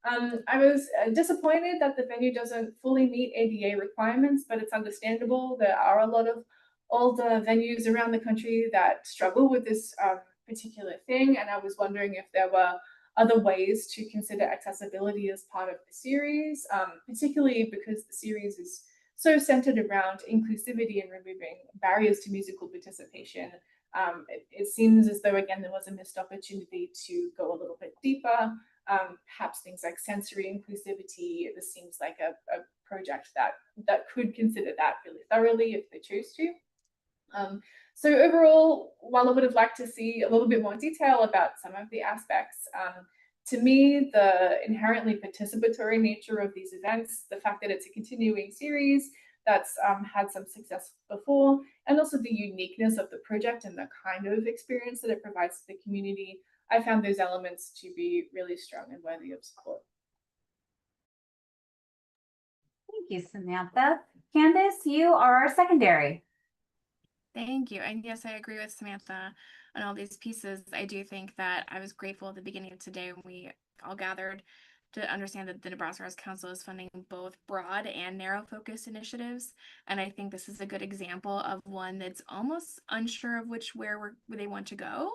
I was disappointed that the venue doesn't fully meet ADA requirements, but it's understandable. There are a lot of older venues around the country that struggle with this particular thing, and I was wondering if there were other ways to consider accessibility as part of the series, particularly because the series is so centered around inclusivity and removing barriers to musical participation. It seems as though, again, there was a missed opportunity to go a little bit deeper. Perhaps things like sensory inclusivity. This seems like a project that could consider that really thoroughly if they choose to. So overall, while I would have liked to see a little bit more detail about some of the aspects, to me, the inherently participatory nature of these events, the fact that it's a continuing series that's had some success before, and also the uniqueness of the project and the kind of experience that it provides to the community, I found those elements to be really strong and worthy of support. Thank you, Samantha. Candace, you are our secondary. Thank you. And yes, I agree with Samantha on all these pieces. I do think that I was grateful at the beginning of today when we all gathered to understand that the Nebraska Arts Council is funding both broad and narrow focused initiatives. And I think this is a good example of one that's almost unsure of where they want to go.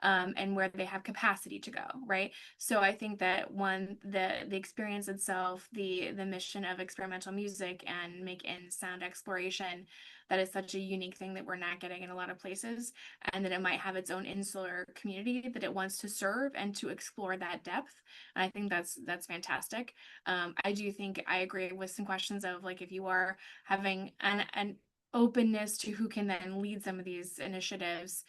And where they have capacity to go, right? So I think that the experience itself, the mission of experimental music and make and sound exploration, that is such a unique thing that we're not getting in a lot of places, and that it might have its own insular community that it wants to serve and to explore that depth. And I think that's fantastic. I do think I agree with some questions of like if you are having an openness to who can then lead some of these initiatives,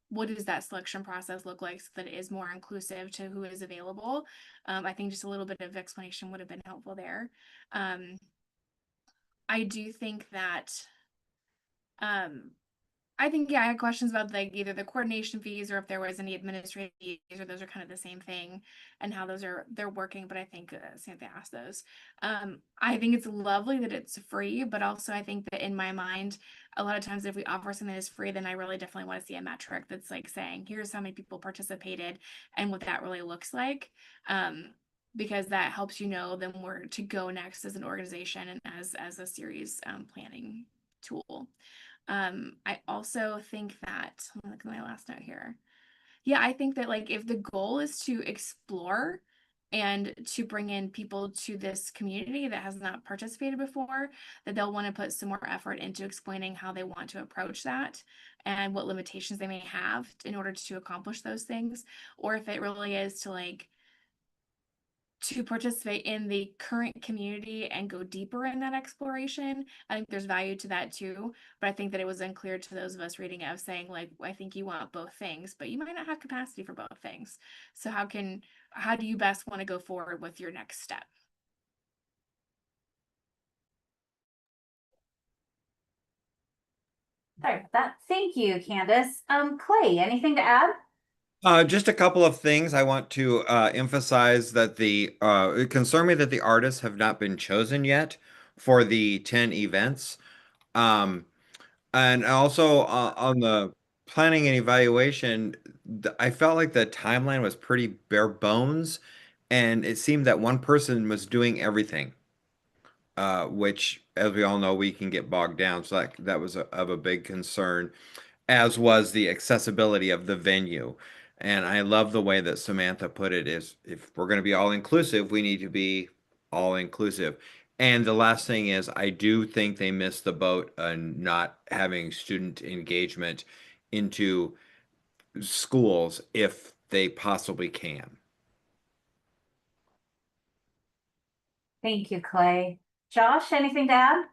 what does that selection process look like so that it is more inclusive to who is available? I think just a little bit of explanation would have been helpful there. I do think that I think, yeah, I had questions about like either the coordination fees or if there was any administrative fees, or those are kind of the same thing and how they're working. But I think Samantha asked those. I think it's lovely that it's free, but also I think that in my mind, a lot of times if we offer something that's free, then I really definitely want to see a metric that's like saying, here's how many people participated and what that really looks like. Because that helps you know then where to go next as an organization and as a series planning tool. I also think that, let me look at my last note here. Yeah, I think that like if the goal is to explore and to bring in people to this community that has not participated before, that they'll want to put some more effort into explaining how they want to approach that and what limitations they may have in order to accomplish those things. Or if it really is to like to participate in the current community and go deeper in that exploration. I think there's value to that too, but I think that it was unclear to those of us reading it of saying like, I think you want both things, but you might not have capacity for both things. So how do you best want to go forward with your next step? Sorry about that. Thank you, Candace. Clay, anything to add? Just a couple of things. I want to emphasize that it concerned me that the artists have not been chosen yet for the 10 events. And also on the planning and evaluation, I felt like the timeline was pretty bare bones, and it seemed that one person was doing everything, which, as we all know, we can get bogged down. So that was of a big concern, as was the accessibility of the venue. And I love the way that Samantha put it is if we're going to be all inclusive, we need to be all inclusive. And the last thing is I do think they missed the boat on not having student engagement into schools if they possibly can. Thank you, Clay. Josh, anything to add?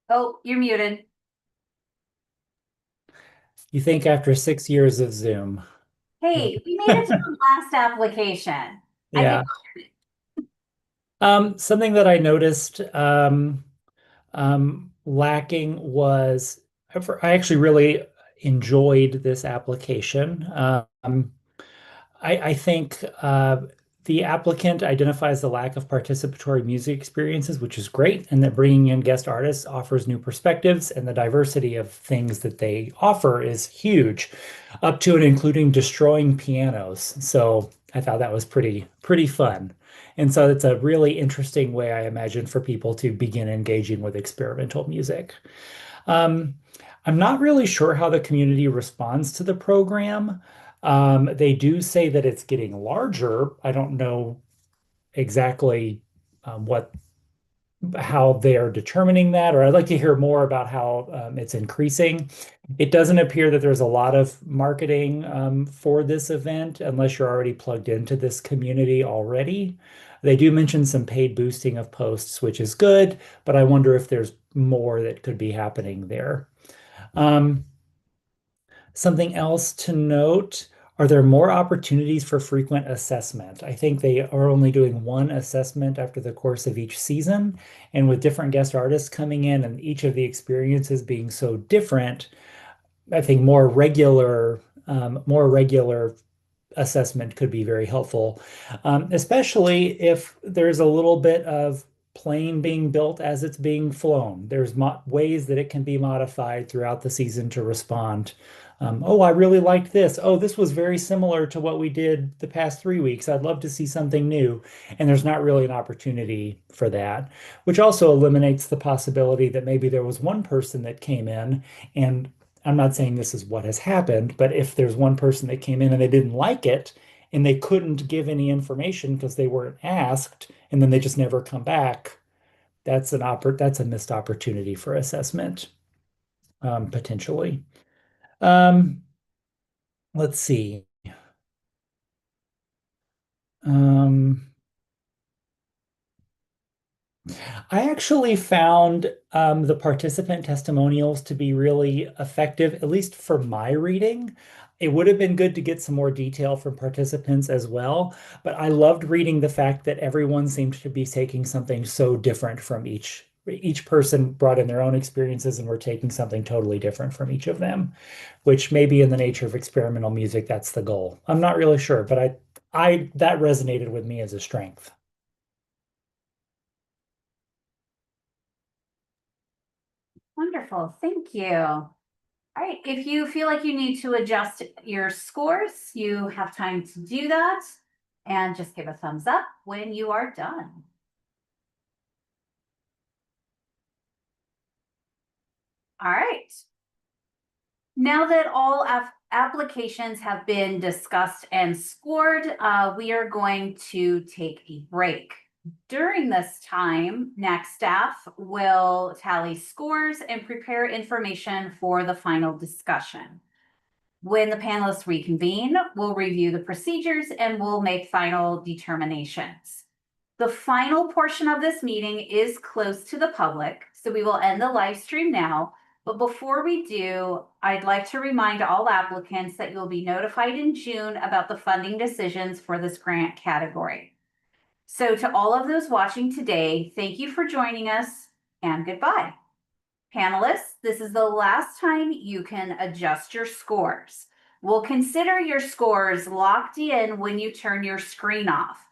Oh, you're muted. You think after 6 years of Zoom. Hey, we made it to the last application. I Yeah. Something that I noticed lacking was I actually really enjoyed this application. I think the applicant identifies the lack of participatory music experiences, which is great, and that bringing in guest artists offers new perspectives, and the diversity of things that they offer is huge, up to and including destroying pianos. So I thought that was pretty fun. And so it's a really interesting way, I imagine, for people to begin engaging with experimental music. Um, I'm not really sure how the community responds to the program. They do say that it's getting larger. I don't know exactly what how they are determining that, or I'd like to hear more about how it's increasing. It doesn't appear that there's a lot of marketing for this event unless you're already plugged into this community already. They do mention some paid boosting of posts, which is good, but I wonder if there's more that could be happening there. Um, Something else to note, are there more opportunities for frequent assessment? I think they are only doing one assessment after the course of each season. And with different guest artists coming in and each of the experiences being so different, I think more regular assessment could be very helpful, especially if there's a little bit of plane being built as it's being flown. There's ways that it can be modified throughout the season to respond. Oh, I really liked this. Oh, this was very similar to what we did the past 3 weeks. I'd love to see something new. And there's not really an opportunity for that, which also eliminates the possibility that maybe there was one person that came in, and I'm not saying this is what has happened, but if there's one person that came in and they didn't like it and they couldn't give any information because they weren't asked, and then they just never come back, that's a missed opportunity for assessment, potentially. Um, let's see. Um, I actually found the participant testimonials to be really effective, at least for my reading. It would have been good to get some more detail from participants as well, but I loved reading the fact that everyone seemed to be taking something so different from each. Each person brought in their own experiences and were taking something totally different from each of them, which may be in the nature of experimental music. That's the goal. I'm not really sure, but I that resonated with me as a strength. Wonderful, thank you. All right, if you feel like you need to adjust your scores, you have time to do that. And just give a thumbs up when you are done. All right. Now that all applications have been discussed and scored, we are going to take a break. During this time, NAC staff will tally scores and prepare information for the final discussion. When the panelists reconvene, we'll review the procedures and we'll make final determinations. The final portion of this meeting is closed to the public, so we will end the live stream now. But before we do, I'd like to remind all applicants that you'll be notified in June about the funding decisions for this grant category. So to all of those watching today, thank you for joining us and goodbye. Panelists, this is the last time you can adjust your scores. We'll consider your scores locked in when you turn your screen off.